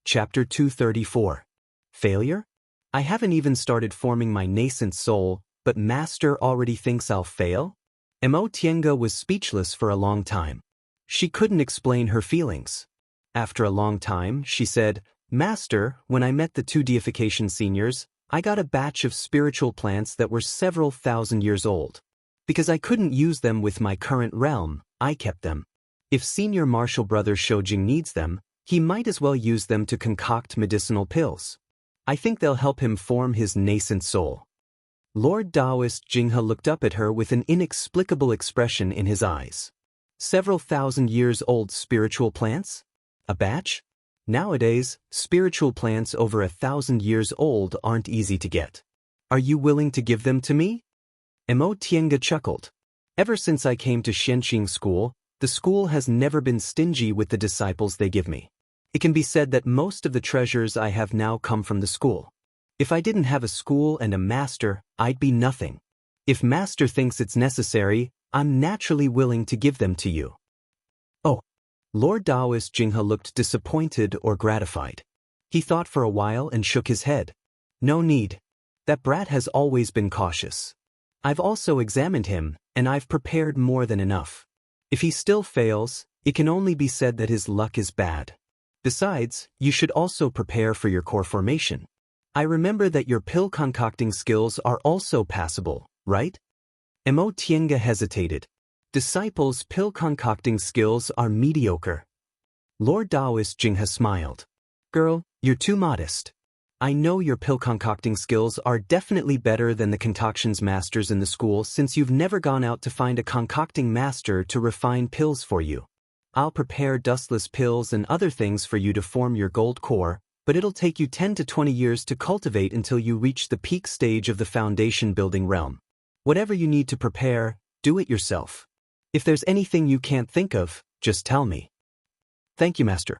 Chapter 234. Failure? I haven't even started forming my nascent soul, but Master already thinks I'll fail? Xianxia was speechless for a long time. She couldn't explain her feelings. After a long time, she said, Master, when I met the two deification seniors, I got a batch of spiritual plants that were several thousand years old. Because I couldn't use them with my current realm, I kept them. If Senior Martial Brother Shoujing needs them, he might as well use them to concoct medicinal pills. I think they'll help him form his nascent soul. Lord Daoist Jinghe looked up at her with an inexplicable expression in his eyes. Several thousand years old spiritual plants? A batch? Nowadays, spiritual plants over 1,000 years old aren't easy to get. Are you willing to give them to me? Xianxia chuckled. Ever since I came to Xianxia school, the school has never been stingy with the disciples they give me. It can be said that most of the treasures I have now come from the school. If I didn't have a school and a master, I'd be nothing. If Master thinks it's necessary, I'm naturally willing to give them to you. Oh. Lord Daoist Jinghe looked disappointed or gratified. He thought for a while and shook his head. No need. That brat has always been cautious. I've also examined him, and I've prepared more than enough. If he still fails, it can only be said that his luck is bad. Besides, you should also prepare for your core formation. I remember that your pill concocting skills are also passable, right? Xianxia hesitated. Disciples' pill concocting skills are mediocre. Lord Daoist Jinghe smiled. Girl, you're too modest. I know your pill concocting skills are definitely better than the concoctions masters in the school since you've never gone out to find a concocting master to refine pills for you. I'll prepare dustless pills and other things for you to form your gold core, but it'll take you 10 to 20 years to cultivate until you reach the peak stage of the foundation building realm. Whatever you need to prepare, do it yourself. If there's anything you can't think of, just tell me. Thank you, Master.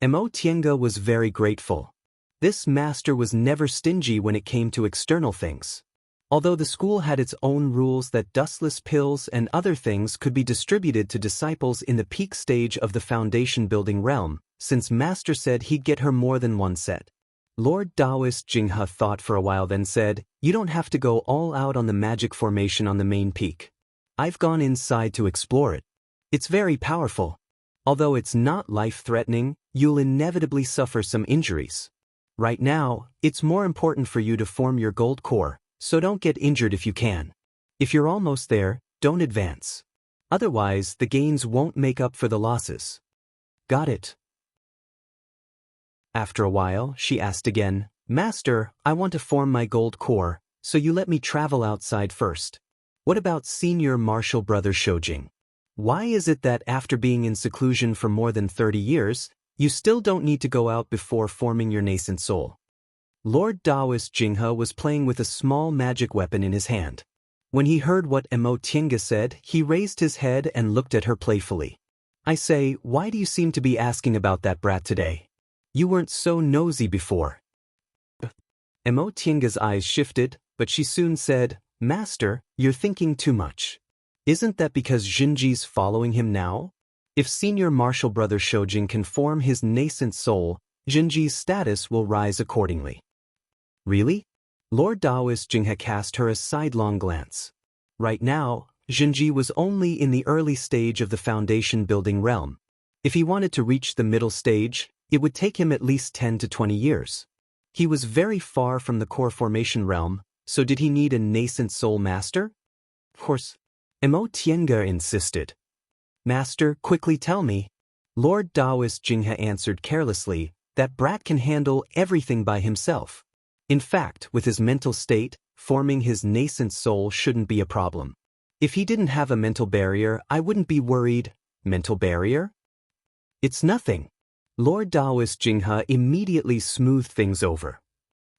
Xianxia was very grateful. This master was never stingy when it came to external things. Although the school had its own rules that dustless pills and other things could be distributed to disciples in the peak stage of the foundation building realm, since Master said he'd get her more than one set. Lord Daoist Jinghe thought for a while then said, You don't have to go all out on the magic formation on the main peak. I've gone inside to explore it. It's very powerful. Although it's not life-threatening, you'll inevitably suffer some injuries. Right now, it's more important for you to form your gold core, so don't get injured if you can. If you're almost there, don't advance. Otherwise, the gains won't make up for the losses. Got it. After a while, she asked again, Master, I want to form my gold core, so you let me travel outside first. What about Senior Martial Brother Shoujing? Why is it that after being in seclusion for more than 30 years, you still don't need to go out before forming your nascent soul? Lord Daoist Jinghe was playing with a small magic weapon in his hand. When he heard what Xianxia said, he raised his head and looked at her playfully. I say, why do you seem to be asking about that brat today? You weren't so nosy before. Xianxia's eyes shifted, but she soon said, Master, you're thinking too much. Isn't that because Xinji's following him now? If Senior Martial Brother Shoujing can form his nascent soul, Xinji's status will rise accordingly. Really? Lord Daoist Jinghe cast her a sidelong glance. Right now, Xinji was only in the early stage of the foundation building realm. If he wanted to reach the middle stage, it would take him at least 10 to 20 years. He was very far from the core formation realm, so did he need a nascent soul master? Of course. Xianxia insisted. Master, quickly tell me. Lord Daoist Jinghe answered carelessly, that brat can handle everything by himself. In fact, with his mental state, forming his nascent soul shouldn't be a problem. If he didn't have a mental barrier, I wouldn't be worried. Mental barrier? It's nothing. Lord Daoist Jinghe immediately smoothed things over.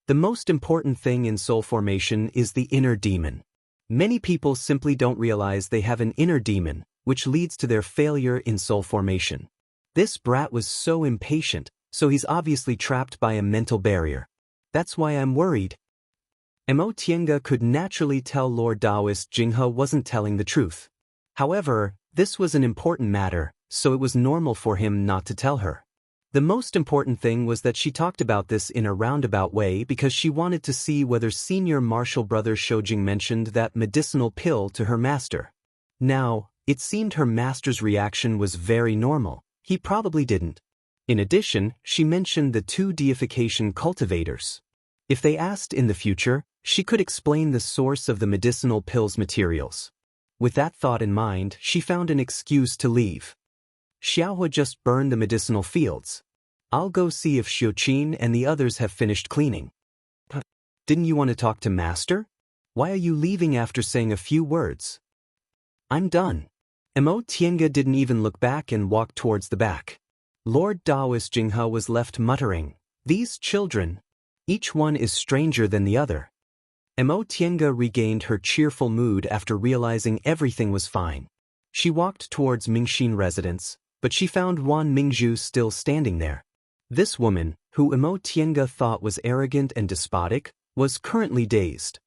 The most important thing in soul formation is the inner demon. Many people simply don't realize they have an inner demon, which leads to their failure in soul formation. This brat was so impatient, so he's obviously trapped by a mental barrier. That's why I'm worried. Xianxia could naturally tell Lord Daoist Jinghe wasn't telling the truth. However, this was an important matter, so it was normal for him not to tell her. The most important thing was that she talked about this in a roundabout way because she wanted to see whether senior martial brother Shoujing mentioned that medicinal pill to her master. Now, it seemed her master's reaction was very normal. He probably didn't. In addition, she mentioned the 2 deification cultivators. If they asked in the future, she could explain the source of the medicinal pill's materials. With that thought in mind, she found an excuse to leave. Xiaohua just burned the medicinal fields. I'll go see if Xiuqin and the others have finished cleaning. Didn't you want to talk to Master? Why are you leaving after saying a few words? I'm done. Mo Tiange didn't even look back and walked towards the back. Lord Daoist Jinghe was left muttering, "These children, each one is stranger than the other." Mo Tiange regained her cheerful mood after realizing everything was fine. She walked towards Mingxin residence, but she found Wan Mingzhu still standing there. This woman, who Mo Tiange thought was arrogant and despotic, was currently dazed.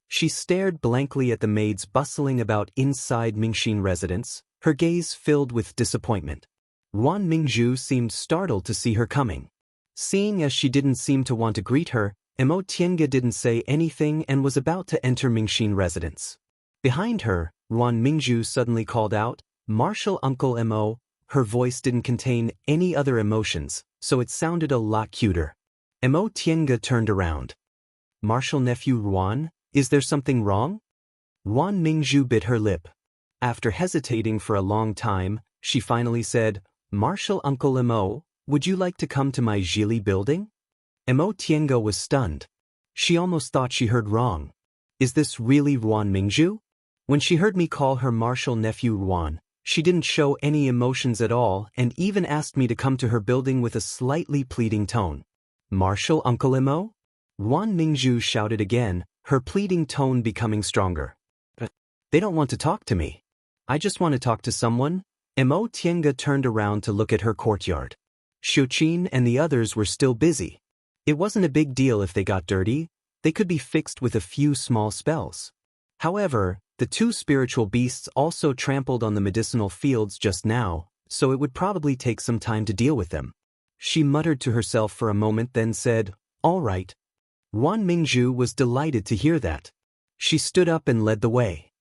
She stared blankly at the maids bustling about inside Mingxin residence, her gaze filled with disappointment. Wan Mingzhu seemed startled to see her coming. Seeing as she didn't seem to want to greet her, Mo Tiange didn't say anything and was about to enter Mingxin residence. Behind her, Wan Mingzhu suddenly called out, "Martial Uncle Mo." Her voice didn't contain any other emotions, so it sounded a lot cuter. Mo Tiange turned around. "Martial nephew Ruan, is there something wrong?" Wan Mingzhu bit her lip. After hesitating for a long time, she finally said, "Martial Uncle Mo, would you like to come to my Zhili building?" Mo Tiange was stunned. She almost thought she heard wrong. Is this really Ruan Mingzhu? When she heard me call her martial nephew Ruan, she didn't show any emotions at all and even asked me to come to her building with a slightly pleading tone. "Martial Uncle Mo?" Wan Mingzhu shouted again, her pleading tone becoming stronger. "They don't want to talk to me. I just want to talk to someone." Mo Tiange turned around to look at her courtyard. Xiuqin and the others were still busy. It wasn't a big deal if they got dirty. They could be fixed with a few small spells. However, the 2 spiritual beasts also trampled on the medicinal fields just now, so it would probably take some time to deal with them. She muttered to herself for a moment, then said, "All right." Wan Mingzhu was delighted to hear that. She stood up and led the way.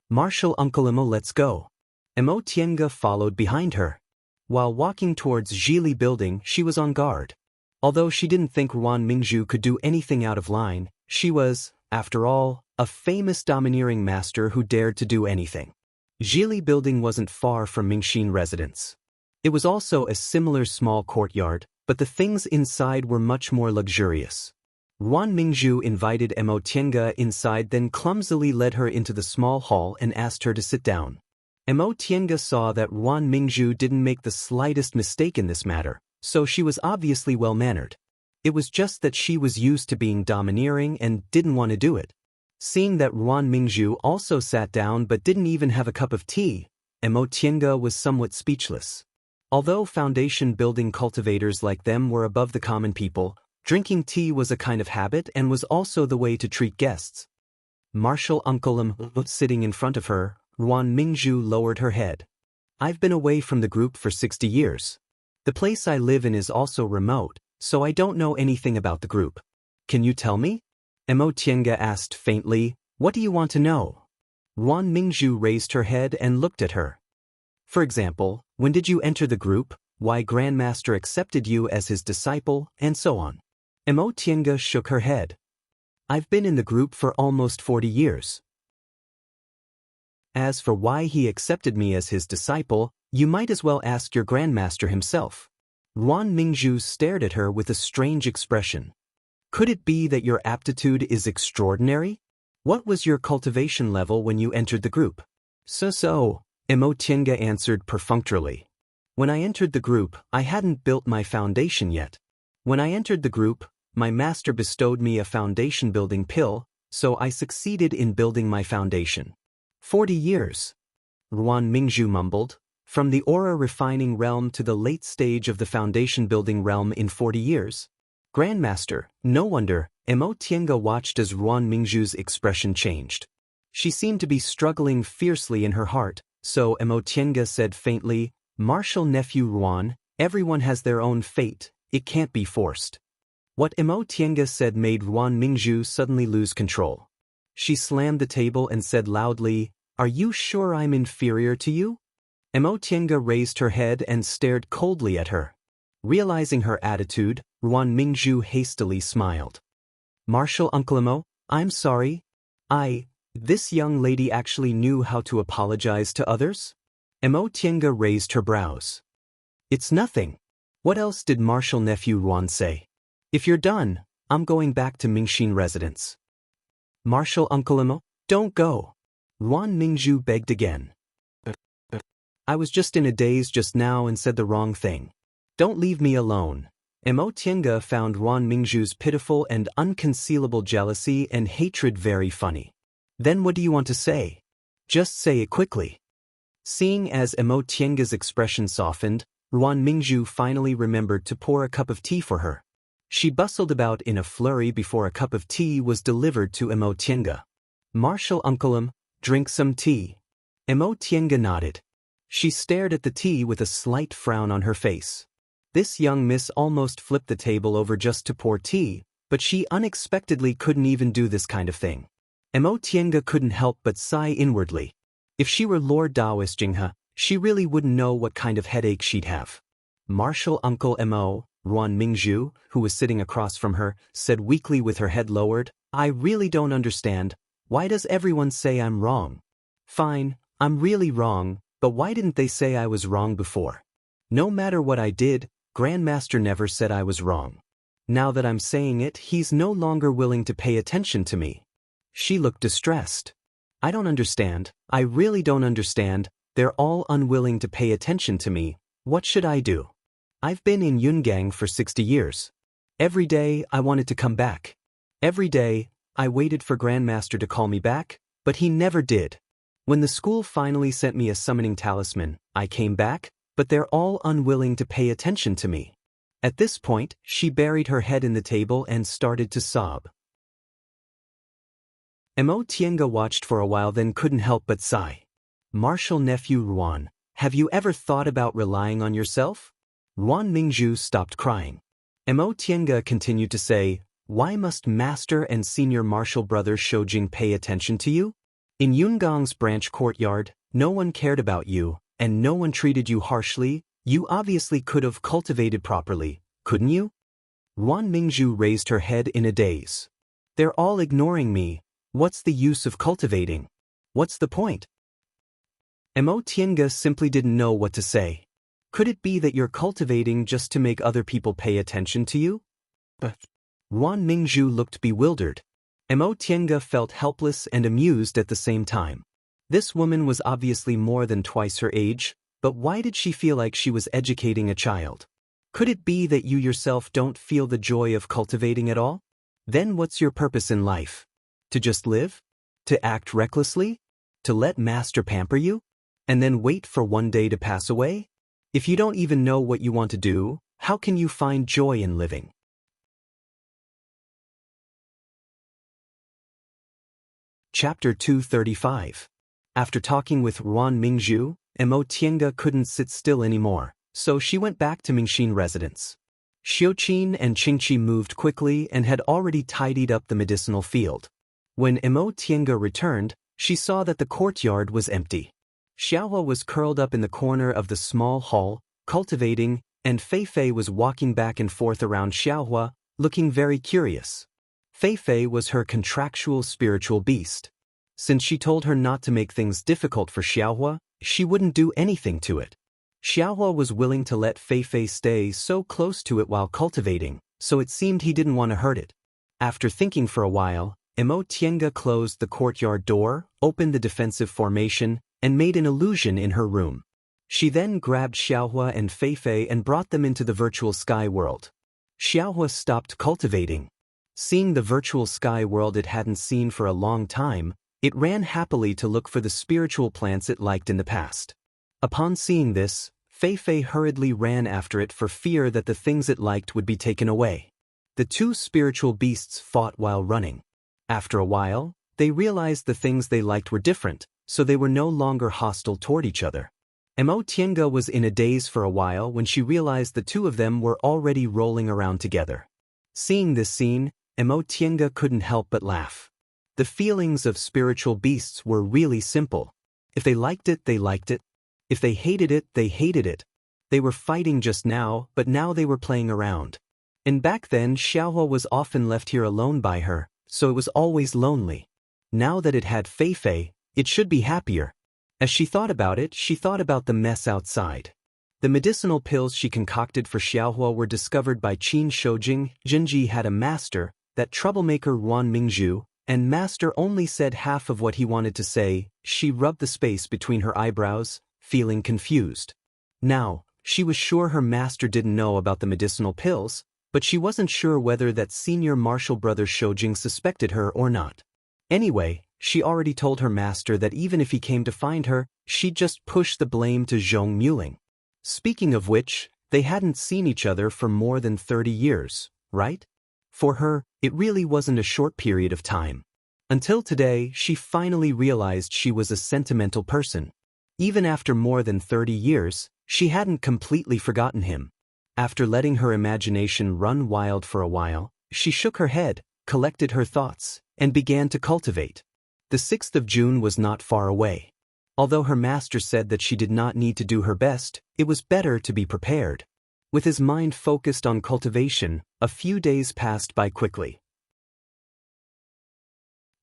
"Martial Uncle Mo, let's go." Mo Tiange followed behind her. While walking towards Zhili building, she was on guard. Although she didn't think Wan Mingzhu could do anything out of line, she was, after all, a famous domineering master who dared to do anything. Zhili building wasn't far from Mingxin residence. It was also a similar small courtyard, but the things inside were much more luxurious. Wan Mingzhu invited Mo Tiange inside, then clumsily led her into the small hall and asked her to sit down. Mo Tiange saw that Wan Mingzhu didn't make the slightest mistake in this matter, so she was obviously well-mannered. It was just that she was used to being domineering and didn't want to do it. Seeing that Wan Mingzhu also sat down but didn't even have a cup of tea, Mo Tiange was somewhat speechless. Although foundation building cultivators like them were above the common people, drinking tea was a kind of habit and was also the way to treat guests. Martial Uncle Mo sitting in front of her, Wan Mingzhu lowered her head. "I've been away from the group for 60 years. The place I live in is also remote, so I don't know anything about the group. Can you tell me?" Mo Tiange asked faintly, "What do you want to know?" Wan Mingzhu raised her head and looked at her. "For example, when did you enter the group, why Grandmaster accepted you as his disciple, and so on." Mo Tiange shook her head. "I've been in the group for almost 40 years. As for why he accepted me as his disciple, you might as well ask your Grandmaster himself." Wan Mingzhu stared at her with a strange expression. "Could it be that your aptitude is extraordinary? What was your cultivation level when you entered the group?" So, Mo Tiange answered perfunctorily. "When I entered the group, I hadn't built my foundation yet. When I entered the group, my master bestowed me a foundation building pill, so I succeeded in building my foundation." 40 years. Wan Mingzhu mumbled. "From the aura refining realm to the late stage of the foundation building realm in 40 years? Grandmaster, no wonder." Mo Tiange watched as Wan Mingzhu's expression changed. She seemed to be struggling fiercely in her heart, so Mo Tiange said faintly, "Martial nephew Ruan, Everyone has their own fate, it can't be forced. What Tiange said made Ruan Mingzhu suddenly lose control. She slammed the table and said loudly, "Are you sure I'm inferior to you?" Tiange raised her head and stared coldly at her. Realizing her attitude, Ruan Mingzhu hastily smiled. "Martial Uncle Emo, I'm sorry. This young lady actually knew how to apologize to others?" Tiange raised her brows. "It's nothing. What else did Martial Nephew Ruan say? If you're done, I'm going back to Mingxin residence." "Martial Uncle Emo, don't go." Ruan Mingzhu begged again. "I was just in a daze just now and said the wrong thing. Don't leave me alone." Tiange found Ruan Mingzhu's pitiful and unconcealable jealousy and hatred very funny. "Then what do you want to say? Just say it quickly." Seeing as Tiange's expression softened, Ruan Mingzhu finally remembered to pour a cup of tea for her. She bustled about in a flurry before a cup of tea was delivered to Tiange. "Martial Uncle, drink some tea." Tiange nodded. She stared at the tea with a slight frown on her face. This young miss almost flipped the table over just to pour tea, but she unexpectedly couldn't even do this kind of thing. Tiange couldn't help but sigh inwardly. If she were Lord Daoist Jinghe, she really wouldn't know what kind of headache she'd have. "Martial Uncle Mo," Ruan Mingzhu, who was sitting across from her, said weakly with her head lowered, "I really don't understand. Why does everyone say I'm wrong? Fine, I'm really wrong, but why didn't they say I was wrong before? No matter what I did, Grandmaster never said I was wrong. Now that I'm saying it, he's no longer willing to pay attention to me." She looked distressed. "I don't understand. I really don't understand. They're all unwilling to pay attention to me. What should I do? I've been in Yungang for 60 years. Every day I wanted to come back. Every day I waited for Grandmaster to call me back, but he never did. When the school finally sent me a summoning talisman, I came back, but they're all unwilling to pay attention to me." At this point, she buried her head in the table and started to sob. Tiange watched for a while, then couldn't help but sigh. "Martial Nephew Ruan, have you ever thought about relying on yourself?" Ruan Mingzhu stopped crying. Tiange continued to say, "Why must Master and Senior Martial Brother Shoujing pay attention to you? In Yungang's branch courtyard, no one cared about you, and no one treated you harshly. You obviously could have cultivated properly, couldn't you?" Ruan Mingzhu raised her head in a daze. "They're all ignoring me. What's the use of cultivating? What's the point?" Tiange simply didn't know what to say. Could it be that you're cultivating just to make other people pay attention to you? Ruan Mingzhu looked bewildered. Tiange felt helpless and amused at the same time. This woman was obviously more than twice her age, but why did she feel like she was educating a child? Could it be that you yourself don't feel the joy of cultivating at all? Then what's your purpose in life? To just live? To act recklessly? To let Master pamper you? And then wait for one day to pass away? If you don't even know what you want to do, how can you find joy in living? Chapter 235. After talking with Ruan Mingzhu, Tiange couldn't sit still anymore, so she went back to Mingxin residence. Xiuqin and Qingqi moved quickly and had already tidied up the medicinal field. When Tiange returned, she saw that the courtyard was empty. Xiaohua was curled up in the corner of the small hall, cultivating, and Feifei was walking back and forth around Xiaohua, looking very curious. Feifei was her contractual spiritual beast. Since she told her not to make things difficult for Xiaohua, she wouldn't do anything to it. Xiaohua was willing to let Feifei stay so close to it while cultivating, so it seemed he didn't want to hurt it. After thinking for a while, Tiange closed the courtyard door, opened the defensive formation, and made an illusion in her room. She then grabbed Xiaohua and Feifei and brought them into the virtual sky world. Xiaohua stopped cultivating. Seeing the virtual sky world it hadn't seen for a long time, it ran happily to look for the spiritual plants it liked in the past. Upon seeing this, Feifei hurriedly ran after it for fear that the things it liked would be taken away. The two spiritual beasts fought while running. After a while, they realized the things they liked were different, so they were no longer hostile toward each other. Mo Tiange was in a daze for a while when she realized the two of them were already rolling around together. Seeing this scene, Mo Tiange couldn't help but laugh. The feelings of spiritual beasts were really simple. If they liked it, they liked it. If they hated it, they hated it. They were fighting just now, but now they were playing around. And back then, Xiaohua was often left here alone by her, so it was always lonely. Now that it had Fei, it should be happier. As she thought about it, she thought about the mess outside. The medicinal pills she concocted for Xiaohua were discovered by Qin Shoujing. Jinji had a master, that troublemaker Wan Mingzhu, and master only said half of what he wanted to say. She rubbed the space between her eyebrows, feeling confused. Now, she was sure her master didn't know about the medicinal pills, but she wasn't sure whether that senior martial brother Shoujing suspected her or not. Anyway, she already told her master that even if he came to find her, she'd just push the blame to Zhong Muling. Speaking of which, they hadn't seen each other for more than 30 years, right? For her, it really wasn't a short period of time. Until today, she finally realized she was a sentimental person. Even after more than 30 years, she hadn't completely forgotten him. After letting her imagination run wild for a while, she shook her head, collected her thoughts, and began to cultivate. The 6th of June was not far away. Although her master said that she did not need to do her best, it was better to be prepared. With his mind focused on cultivation, a few days passed by quickly.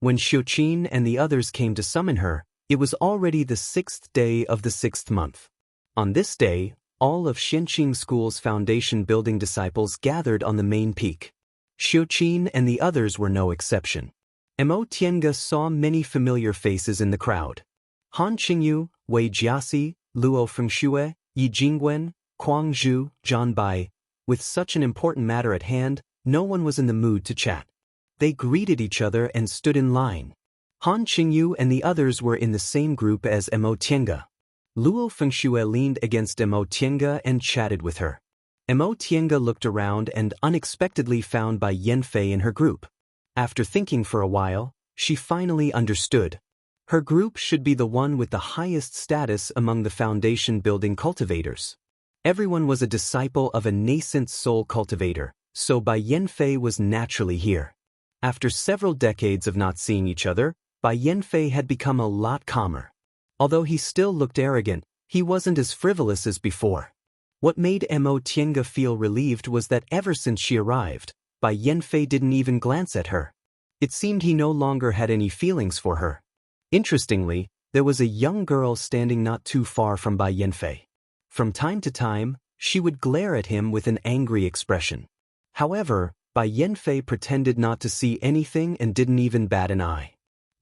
When Xiuqin and the others came to summon her, it was already the 6th day of the 6th month. On this day, all of Xianxia School's foundation building disciples gathered on the main peak. Xiuqin and the others were no exception. Mo Tiange saw many familiar faces in the crowd. Han Qingyu, Wei Jiasi, Luo Fengxue, Yi Jingwen, Kuang Zhu, Zhan Bai. With such an important matter at hand, no one was in the mood to chat. They greeted each other and stood in line. Han Qingyu and the others were in the same group as Mo Tiange. Luo Fengxue leaned against Mo Tiange and chatted with her. Mo Tiange looked around and unexpectedly found Bai Yanfei in her group. After thinking for a while, she finally understood. Her group should be the one with the highest status among the foundation-building cultivators. Everyone was a disciple of a nascent soul cultivator, so Bai Yanfei was naturally here. After several decades of not seeing each other, Bai Yanfei had become a lot calmer. Although he still looked arrogant, he wasn't as frivolous as before. What made Mo Tiange feel relieved was that ever since she arrived, Bai Yanfei didn't even glance at her. It seemed he no longer had any feelings for her. Interestingly, there was a young girl standing not too far from Bai Yanfei. From time to time, she would glare at him with an angry expression. However, Bai Yanfei pretended not to see anything and didn't even bat an eye.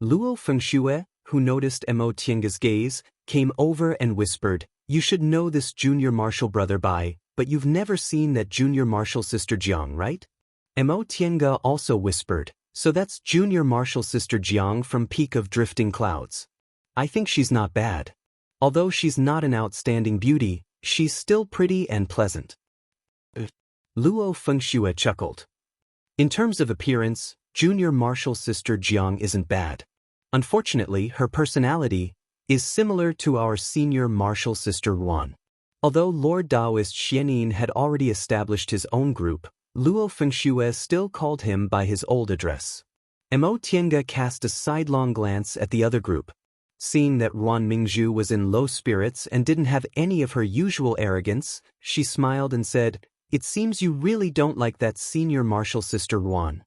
Luo Fengxue, who noticed Mo Tiange's gaze, came over and whispered, "You should know this junior martial brother Bai, but you've never seen that junior martial sister Jiang, right?" Mo Tiange also whispered, "So that's junior martial sister Jiang from Peak of Drifting Clouds. I think she's not bad. Although she's not an outstanding beauty, she's still pretty and pleasant." Luo Fengxue chuckled. In terms of appearance, junior martial sister Jiang isn't bad. Unfortunately, her personality is similar to our senior martial sister Wan. Although Lord Daoist Xianin had already established his own group, Luo Fengxue still called him by his old address. Mo Tiange cast a sidelong glance at the other group. Seeing that Wan Mingzhu was in low spirits and didn't have any of her usual arrogance, she smiled and said, "It seems you really don't like that senior martial sister Wan.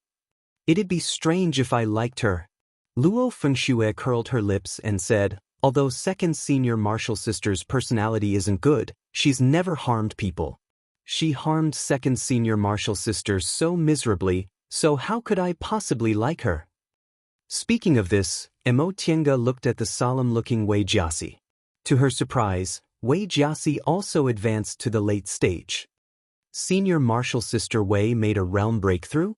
It'd be strange if I liked her." Luo Fengxue curled her lips and said, "Although second senior martial sister's personality isn't good, she's never harmed people. She harmed second senior martial sister so miserably, so how could I possibly like her?" Speaking of this, Mo Tiange looked at the solemn-looking Wei Jiasi. To her surprise, Wei Jiasi also advanced to the late stage. Senior martial sister Wei made a realm breakthrough?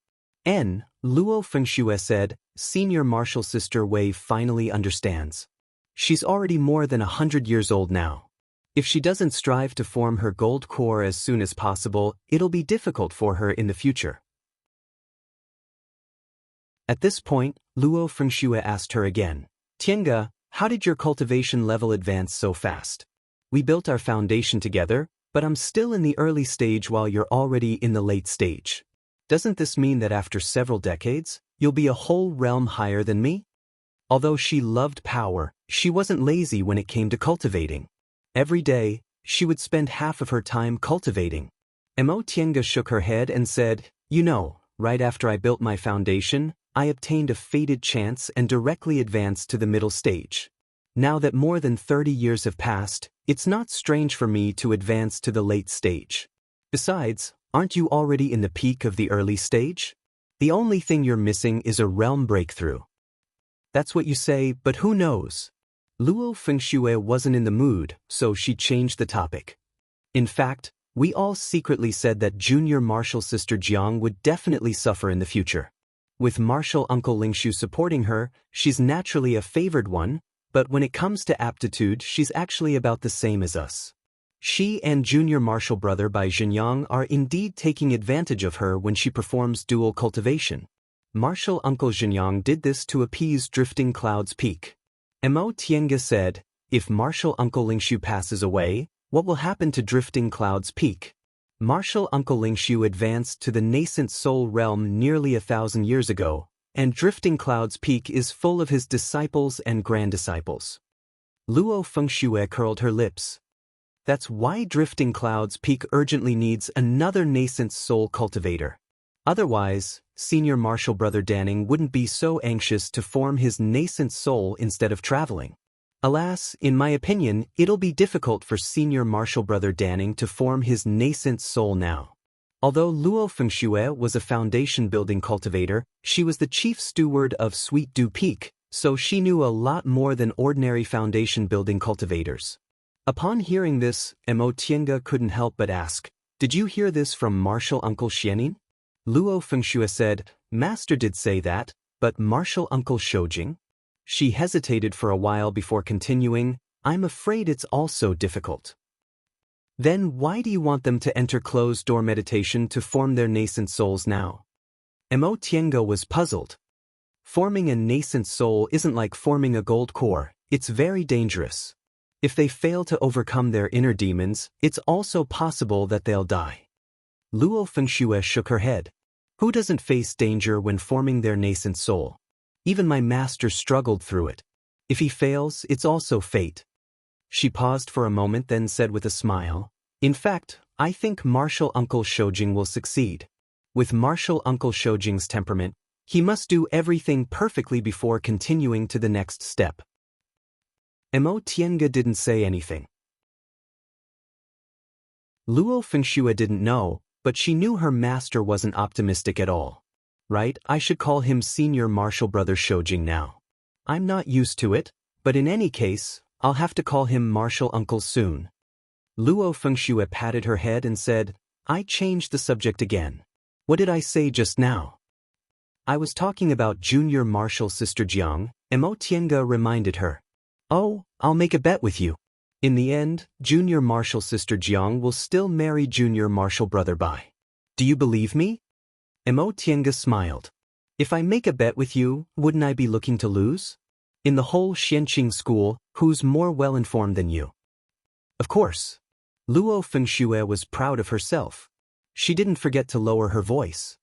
Luo Fengxue said, "Senior martial sister Wei finally understands. She's already more than 100 years old now. If she doesn't strive to form her gold core as soon as possible, it'll be difficult for her in the future." At this point, Luo Fengxue asked her again, "Tiange, how did your cultivation level advance so fast?" We built our foundation together, but I'm still in the early stage while you're already in the late stage. Doesn't this mean that after several decades, you'll be a whole realm higher than me? Although she loved power, she wasn't lazy when it came to cultivating. Every day, she would spend half of her time cultivating. Tiange shook her head and said, "You know, right after I built my foundation, I obtained a fated chance and directly advanced to the middle stage. Now that more than 30 years have passed, it's not strange for me to advance to the late stage. Besides, aren't you already in the peak of the early stage? The only thing you're missing is a realm breakthrough." That's what you say, but who knows? Luo Fengxue wasn't in the mood, so she changed the topic. In fact, we all secretly said that junior martial sister Jiang would definitely suffer in the future. With martial uncle Lingshu supporting her, she's naturally a favored one, but when it comes to aptitude, she's actually about the same as us. She and junior martial brother Bai Zhenyang are indeed taking advantage of her when she performs dual cultivation. Martial uncle Zhenyang did this to appease Drifting Cloud's peak. Tiange said, "If martial uncle Lingshu passes away, what will happen to Drifting Cloud's peak?" Martial uncle Lingshu advanced to the nascent soul realm nearly 1,000 years ago, and Drifting Cloud's peak is full of his disciples and grand-disciples. Luo Fengxue curled her lips. That's why Drifting Cloud's peak urgently needs another nascent soul cultivator. Otherwise, senior martial brother Danning wouldn't be so anxious to form his nascent soul instead of traveling. Alas, in my opinion, it'll be difficult for senior martial brother Danning to form his nascent soul now. Although Luo Fengxue was a foundation-building cultivator, she was the chief steward of Sweet Dew Peak, so she knew a lot more than ordinary foundation-building cultivators. Upon hearing this, Tiange couldn't help but ask, "Did you hear this from martial uncle Xianin?" Luo Fengxue said, "Master did say that, but martial uncle Shoujing?" She hesitated for a while before continuing, "I'm afraid it's also difficult." "Then why do you want them to enter closed-door meditation to form their nascent souls now?" Tiange was puzzled. Forming a nascent soul isn't like forming a gold core, it's very dangerous. If they fail to overcome their inner demons, it's also possible that they'll die. Luo Fengxue shook her head. Who doesn't face danger when forming their nascent soul? Even my master struggled through it. If he fails, it's also fate. She paused for a moment, then said with a smile, "In fact, I think martial uncle Shoujing will succeed. With martial uncle Shoujing's temperament, he must do everything perfectly before continuing to the next step." Tiange didn't say anything. Luo Fengxue didn't know, but she knew her master wasn't optimistic at all. Right, I should call him senior martial brother Shoujing now. I'm not used to it, but in any case, I'll have to call him martial uncle soon. Luo Fengxue patted her head and said, "I changed the subject again. What did I say just now?" "I was talking about junior martial sister Jiang," Tiange reminded her. "Oh, I'll make a bet with you. In the end, junior martial sister Jiang will still marry junior martial brother Bai. Do you believe me?" Tiange smiled. "If I make a bet with you, wouldn't I be looking to lose? In the whole Xianqing school, who's more well-informed than you?" Of course. Luo Fengxue was proud of herself. She didn't forget to lower her voice.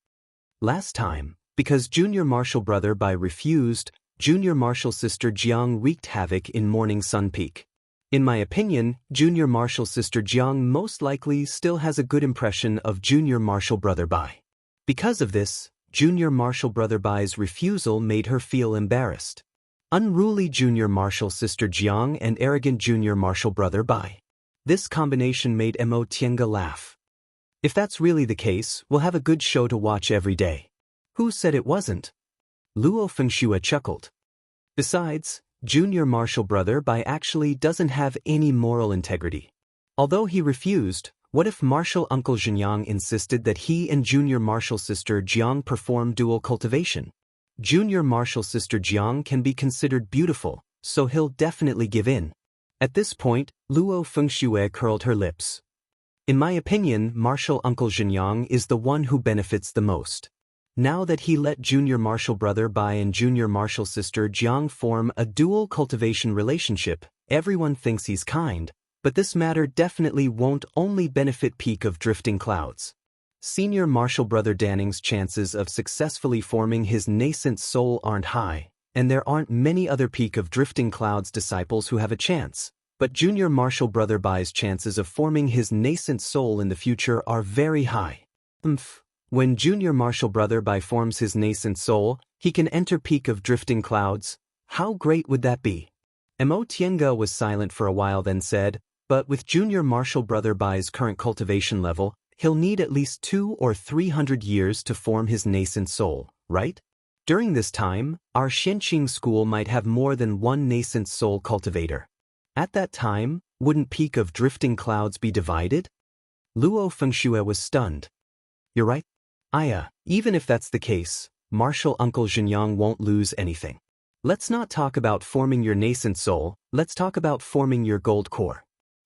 Last time, because junior martial brother Bai refused, junior martial sister Jiang wreaked havoc in Morning Sun Peak. In my opinion, junior martial sister Jiang most likely still has a good impression of junior martial brother Bai. Because of this, junior martial brother Bai's refusal made her feel embarrassed. Unruly junior martial sister Jiang and arrogant junior martial brother Bai. This combination made Tiange laugh. If that's really the case, we'll have a good show to watch every day. Who said it wasn't? Luo Fengxue chuckled. Besides, junior martial brother Bai actually doesn't have any moral integrity. Although he refused, what if martial uncle Zhenyang insisted that he and junior martial sister Jiang perform dual cultivation? Junior martial sister Jiang can be considered beautiful, so he'll definitely give in. At this point, Luo Fengxue curled her lips. In my opinion, martial uncle Zhenyang is the one who benefits the most. Now that he let junior martial brother Bai and junior martial sister Jiang form a dual cultivation relationship, everyone thinks he's kind, But this matter definitely won't only benefit peak of drifting clouds. Senior martial brother Danning's chances of successfully forming his nascent soul aren't high, and there aren't many other peak of drifting clouds disciples who have a chance. But junior martial brother Bai's chances of forming his nascent soul in the future are very high. When junior martial brother Bai forms his nascent soul, he can enter peak of drifting clouds. How great would that be? Mo Tiange was silent for a while, then said, but with junior martial brother Bai's current cultivation level, he'll need at least 200 or 300 years to form his nascent soul, right? During this time, our Xianxia school might have more than one nascent soul cultivator. At that time, wouldn't peak of drifting clouds be divided? Luo Fengxue was stunned. You're right. Even if that's the case, martial uncle Xianyang won't lose anything. Let's not talk about forming your nascent soul, let's talk about forming your gold core.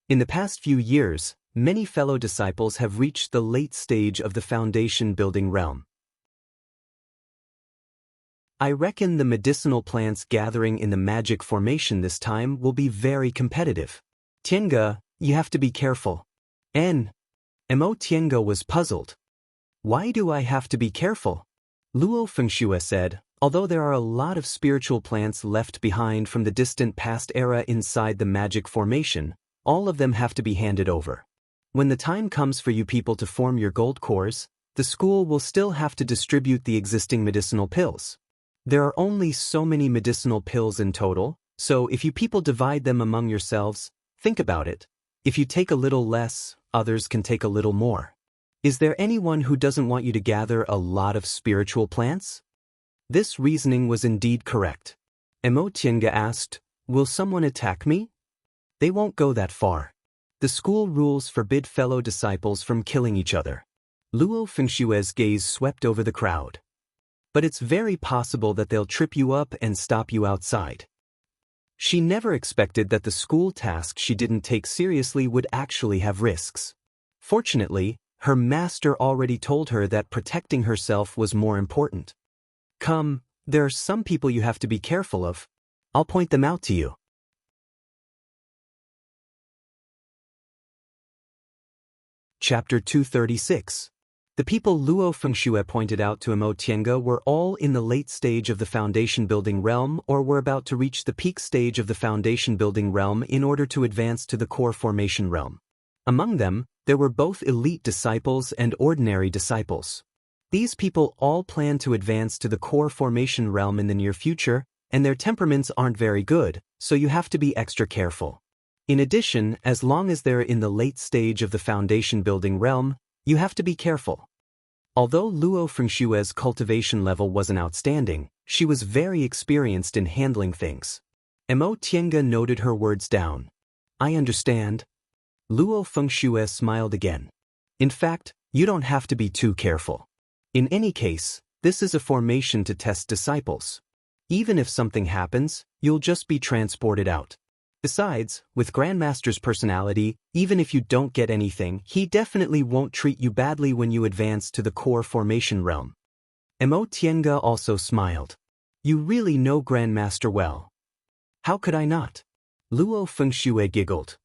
In the past few years, many fellow disciples have reached the late stage of the foundation building realm. I reckon the medicinal plants gathering in the magic formation this time will be very competitive. Tiange, you have to be careful. Mo Tiange was puzzled. Why do I have to be careful? Luo Fengxue said, although there are a lot of spiritual plants left behind from the distant past era inside the magic formation, all of them have to be handed over. When the time comes for you people to form your gold cores, the school will still have to distribute the existing medicinal pills. There are only so many medicinal pills in total, so if you people divide them among yourselves, think about it. If you take a little less, others can take a little more. Is there anyone who doesn't want you to gather a lot of spiritual plants? This reasoning was indeed correct. Mo Tiange asked, will someone attack me? They won't go that far. The school rules forbid fellow disciples from killing each other. Luo Fengxue's gaze swept over the crowd. But it's very possible that they'll trip you up and stop you outside. She never expected that the school task she didn't take seriously would actually have risks. Fortunately, her master already told her that protecting herself was more important. Come, there are some people you have to be careful of. I'll point them out to you. Chapter 236. The people Luo Fengxue pointed out to Mo Tiange were all in the late stage of the foundation building realm or were about to reach the peak stage of the foundation building realm in order to advance to the core formation realm. Among them, there were both elite disciples and ordinary disciples. These people all plan to advance to the core formation realm in the near future, and their temperaments aren't very good, so you have to be extra careful. In addition, as long as they're in the late stage of the foundation building realm, you have to be careful. Although Luo Fengxue's cultivation level wasn't outstanding, she was very experienced in handling things. Mo Tiange noted her words down. I understand. Luo Fengxue smiled again. In fact, you don't have to be too careful. In any case, this is a formation to test disciples. Even if something happens, you'll just be transported out. Besides, with Grandmaster's personality, even if you don't get anything, he definitely won't treat you badly when you advance to the core formation realm. Mo Tiange also smiled. You really know Grandmaster well. How could I not? Luo Fengxue giggled.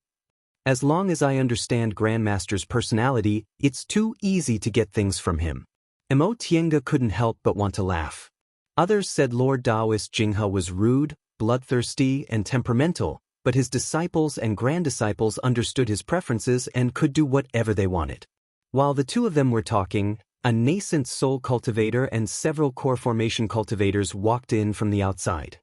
As long as I understand Grandmaster's personality, it's too easy to get things from him. Mo Tiange couldn't help but want to laugh. Others said Lord Daoist Jinghe was rude, bloodthirsty, and temperamental, but his disciples and grand-disciples understood his preferences and could do whatever they wanted. While the two of them were talking, a nascent soul cultivator and several core formation cultivators walked in from the outside.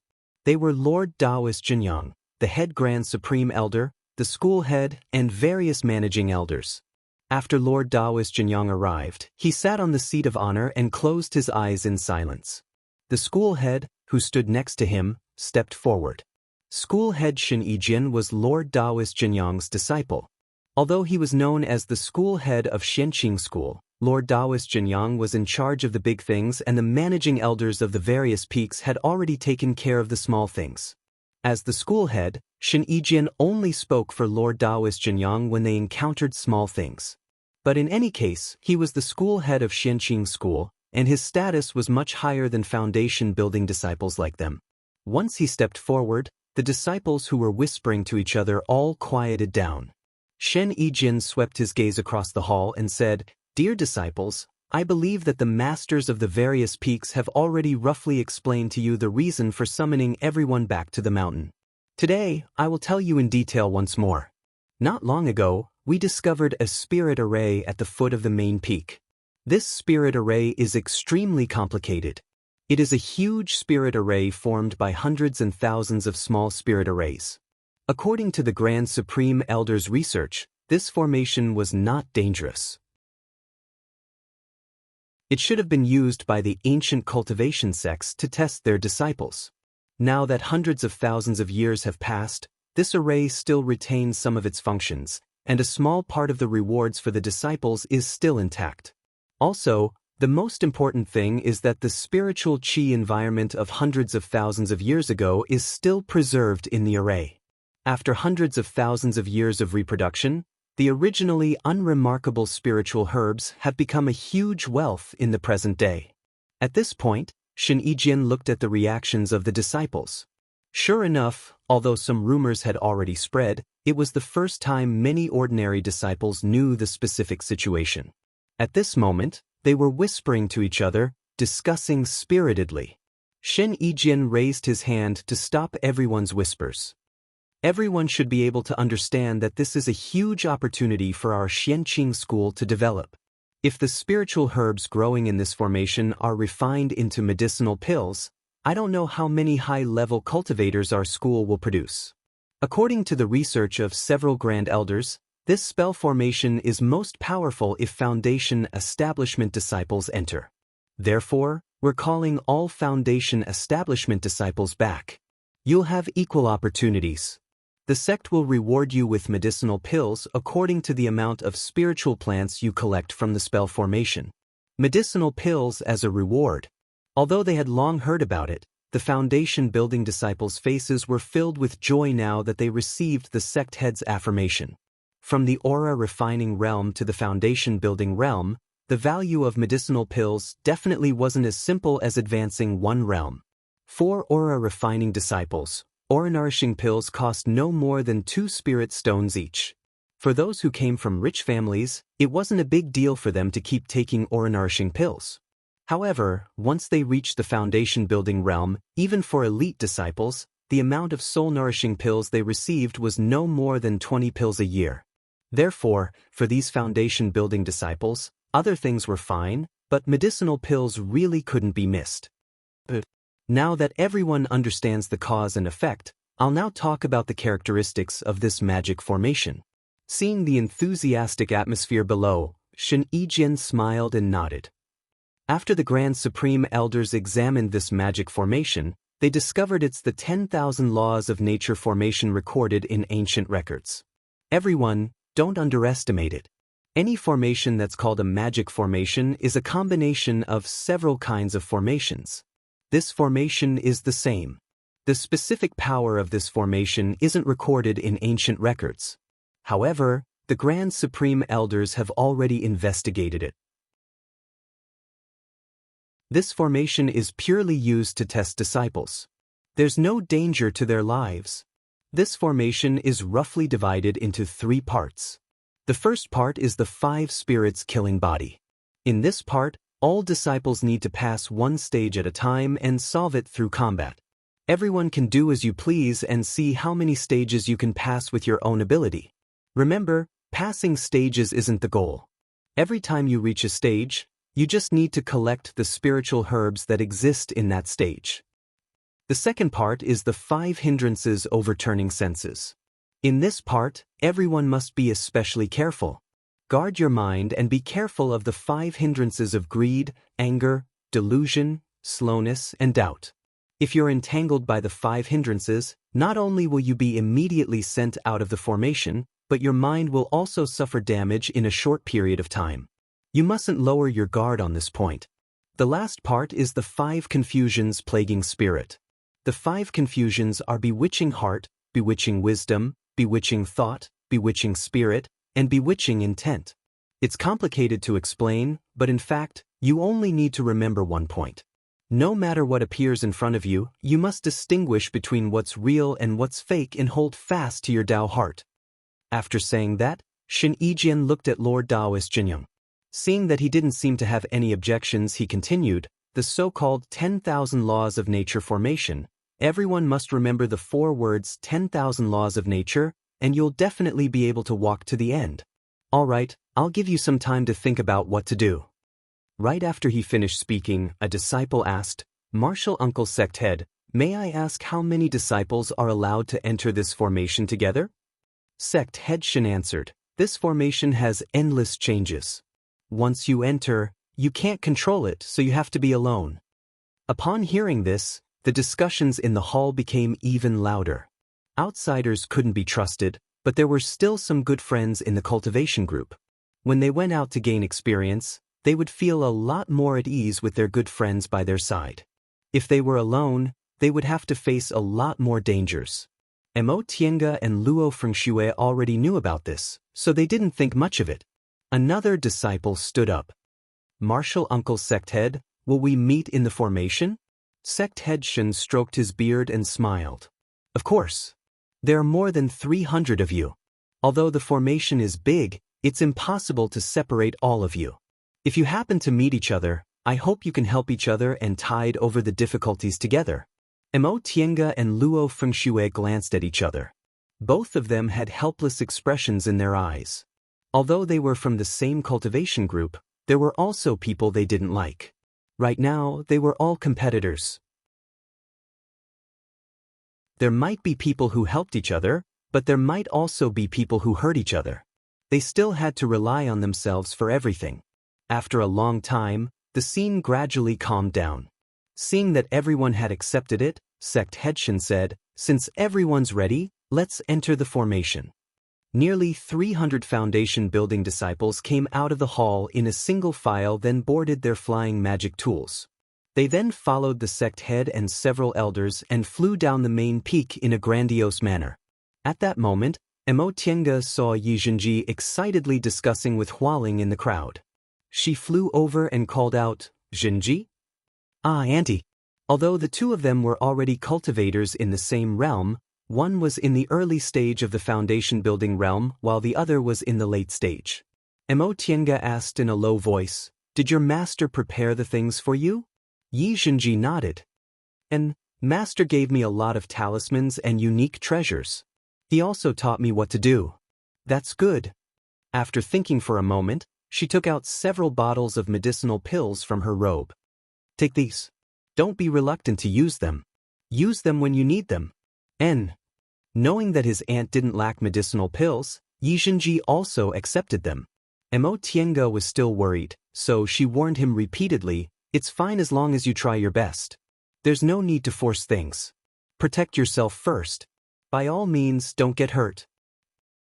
They were Lord Daoist Xianxia, the head Grand Supreme Elder, the school head, and various managing elders. After Lord Daoist Xianxia arrived, he sat on the seat of honor and closed his eyes in silence. The school head, who stood next to him, stepped forward. School head Shen Yijian was Lord Daoist Xianxia's disciple. Although he was known as the school head of Xianxia School, Lord Daoist Xianxia was in charge of the big things and the managing elders of the various peaks had already taken care of the small things. As the school head, Shen Yijian only spoke for Lord Daoist Xianxia when they encountered small things. But in any case, he was the school head of Xianxia School, and his status was much higher than foundation building disciples like them. Once he stepped forward, the disciples who were whispering to each other all quieted down. Shen Yijin swept his gaze across the hall and said, "Dear disciples, I believe that the masters of the various peaks have already roughly explained to you the reason for summoning everyone back to the mountain. Today, I will tell you in detail once more. Not long ago, we discovered a spirit array at the foot of the main peak. This spirit array is extremely complicated. It is a huge spirit array formed by hundreds and thousands of small spirit arrays. According to the Grand Supreme Elder's research, this formation was not dangerous. It should have been used by the ancient cultivation sects to test their disciples. Now that hundreds of thousands of years have passed, this array still retains some of its functions, and a small part of the rewards for the disciples is still intact. Also, the most important thing is that the spiritual qi environment of hundreds of thousands of years ago is still preserved in the array. After hundreds of thousands of years of reproduction, the originally unremarkable spiritual herbs have become a huge wealth in the present day. At this point, Shen Yijin looked at the reactions of the disciples. Sure enough, although some rumors had already spread, it was the first time many ordinary disciples knew the specific situation. At this moment, they were whispering to each other, discussing spiritedly. Shen Yijin raised his hand to stop everyone's whispers. Everyone should be able to understand that this is a huge opportunity for our Xianqing school to develop. If the spiritual herbs growing in this formation are refined into medicinal pills, I don't know how many high-level cultivators our school will produce. According to the research of several grand elders, this spell formation is most powerful if foundation establishment disciples enter. Therefore, we're calling all foundation establishment disciples back. You'll have equal opportunities. The sect will reward you with medicinal pills according to the amount of spiritual plants you collect from the spell formation. Medicinal pills as a reward. Although they had long heard about it, the foundation-building disciples' faces were filled with joy now that they received the sect head's affirmation. From the aura-refining realm to the foundation-building realm, the value of medicinal pills definitely wasn't as simple as advancing one realm. 4 aura-refining disciples. Aura-nourishing pills cost no more than 2 spirit stones each. For those who came from rich families, it wasn't a big deal for them to keep taking aura-nourishing pills. However, once they reached the foundation-building realm, even for elite disciples, the amount of soul-nourishing pills they received was no more than 20 pills a year. Therefore, for these foundation-building disciples, other things were fine, but medicinal pills really couldn't be missed. Now that everyone understands the cause and effect, I'll now talk about the characteristics of this magic formation. Seeing the enthusiastic atmosphere below, Shen Yijin smiled and nodded. After the Grand Supreme Elders examined this magic formation, they discovered it's the 10,000 laws of nature formation recorded in ancient records. Everyone, don't underestimate it. Any formation that's called a magic formation is a combination of several kinds of formations. This formation is the same. The specific power of this formation isn't recorded in ancient records. However, the Grand Supreme Elders have already investigated it. This formation is purely used to test disciples. There's no danger to their lives. This formation is roughly divided into 3 parts. The first part is the 5 spirits killing body. In this part, all disciples need to pass one stage at a time and solve it through combat. Everyone can do as you please and see how many stages you can pass with your own ability. Remember, passing stages isn't the goal. Every time you reach a stage, you just need to collect the spiritual herbs that exist in that stage. The second part is the 5 hindrances overturning senses. In this part, everyone must be especially careful. Guard your mind and be careful of the 5 hindrances of greed, anger, delusion, slowness, and doubt. If you're entangled by the 5 hindrances, not only will you be immediately sent out of the formation, but your mind will also suffer damage in a short period of time. You mustn't lower your guard on this point. The last part is the 5 confusions plaguing spirit. The 5 confusions are bewitching heart, bewitching wisdom, bewitching thought, bewitching spirit, and bewitching intent. It's complicated to explain, but in fact, you only need to remember one point. No matter what appears in front of you, you must distinguish between what's real and what's fake and hold fast to your Dao heart. After saying that, Shen Yijian looked at Lord Daoist Jinyang. Seeing that he didn't seem to have any objections, he continued, the so-called 10,000 laws of nature formation. Everyone must remember the 4 words 10,000 laws of nature, and you'll definitely be able to walk to the end. All right, I'll give you some time to think about what to do. Right after he finished speaking, a disciple asked, Martial Uncle Sect Head, may I ask how many disciples are allowed to enter this formation together? Sect Head Shen answered, this formation has endless changes. Once you enter, you can't control it, so you have to be alone. Upon hearing this, the discussions in the hall became even louder. Outsiders couldn't be trusted, but there were still some good friends in the cultivation group. When they went out to gain experience, they would feel a lot more at ease with their good friends by their side. If they were alone, they would have to face a lot more dangers. Mo Tiange and Luo Fengxue already knew about this, so they didn't think much of it. Another disciple stood up. Martial Uncle Sect Head, will we meet in the formation? Sect Head Shen stroked his beard and smiled. Of course. There are more than 300 of you. Although the formation is big, it's impossible to separate all of you. If you happen to meet each other, I hope you can help each other and tide over the difficulties together. Mo Tiange and Luo Fengxue glanced at each other. Both of them had helpless expressions in their eyes. Although they were from the same cultivation group, there were also people they didn't like. Right now, they were all competitors. There might be people who helped each other, but there might also be people who hurt each other. They still had to rely on themselves for everything. After a long time, the scene gradually calmed down. Seeing that everyone had accepted it, Sect Head Shen said, since everyone's ready, let's enter the formation. Nearly 300 foundation building disciples came out of the hall in a single file, then boarded their flying magic tools. They then followed the sect head and several elders and flew down the main peak in a grandiose manner. At that moment, Mo Tiange saw Yi Zhenji excitedly discussing with Hualing in the crowd. She flew over and called out, Zhenji? Ah, Auntie. Although the two of them were already cultivators in the same realm, one was in the early stage of the foundation building realm while the other was in the late stage. Mo Tiange asked in a low voice, did your master prepare the things for you? Yi Zhenji nodded. And master gave me a lot of talismans and unique treasures. He also taught me what to do. That's good. After thinking for a moment, she took out several bottles of medicinal pills from her robe. Take these. Don't be reluctant to use them. Use them when you need them. Knowing that his aunt didn't lack medicinal pills, Yi Zhenji also accepted them. Mo Tiange was still worried, so she warned him repeatedly, it's fine as long as you try your best. There's no need to force things. Protect yourself first. By all means, don't get hurt.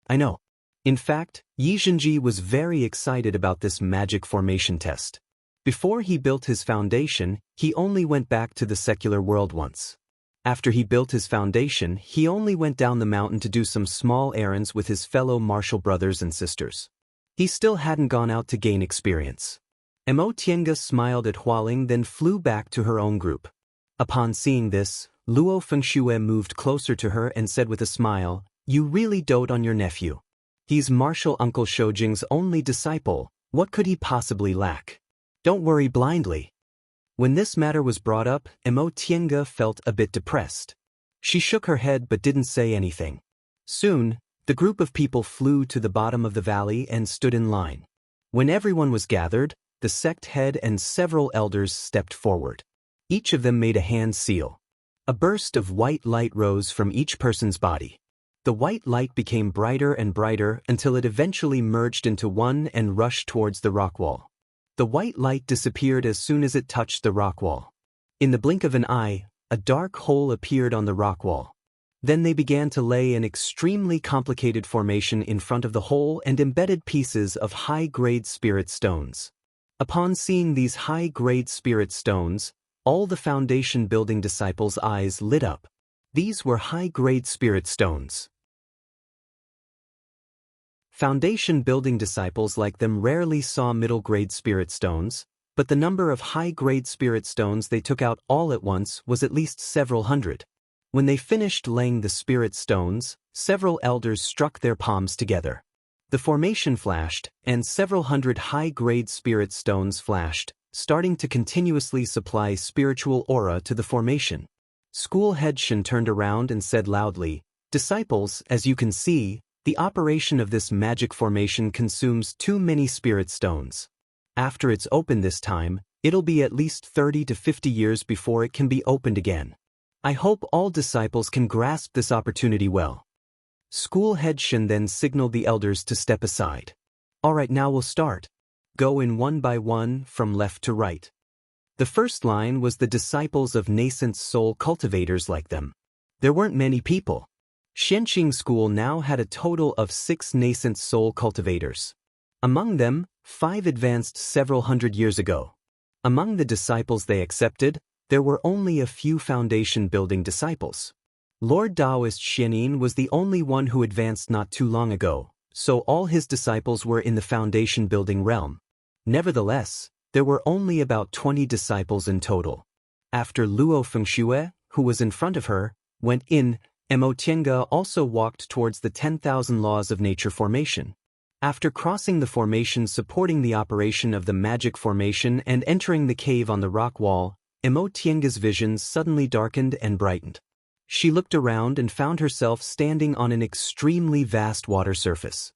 I know. In fact, Yi Zhenji was very excited about this magic formation test. Before he built his foundation, he only went back to the secular world once. After he built his foundation, he only went down the mountain to do some small errands with his fellow martial brothers and sisters. He still hadn't gone out to gain experience. Mo Tiange smiled at Hualing, then flew back to her own group. Upon seeing this, Luo Fengxue moved closer to her and said with a smile, you really dote on your nephew. He's martial Uncle Shoujing's only disciple, what could he possibly lack? Don't worry blindly. When this matter was brought up, Mo Tiange felt a bit depressed. She shook her head but didn't say anything. Soon, the group of people flew to the bottom of the valley and stood in line. When everyone was gathered, the sect head and several elders stepped forward. Each of them made a hand seal. A burst of white light rose from each person's body. The white light became brighter and brighter until it eventually merged into one and rushed towards the rock wall. The white light disappeared as soon as it touched the rock wall. In the blink of an eye, a dark hole appeared on the rock wall. Then they began to lay an extremely complicated formation in front of the hole and embedded pieces of high-grade spirit stones. Upon seeing these high-grade spirit stones, all the foundation building disciples' eyes lit up. These were high-grade spirit stones. Foundation building disciples like them rarely saw middle-grade spirit stones, but the number of high-grade spirit stones they took out all at once was at least several hundred. When they finished laying the spirit stones, several elders struck their palms together. The formation flashed, and several hundred high-grade spirit stones flashed, starting to continuously supply spiritual aura to the formation. School head Shen turned around and said loudly, "Disciples, as you can see, the operation of this magic formation consumes too many spirit stones. After it's opened this time, it'll be at least 30 to 50 years before it can be opened again. I hope all disciples can grasp this opportunity well." School head Shen then signaled the elders to step aside. "Alright, now we'll start. Go in one by one from left to right." The first line was the disciples of nascent soul cultivators like them. There weren't many people. Xianxia school now had a total of 6 nascent soul cultivators. Among them, 5 advanced several hundred years ago. Among the disciples they accepted, there were only a few foundation-building disciples. Lord Daoist Xianin was the only one who advanced not too long ago, so all his disciples were in the foundation-building realm. Nevertheless, there were only about 20 disciples in total. After Luo Fengxue, who was in front of her, went in, Mo Tiange also walked towards the 10,000 laws of nature formation. After crossing the formation supporting the operation of the magic formation and entering the cave on the rock wall, Mo Tiange's visions suddenly darkened and brightened. She looked around and found herself standing on an extremely vast water surface.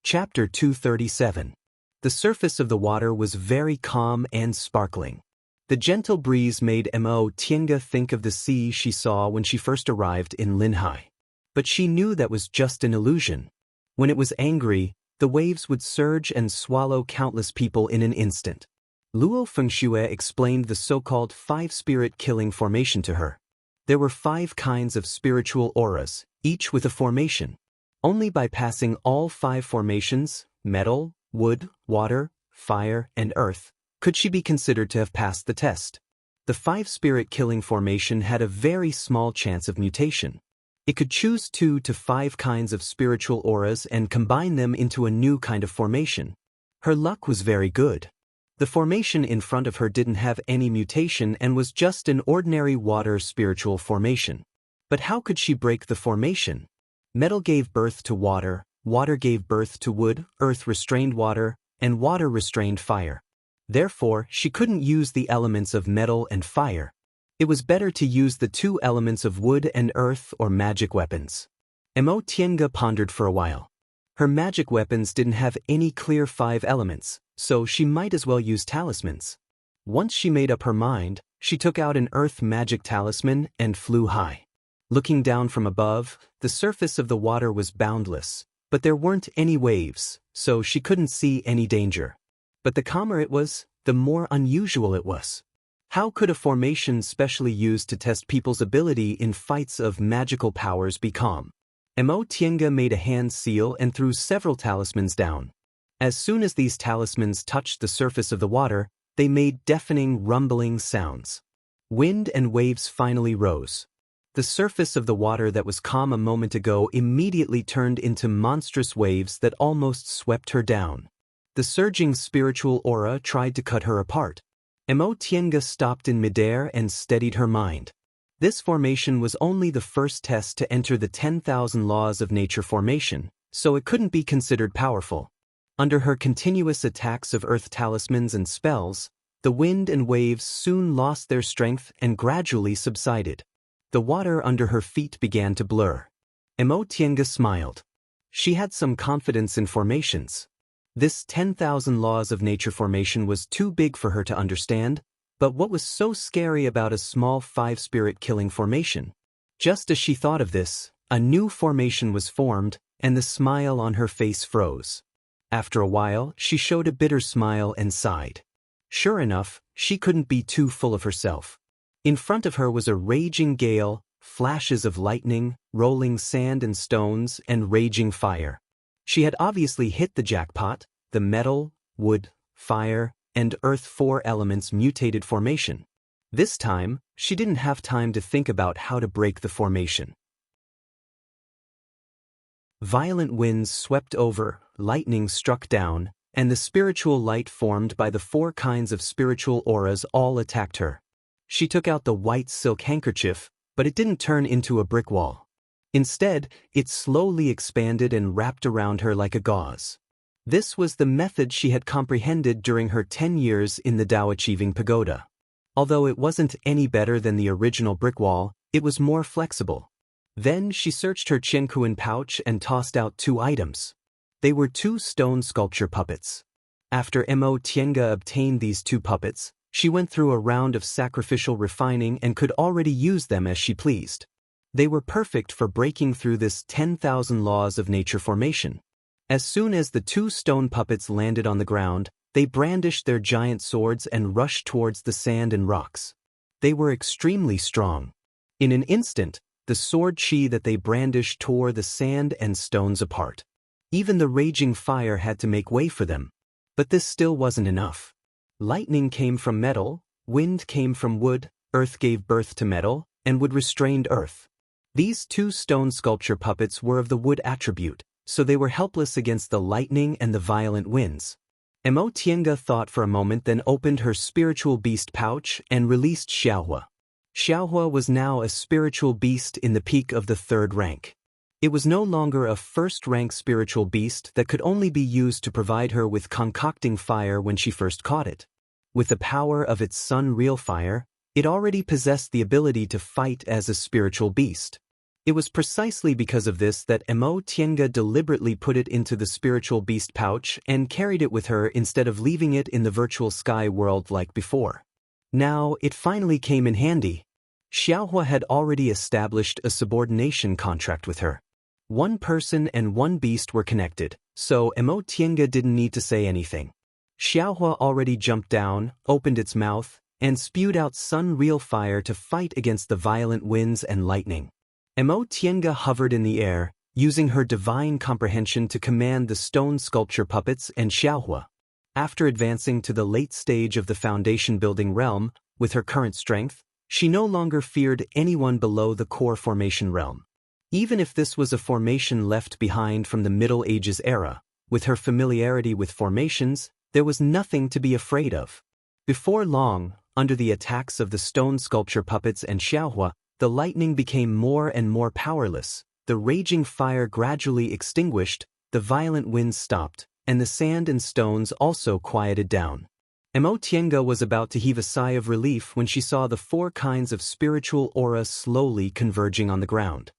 Chapter 237. The surface of the water was very calm and sparkling. The gentle breeze made Mo Tiange think of the sea she saw when she first arrived in Linhai. But she knew that was just an illusion. When it was angry, the waves would surge and swallow countless people in an instant. Luo Fengxue explained the so-called 5-spirit killing formation to her. There were 5 kinds of spiritual auras, each with a formation. Only by passing all 5 formations, metal, wood, water, fire, and earth, could she be considered to have passed the test. The 5-spirit killing formation had a very small chance of mutation. It could choose 2 to 5 kinds of spiritual auras and combine them into a new kind of formation. Her luck was very good. The formation in front of her didn't have any mutation and was just an ordinary water spiritual formation. But how could she break the formation? Metal gave birth to water, water gave birth to wood, earth restrained water, and water restrained fire. Therefore, she couldn't use the elements of metal and fire. It was better to use the 2 elements of wood and earth or magic weapons. Mo Tiange pondered for a while. Her magic weapons didn't have any clear 5 elements, so she might as well use talismans. Once she made up her mind, she took out an earth magic talisman and flew high. Looking down from above, the surface of the water was boundless, but there weren't any waves, so she couldn't see any danger. But the calmer it was, the more unusual it was. How could a formation specially used to test people's ability in fights of magical powers be calm? Mo Tiange made a hand seal and threw several talismans down. As soon as these talismans touched the surface of the water, they made deafening, rumbling sounds. Wind and waves finally rose. The surface of the water that was calm a moment ago immediately turned into monstrous waves that almost swept her down. The surging spiritual aura tried to cut her apart. Mo Tiange stopped in midair and steadied her mind. This formation was only the first test to enter the 10,000 laws of nature formation, so it couldn't be considered powerful. Under her continuous attacks of earth talismans and spells, the wind and waves soon lost their strength and gradually subsided. The water under her feet began to blur. Mo Tiange smiled. She had some confidence in formations. This 10,000 laws of nature formation was too big for her to understand, but what was so scary about a small 5-spirit killing formation? Just as she thought of this, a new formation was formed, and the smile on her face froze. After a while, she showed a bitter smile and sighed. Sure enough, she couldn't be too full of herself. In front of her was a raging gale, flashes of lightning, rolling sand and stones, and raging fire. She had obviously hit the jackpot. The metal, wood, fire, and earth 4 elements mutated formation. This time, she didn't have time to think about how to break the formation. Violent winds swept over, lightning struck down, and the spiritual light formed by the 4 kinds of spiritual auras all attacked her. She took out the white silk handkerchief, but it didn't turn into a brick wall. Instead, it slowly expanded and wrapped around her like a gauze. This was the method she had comprehended during her 10 years in the Dao Achieving Pagoda. Although it wasn't any better than the original brick wall, it was more flexible. Then she searched her Qiankuan pouch and tossed out 2 items. They were 2 stone sculpture puppets. After Mo Tiange obtained these 2 puppets, she went through a round of sacrificial refining and could already use them as she pleased. They were perfect for breaking through this 10,000 laws of nature formation. As soon as the 2 stone puppets landed on the ground, they brandished their giant swords and rushed towards the sand and rocks. They were extremely strong. In an instant, the sword chi that they brandished tore the sand and stones apart. Even the raging fire had to make way for them. But this still wasn't enough. Lightning came from metal, wind came from wood, earth gave birth to metal, and wood restrained earth. These 2 stone sculpture puppets were of the wood attribute, so they were helpless against the lightning and the violent winds. Mo Tiange thought for a moment, then opened her spiritual beast pouch and released Xiaohua. Xiaohua was now a spiritual beast in the peak of the 3rd rank. It was no longer a 1st-rank spiritual beast that could only be used to provide her with concocting fire when she first caught it. With the power of its sun real fire, it already possessed the ability to fight as a spiritual beast. It was precisely because of this that Mo Tiange deliberately put it into the spiritual beast pouch and carried it with her instead of leaving it in the virtual sky world like before. Now, it finally came in handy. Xiaohua had already established a subordination contract with her. 1 person and 1 beast were connected, so Mo Tiange didn't need to say anything. Xiaohua already jumped down, opened its mouth, and spewed out sun real fire to fight against the violent winds and lightning. Mo Tiange hovered in the air, using her divine comprehension to command the stone sculpture puppets and Xiaohua. After advancing to the late stage of the foundation-building realm, with her current strength, she no longer feared anyone below the core formation realm. Even if this was a formation left behind from the Middle Ages era, with her familiarity with formations, there was nothing to be afraid of. Before long, under the attacks of the stone sculpture puppets and Xiaohua, the lightning became more and more powerless, the raging fire gradually extinguished, the violent winds stopped, and the sand and stones also quieted down. Mo Tiange was about to heave a sigh of relief when she saw the 4 kinds of spiritual aura slowly converging on the ground.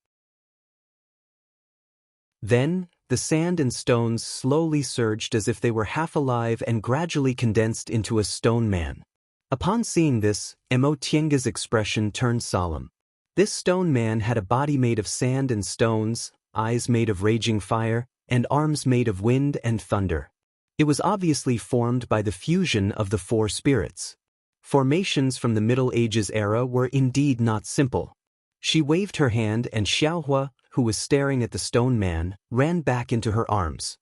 Then, the sand and stones slowly surged as if they were half alive and gradually condensed into a stone man. Upon seeing this, Mo Tiange's expression turned solemn. This stone man had a body made of sand and stones, eyes made of raging fire, and arms made of wind and thunder. It was obviously formed by the fusion of the 4 spirits. Formations from the Middle Ages era were indeed not simple. She waved her hand and Xiaohua, who was staring at the stone man, ran back into her arms.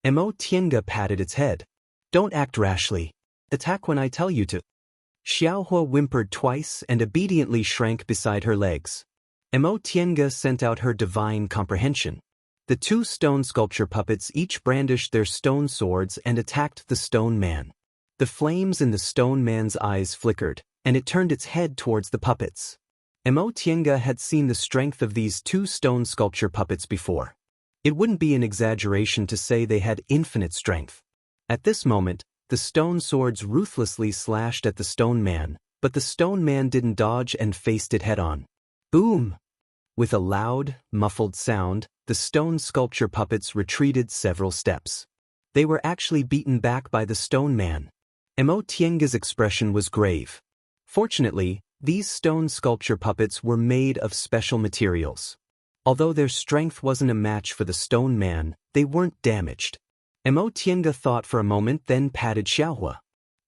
Mo Tiange patted its head. "Don't act rashly. Attack when I tell you to." Xiaohua whimpered twice and obediently shrank beside her legs. Mo Tiange sent out her divine comprehension. The 2 stone sculpture puppets each brandished their stone swords and attacked the stone man. The flames in the stone man's eyes flickered, and it turned its head towards the puppets. Mo Tiange had seen the strength of these 2 stone sculpture puppets before. It wouldn't be an exaggeration to say they had infinite strength. At this moment, the stone swords ruthlessly slashed at the stone man, but the stone man didn't dodge and faced it head-on. Boom! With a loud, muffled sound, the stone sculpture puppets retreated several steps. They were actually beaten back by the stone man. Mo Tiange's expression was grave. Fortunately, these stone sculpture puppets were made of special materials. Although their strength wasn't a match for the stone man, they weren't damaged. Mo Tiange thought for a moment, then patted Xiaohua.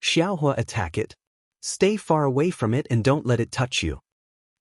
"Xiaohua, attack it. Stay far away from it and don't let it touch you."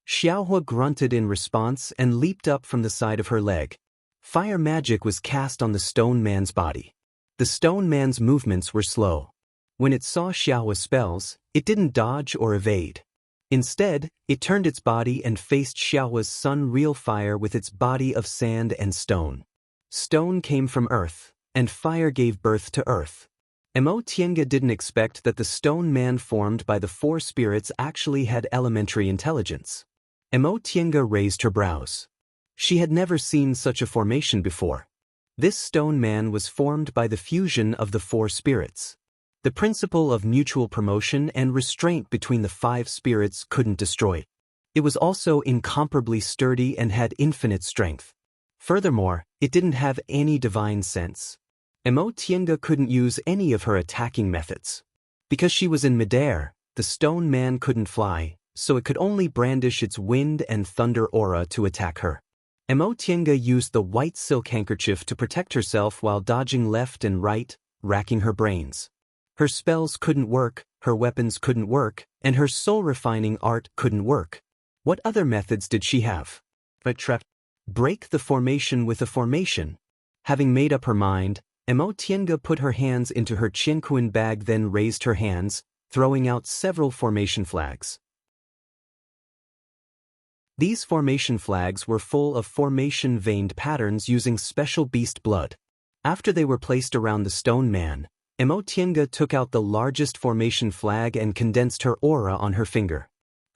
Xiaohua grunted in response and leaped up from the side of her leg. Fire magic was cast on the stone man's body. The stone man's movements were slow. When it saw Xiaohua's spells, it didn't dodge or evade. Instead, it turned its body and faced Xiaohua's sun real fire with its body of sand and stone. Stone came from earth, and fire gave birth to earth. Mo Tiange didn't expect that the stone man formed by the 4 spirits actually had elementary intelligence. Mo Tiange raised her brows. She had never seen such a formation before. This stone man was formed by the fusion of the 4 spirits. The principle of mutual promotion and restraint between the 5 spirits couldn't destroy it. It was also incomparably sturdy and had infinite strength. Furthermore, it didn't have any divine sense. Mo Tiange couldn't use any of her attacking methods. Because she was in midair, the stone man couldn't fly, so it could only brandish its wind and thunder aura to attack her. Mo Tiange used the white silk handkerchief to protect herself while dodging left and right, racking her brains. Her spells couldn't work, her weapons couldn't work, and her soul-refining art couldn't work. What other methods did she have? Break the formation with a formation. Having made up her mind, Mo Tiange put her hands into her Qianquan bag, then raised her hands, throwing out several formation flags. These formation flags were full of formation-veined patterns using special beast blood. After they were placed around the stone man, Mo Tiange took out the largest formation flag and condensed her aura on her finger.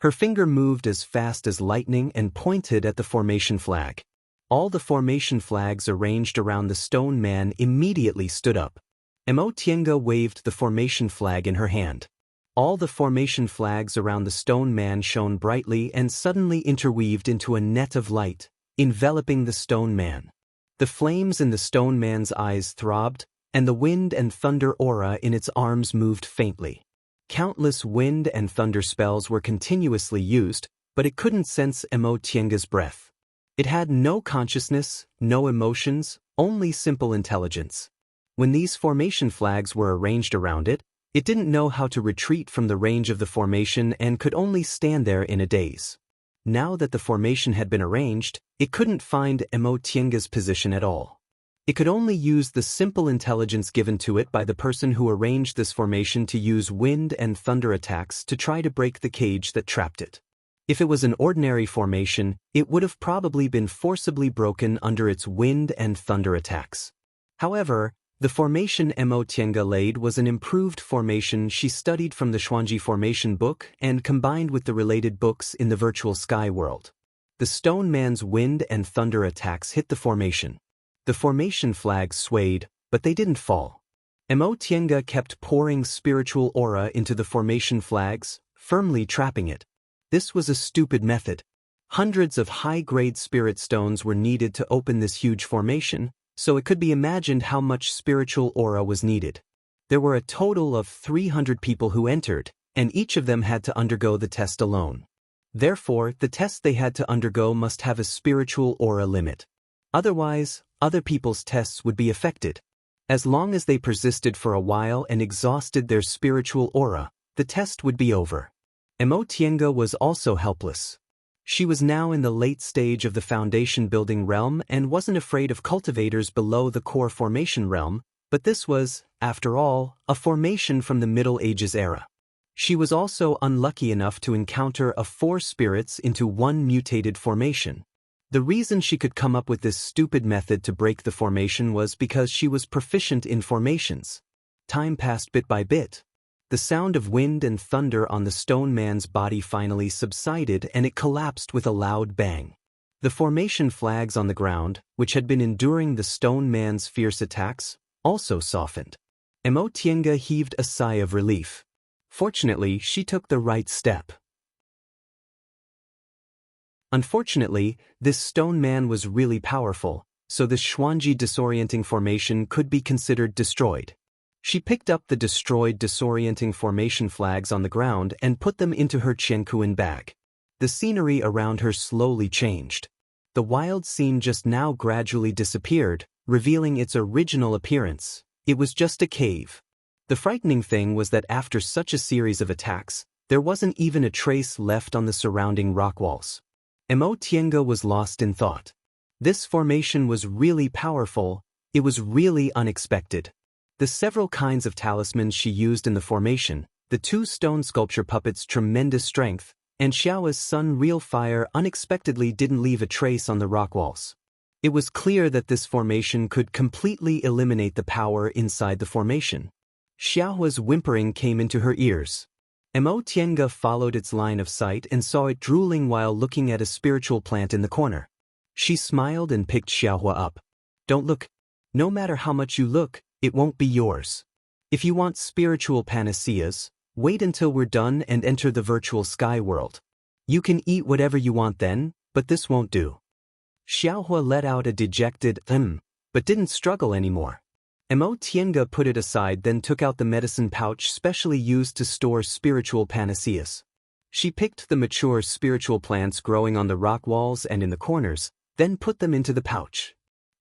Her finger moved as fast as lightning and pointed at the formation flag. All the formation flags arranged around the stone man immediately stood up. Mo Tiange waved the formation flag in her hand. All the formation flags around the stone man shone brightly and suddenly interweaved into a net of light, enveloping the stone man. The flames in the stone man's eyes throbbed, and the wind and thunder aura in its arms moved faintly. Countless wind and thunder spells were continuously used, but it couldn't sense Mo Tiange's breath. It had no consciousness, no emotions, only simple intelligence. When these formation flags were arranged around it, it didn't know how to retreat from the range of the formation and could only stand there in a daze. Now that the formation had been arranged, it couldn't find Mo Tiange's position at all. It could only use the simple intelligence given to it by the person who arranged this formation to use wind and thunder attacks to try to break the cage that trapped it. If it was an ordinary formation, it would have probably been forcibly broken under its wind and thunder attacks. However, the formation Mo Tiange laid was an improved formation she studied from the Xuanji formation book and combined with the related books in the virtual sky world. The stone man's wind and thunder attacks hit the formation. The formation flags swayed, but they didn't fall. Mo Tiange kept pouring spiritual aura into the formation flags, firmly trapping it. This was a stupid method. Hundreds of high-grade spirit stones were needed to open this huge formation, so it could be imagined how much spiritual aura was needed. There were a total of 300 people who entered, and each of them had to undergo the test alone. Therefore, the test they had to undergo must have a spiritual aura limit. Otherwise, other people's tests would be affected. As long as they persisted for a while and exhausted their spiritual aura, the test would be over. Mo Tiange was also helpless. She was now in the late stage of the foundation building realm and wasn't afraid of cultivators below the core formation realm, but this was, after all, a formation from the Middle Ages era. She was also unlucky enough to encounter a 4 spirits into 1 mutated formation. The reason she could come up with this stupid method to break the formation was because she was proficient in formations. Time passed bit by bit. The sound of wind and thunder on the stone man's body finally subsided and it collapsed with a loud bang. The formation flags on the ground, which had been enduring the stone man's fierce attacks, also softened. Mo Tiange heaved a sigh of relief. Fortunately, she took the right step. Unfortunately, this stone man was really powerful, so the Xuanji disorienting formation could be considered destroyed. She picked up the destroyed disorienting formation flags on the ground and put them into her Qianquan bag. The scenery around her slowly changed. The wild scene just now gradually disappeared, revealing its original appearance. It was just a cave. The frightening thing was that after such a series of attacks, there wasn't even a trace left on the surrounding rock walls. Mo Tiange was lost in thought. This formation was really powerful, it was really unexpected. The several kinds of talismans she used in the formation, the 2 stone sculpture puppets' tremendous strength, and Xiao's sun real fire unexpectedly didn't leave a trace on the rock walls. It was clear that this formation could completely eliminate the power inside the formation. Xiao's whimpering came into her ears. Mo Tiange followed its line of sight and saw it drooling while looking at a spiritual plant in the corner. She smiled and picked Xiaohua up. Don't look. No matter how much you look, it won't be yours. If you want spiritual panaceas, wait until we're done and enter the virtual sky world. You can eat whatever you want then, but this won't do. Xiaohua let out a dejected but didn't struggle anymore. Mo Tiange put it aside, then took out the medicine pouch specially used to store spiritual panaceas. She picked the mature spiritual plants growing on the rock walls and in the corners, then put them into the pouch.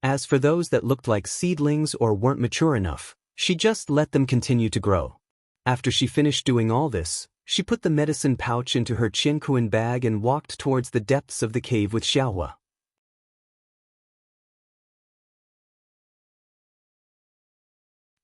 As for those that looked like seedlings or weren't mature enough, she just let them continue to grow. After she finished doing all this, she put the medicine pouch into her Qiankuan bag and walked towards the depths of the cave with Xiaohua.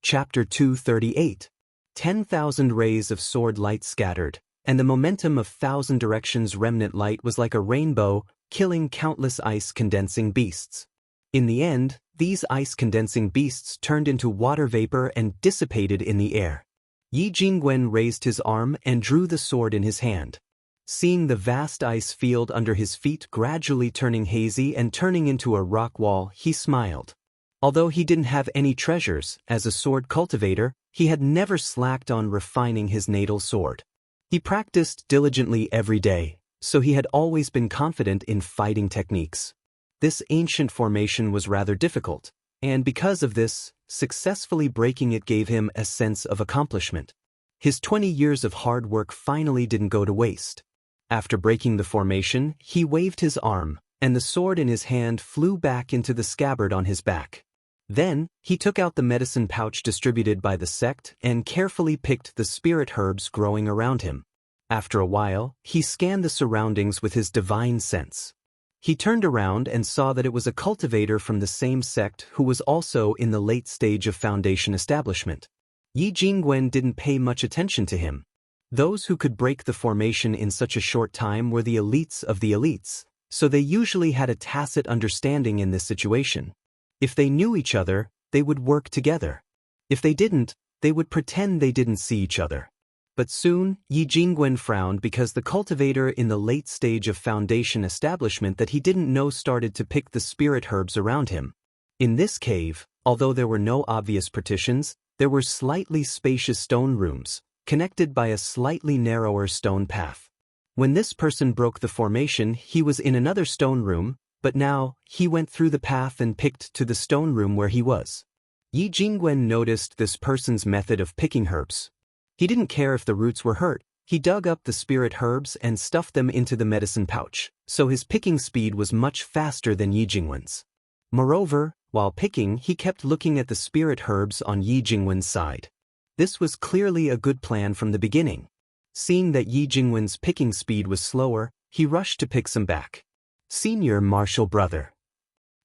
Chapter 238. 10,000 rays of sword light scattered, and the momentum of 1,000 directions remnant light was like a rainbow, killing countless ice-condensing beasts. In the end, these ice-condensing beasts turned into water vapor and dissipated in the air. Yi Jingwen raised his arm and drew the sword in his hand. Seeing the vast ice field under his feet gradually turning hazy and turning into a rock wall, he smiled. Although he didn't have any treasures, as a sword cultivator, he had never slacked on refining his natal sword. He practiced diligently every day, so he had always been confident in fighting techniques. This ancient formation was rather difficult, and because of this, successfully breaking it gave him a sense of accomplishment. His 20 years of hard work finally didn't go to waste. After breaking the formation, he waved his arm, and the sword in his hand flew back into the scabbard on his back. Then, he took out the medicine pouch distributed by the sect and carefully picked the spirit herbs growing around him. After a while, he scanned the surroundings with his divine sense. He turned around and saw that it was a cultivator from the same sect who was also in the late stage of foundation establishment. Yi Jingwen didn't pay much attention to him. Those who could break the formation in such a short time were the elites of the elites, so they usually had a tacit understanding in this situation. If they knew each other, they would work together. If they didn't, they would pretend they didn't see each other. But soon, Yi Jingwen frowned because the cultivator in the late stage of foundation establishment that he didn't know started to pick the spirit herbs around him. In this cave, although there were no obvious partitions, there were slightly spacious stone rooms, connected by a slightly narrower stone path. When this person broke the formation, he was in another stone room, but now, he went through the path and picked to the stone room where he was. Yi Jingwen noticed this person's method of picking herbs. He didn't care if the roots were hurt. He dug up the spirit herbs and stuffed them into the medicine pouch, so his picking speed was much faster than Yi Jingwen's. Moreover, while picking, he kept looking at the spirit herbs on Yi Jingwen's side. This was clearly a good plan from the beginning. Seeing that Yi Jingwen's picking speed was slower, he rushed to pick some back. Senior martial brother.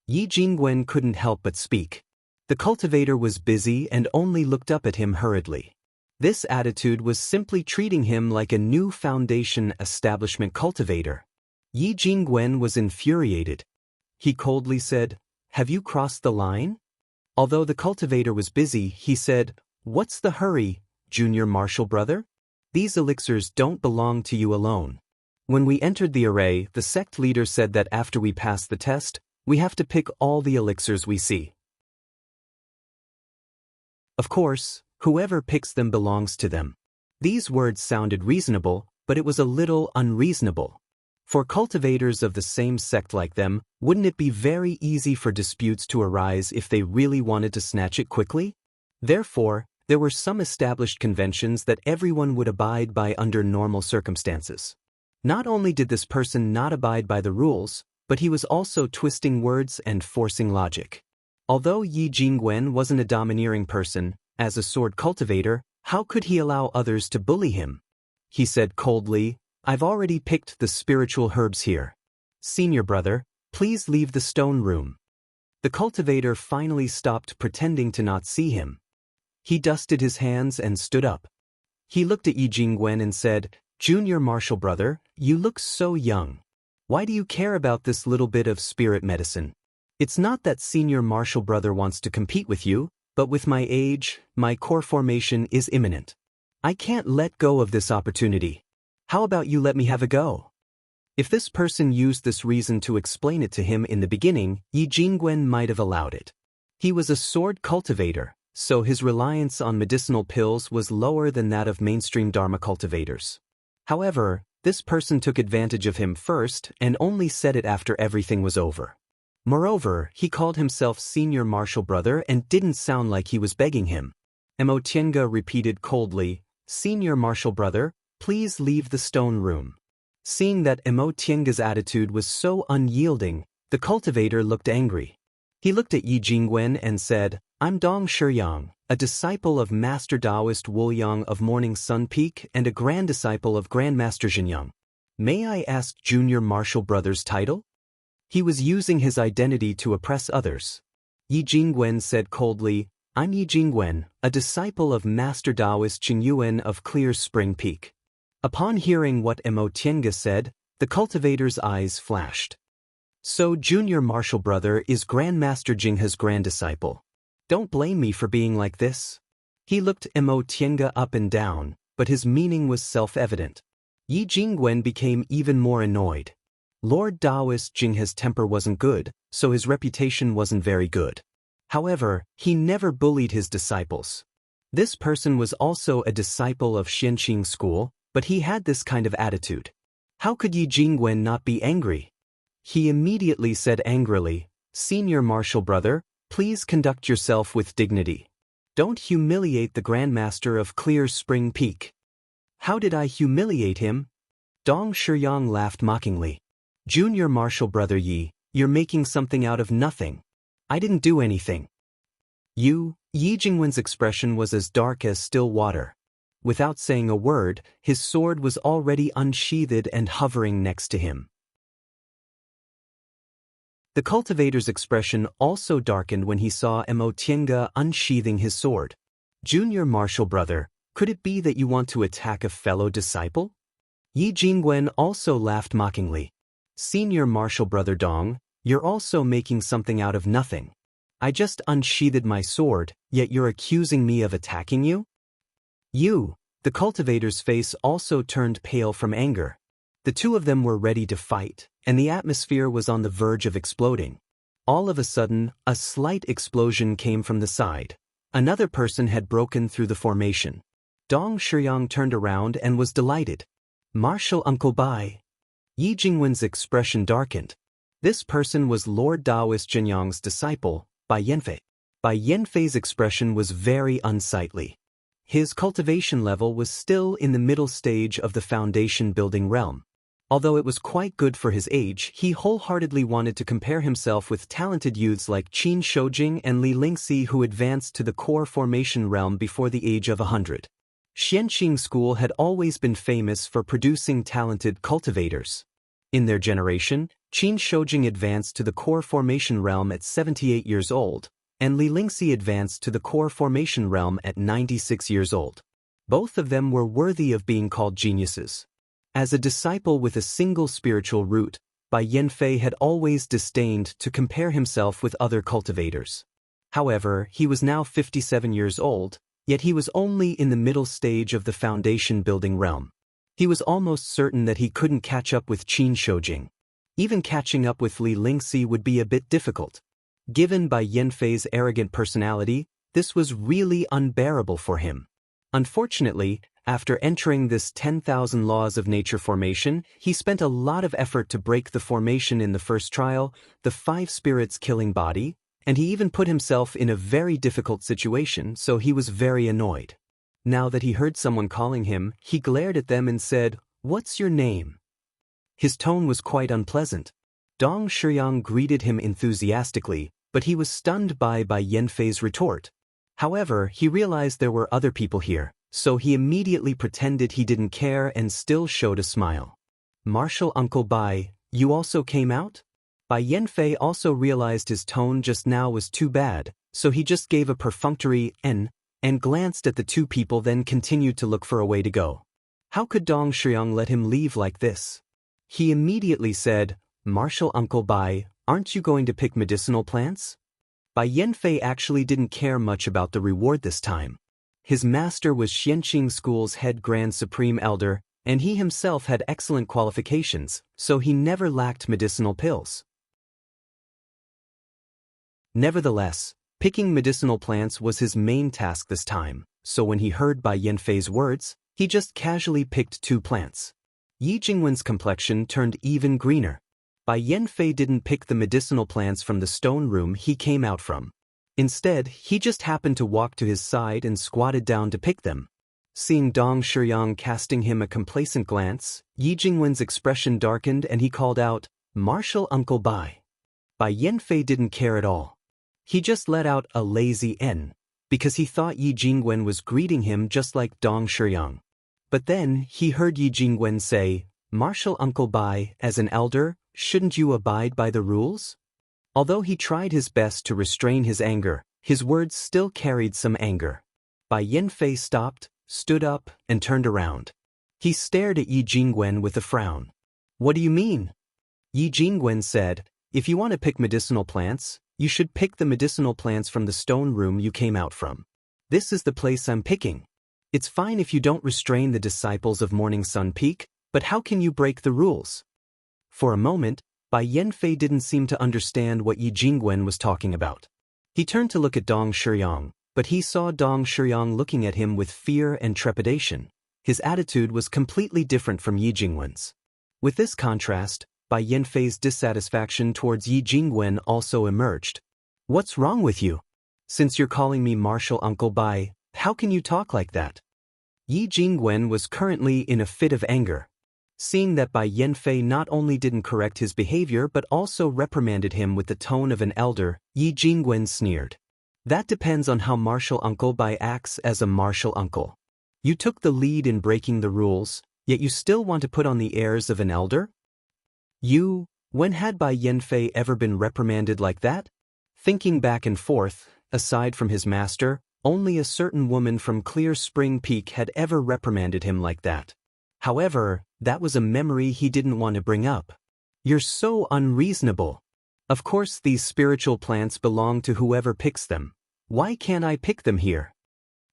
Yi Jingwen couldn't help but speak. The cultivator was busy and only looked up at him hurriedly. This attitude was simply treating him like a new foundation establishment cultivator. Yi Jingwen was infuriated. He coldly said, "Have you crossed the line?" Although the cultivator was busy, he said, "What's the hurry, junior martial brother? These elixirs don't belong to you alone. When we entered the array, the sect leader said that after we pass the test, we have to pick all the elixirs we see. Of course, whoever picks them belongs to them." These words sounded reasonable, but it was a little unreasonable. For cultivators of the same sect like them, wouldn't it be very easy for disputes to arise if they really wanted to snatch it quickly? Therefore, there were some established conventions that everyone would abide by under normal circumstances. Not only did this person not abide by the rules, but he was also twisting words and forcing logic. Although Yi Jingwen wasn't a domineering person, as a sword cultivator, how could he allow others to bully him? He said coldly, "I've already picked the spiritual herbs here. Senior brother, please leave the stone room." The cultivator finally stopped pretending to not see him. He dusted his hands and stood up. He looked at Yi Jingwen and said, "Junior martial brother, you look so young. Why do you care about this little bit of spirit medicine? It's not that senior martial brother wants to compete with you, but with my age, my core formation is imminent. I can't let go of this opportunity. How about you let me have a go? If this person used this reason to explain it to him in the beginning, Yi Jingwen might have allowed it. He was a sword cultivator, so his reliance on medicinal pills was lower than that of mainstream Dharma cultivators. However, this person took advantage of him first and only said it after everything was over. Moreover, he called himself senior martial brother and didn't sound like he was begging him. Mo Tiange repeated coldly, "Senior martial brother, please leave the stone room." Seeing that Mo Tiange's attitude was so unyielding, the cultivator looked angry. He looked at Yi Jingwen and said, "I'm Dong Shiyang, a disciple of Master Daoist Wuliang of Morning Sun Peak and a grand disciple of Grandmaster Xianxia. May I ask Junior Martial Brother's title?" He was using his identity to oppress others. Yi Jingwen said coldly, "I'm Yi Jingwen, a disciple of Master Daoist Qingyuan of Clear Spring Peak." Upon hearing what Mo Tiange said, the cultivator's eyes flashed. "So Junior Martial Brother is Grandmaster Jinghe's grand disciple. Don't blame me for being like this." He looked Mo Tiange up and down, but his meaning was self-evident. Yi Jingwen became even more annoyed. Lord Daoist Jinghe's temper wasn't good, so his reputation wasn't very good. However, he never bullied his disciples. This person was also a disciple of Xianxia school, but he had this kind of attitude. How could Yi Jingwen not be angry? He immediately said angrily, "Senior Martial Brother, please conduct yourself with dignity. Don't humiliate the Grandmaster of Clear Spring Peak." "How did I humiliate him?" Dong Shiyang laughed mockingly. "Junior Martial Brother Yi, you're making something out of nothing. I didn't do anything." Yi Jingwen's expression was as dark as still water. Without saying a word, his sword was already unsheathed and hovering next to him. The cultivator's expression also darkened when he saw Mo Tiange unsheathing his sword. "Junior Martial Brother, could it be that you want to attack a fellow disciple?" Yi Jingwen also laughed mockingly. "Senior Martial Brother Dong, you're also making something out of nothing. I just unsheathed my sword, yet you're accusing me of attacking you?" The cultivator's face also turned pale from anger. The two of them were ready to fight, and the atmosphere was on the verge of exploding. All of a sudden, a slight explosion came from the side. Another person had broken through the formation. Dong Shiyang turned around and was delighted. "Martial Uncle Bai." Yi Jingwen's expression darkened. This person was Lord Daoist Jinyang's disciple, Bai Yanfei. Bai Yanfei's expression was very unsightly. His cultivation level was still in the middle stage of the foundation building realm. Although it was quite good for his age, he wholeheartedly wanted to compare himself with talented youths like Qin Shoujing and Li Lingxi who advanced to the core formation realm before the age of 100. Xianxia school had always been famous for producing talented cultivators. In their generation, Qin Shoujing advanced to the core formation realm at 78 years old, and Li Lingxi advanced to the core formation realm at 96 years old. Both of them were worthy of being called geniuses. As a disciple with a single spiritual root, Bai Yanfei had always disdained to compare himself with other cultivators. However, he was now 57 years old, yet he was only in the middle stage of the foundation building realm. He was almost certain that he couldn't catch up with Qin Shoujing. Even catching up with Li Lingxi would be a bit difficult. Given Bai Yanfei's arrogant personality, this was really unbearable for him. Unfortunately, after entering this 10,000 laws of nature formation, he spent a lot of effort to break the formation in the first trial, the 5 spirits killing body, and he even put himself in a very difficult situation, so he was very annoyed. Now that he heard someone calling him, he glared at them and said, "What's your name?" His tone was quite unpleasant. Dong Shiyang greeted him enthusiastically, but he was stunned by Bai Yanfei's retort. However, he realized there were other people here, so he immediately pretended he didn't care and still showed a smile. "Martial Uncle Bai, you also came out?" Bai Yanfei also realized his tone just now was too bad, so he just gave a perfunctory "n" and glanced at the two people, then continued to look for a way to go. How could Dong Shiyang let him leave like this? He immediately said, "Martial Uncle Bai, aren't you going to pick medicinal plants?" Bai Yanfei actually didn't care much about the reward this time. His master was Xianxia School's head Grand Supreme Elder, and he himself had excellent qualifications, so he never lacked medicinal pills. Nevertheless, picking medicinal plants was his main task this time, so when he heard Bai Yanfei's words, he just casually picked 2 plants. Yi Jingwen's complexion turned even greener. Bai Yanfei didn't pick the medicinal plants from the stone room he came out from. Instead, he just happened to walk to his side and squatted down to pick them. Seeing Dong Shiyang casting him a complacent glance, Yi Jingwen's expression darkened and he called out, "Martial Uncle Bai." Bai Yanfei didn't care at all. He just let out a lazy N, because he thought Yi Jingwen was greeting him just like Dong Shiyang. But then, he heard Yi Jingwen say, "Martial Uncle Bai, as an elder, shouldn't you abide by the rules?" Although he tried his best to restrain his anger, his words still carried some anger. Bai Yanfei stopped, stood up, and turned around. He stared at Yi Jingwen with a frown. "What do you mean?" Yi Jingwen said, "If you want to pick medicinal plants, you should pick the medicinal plants from the stone room you came out from. This is the place I'm picking. It's fine if you don't restrain the disciples of Morning Sun Peak, but how can you break the rules?" For a moment, Bai Yanfei didn't seem to understand what Yi Jingwen was talking about. He turned to look at Dong Shiyang, but he saw Dong Shiyang looking at him with fear and trepidation. His attitude was completely different from Yi Jingwen's. With this contrast, Bai Yanfei's dissatisfaction towards Yi Jingwen also emerged. "What's wrong with you? Since you're calling me Martial Uncle Bai, how can you talk like that?" Yi Jingwen was currently in a fit of anger. Seeing that Bai Yanfei not only didn't correct his behavior but also reprimanded him with the tone of an elder, Yi Jingwen sneered. "That depends on how Martial Uncle Bai acts as a martial uncle. You took the lead in breaking the rules, yet you still want to put on the airs of an elder? When had Bai Yanfei ever been reprimanded like that?" Thinking back and forth, aside from his master, only a certain woman from Clear Spring Peak had ever reprimanded him like that. However, that was a memory he didn't want to bring up. "You're so unreasonable. Of course these spiritual plants belong to whoever picks them. Why can't I pick them here?"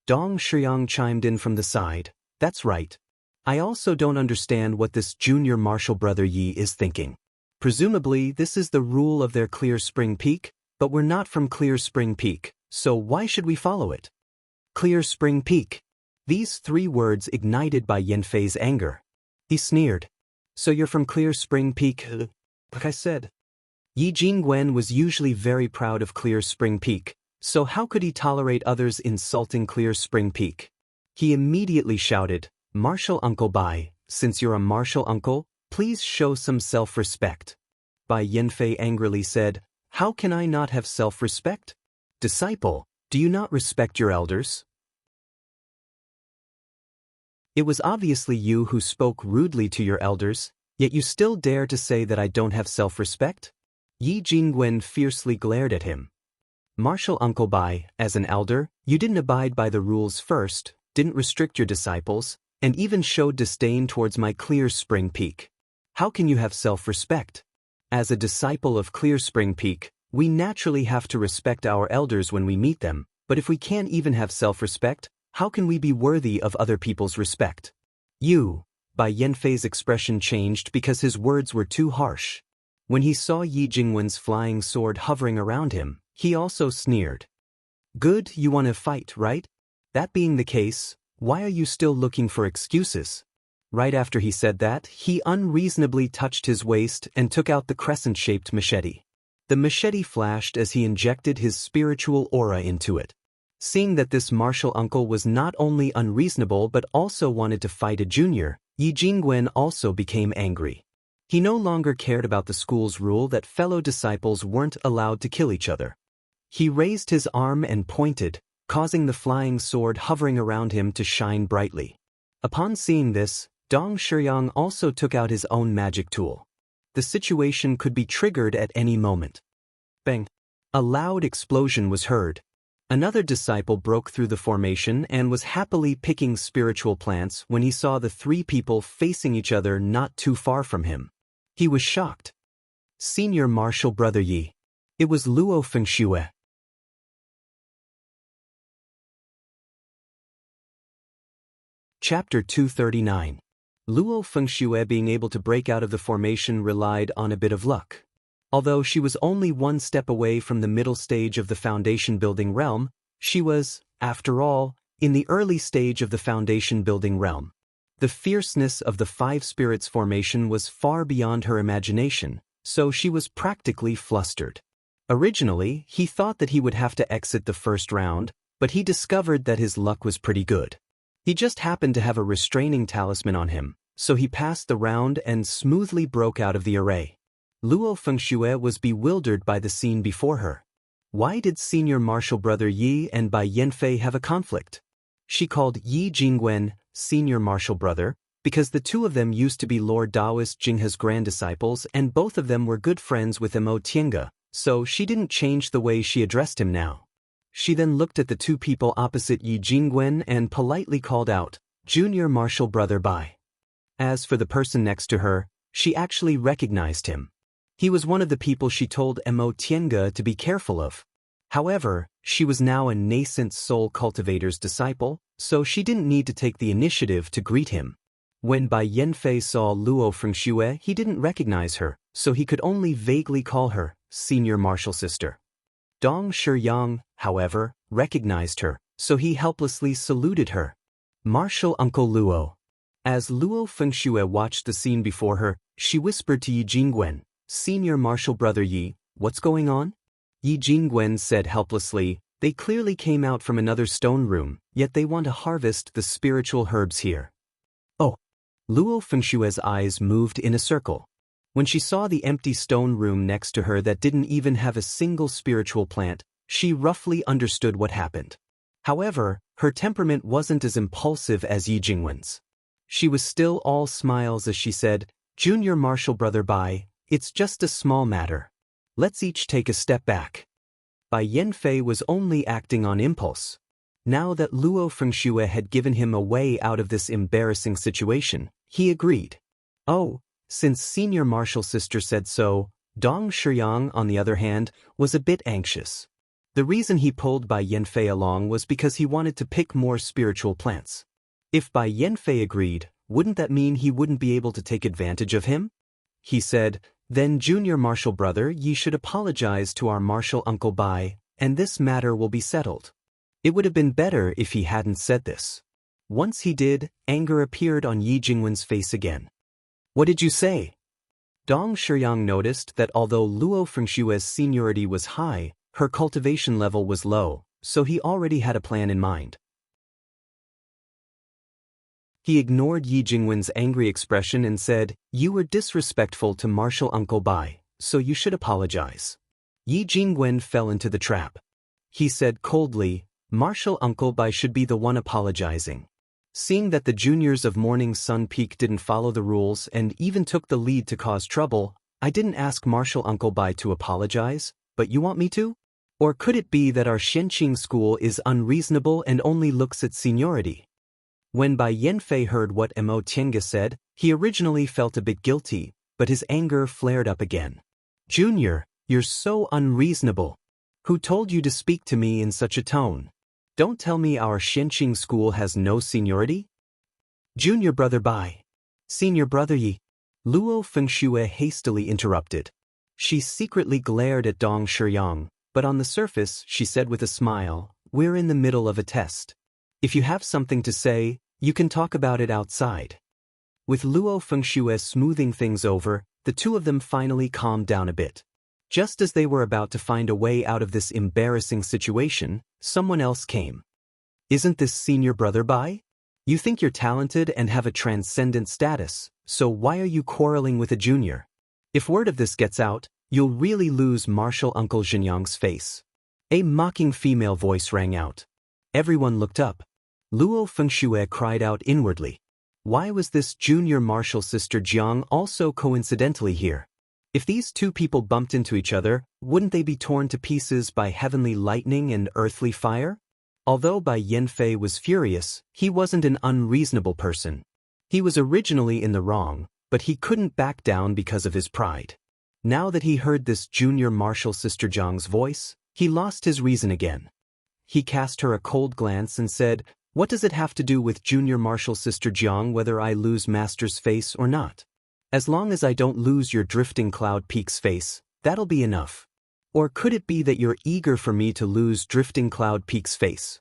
Dong Shiyang chimed in from the side. "That's right. I also don't understand what this junior martial brother Yi is thinking. Presumably this is the rule of their Clear Spring Peak, but we're not from Clear Spring Peak, so why should we follow it?" Clear Spring Peak. These 3 words ignited Bai Yanfei's anger. He sneered. "So you're from Clear Spring Peak, like I said." Yi Jingwen was usually very proud of Clear Spring Peak, so how could he tolerate others insulting Clear Spring Peak? He immediately shouted, "Martial Uncle Bai, since you're a martial uncle, please show some self-respect." Bai Yanfei angrily said, "How can I not have self-respect? Disciple, do you not respect your elders?" "It was obviously you who spoke rudely to your elders, yet you still dare to say that I don't have self-respect?" Yi Jingwen fiercely glared at him. "Martial Uncle Bai, as an elder, you didn't abide by the rules first, didn't restrict your disciples, and even showed disdain towards my Clear Spring Peak. How can you have self-respect? As a disciple of Clear Spring Peak, we naturally have to respect our elders when we meet them, but if we can't even have self-respect, how can we be worthy of other people's respect?" Bai Yanfei's expression changed because his words were too harsh. When he saw Yi Jingwen's flying sword hovering around him, he also sneered. "Good, you want to fight, right? That being the case, why are you still looking for excuses?" Right after he said that, he unreasonably touched his waist and took out the crescent-shaped machete. The machete flashed as he injected his spiritual aura into it. Seeing that this martial uncle was not only unreasonable but also wanted to fight a junior, Yi Jingwen also became angry. He no longer cared about the school's rule that fellow disciples weren't allowed to kill each other. He raised his arm and pointed, causing the flying sword hovering around him to shine brightly. Upon seeing this, Dong Shiyang also took out his own magic tool. The situation could be triggered at any moment. Bang! A loud explosion was heard. Another disciple broke through the formation and was happily picking spiritual plants when he saw the 3 people facing each other not too far from him. He was shocked. Senior martial brother Yi. It was Luo Fengxue. Chapter 239. Luo Fengxue being able to break out of the formation relied on a bit of luck. Although she was only one step away from the middle stage of the foundation building realm, she was, after all, in the early stage of the foundation building realm. The fierceness of the five spirits formation was far beyond her imagination, so she was practically flustered. Originally, he thought that he would have to exit the first round, but he discovered that his luck was pretty good. He just happened to have a restraining talisman on him, so he passed the round and smoothly broke out of the array. Luo Fengxue was bewildered by the scene before her. Why did senior martial brother Yi and Bai Yanfei have a conflict? She called Yi Jingwen senior martial brother because the two of them used to be Lord Daoist Jinghe's grand disciples and both of them were good friends with Mo Tiange, so she didn't change the way she addressed him now. She then looked at the two people opposite Yi Jingwen and politely called out, "Junior martial brother Bai." As for the person next to her, she actually recognized him. He was one of the people she told Mo Tiange to be careful of. However, she was now a nascent soul cultivator's disciple, so she didn't need to take the initiative to greet him. When Bai Yanfei saw Luo Fengxue, he didn't recognize her, so he could only vaguely call her senior martial sister. Dong Shiyang, however, recognized her, so he helplessly saluted her. Martial Uncle Luo. As Luo Fengxue watched the scene before her, she whispered to Yi Jingwen, "Senior martial brother Yi, what's going on?" Yi Jingwen said helplessly, "They clearly came out from another stone room, yet they want to harvest the spiritual herbs here." Oh. Luo Fengxue's eyes moved in a circle. When she saw the empty stone room next to her that didn't even have a single spiritual plant, she roughly understood what happened. However, her temperament wasn't as impulsive as Yi Jingwen's. She was still all smiles as she said, "Junior martial brother Bai, it's just a small matter. Let's each take a step back." Bai Yanfei was only acting on impulse. Now that Luo Fengxue had given him a way out of this embarrassing situation, he agreed. Oh, since senior martial sister said so, Dong Shiyang, on the other hand, was a bit anxious. The reason he pulled Bai Yanfei along was because he wanted to pick more spiritual plants. If Bai Yanfei agreed, wouldn't that mean he wouldn't be able to take advantage of him? He said, "Then junior martial brother, ye should apologize to our martial uncle Bai, and this matter will be settled." It would have been better if he hadn't said this. Once he did, anger appeared on Yi Jingwen's face again. "What did you say?" Dong Shiyang noticed that although Luo Fengxue's seniority was high, her cultivation level was low, so he already had a plan in mind. He ignored Yi Jingwen's angry expression and said, "You were disrespectful to martial uncle Bai, so you should apologize." Yi Jingwen fell into the trap. He said coldly, "Martial uncle Bai should be the one apologizing. Seeing that the juniors of Morning Sun Peak didn't follow the rules and even took the lead to cause trouble, I didn't ask martial uncle Bai to apologize, but you want me to? Or could it be that our Xianxia school is unreasonable and only looks at seniority?" When Bai Yanfei heard what Mo Tiange said, he originally felt a bit guilty, but his anger flared up again. "Junior, you're so unreasonable. Who told you to speak to me in such a tone? Don't tell me our Xianxia school has no seniority?" "Junior brother Bai. Senior brother Yi." Luo Fengxue hastily interrupted. She secretly glared at Dong Shiyang, but on the surface she said with a smile, "We're in the middle of a test. If you have something to say, you can talk about it outside." With Luo Fengxue smoothing things over, the two of them finally calmed down a bit. Just as they were about to find a way out of this embarrassing situation, someone else came. "Isn't this senior brother Bai? You think you're talented and have a transcendent status, so why are you quarreling with a junior? If word of this gets out, you'll really lose martial uncle Xianyang's face." A mocking female voice rang out. Everyone looked up. Luo Fengxue cried out inwardly. Why was this junior martial sister Jiang also coincidentally here? If these two people bumped into each other, wouldn't they be torn to pieces by heavenly lightning and earthly fire? Although Bai Yanfei was furious, he wasn't an unreasonable person. He was originally in the wrong, but he couldn't back down because of his pride. Now that he heard this junior martial sister Jiang's voice, he lost his reason again. He cast her a cold glance and said, What does it have to do with Junior Martial Sister Jiang whether I lose Master's face or not? As long as I don't lose your drifting cloud peak's face, that'll be enough. Or could it be that you're eager for me to lose drifting cloud peak's face?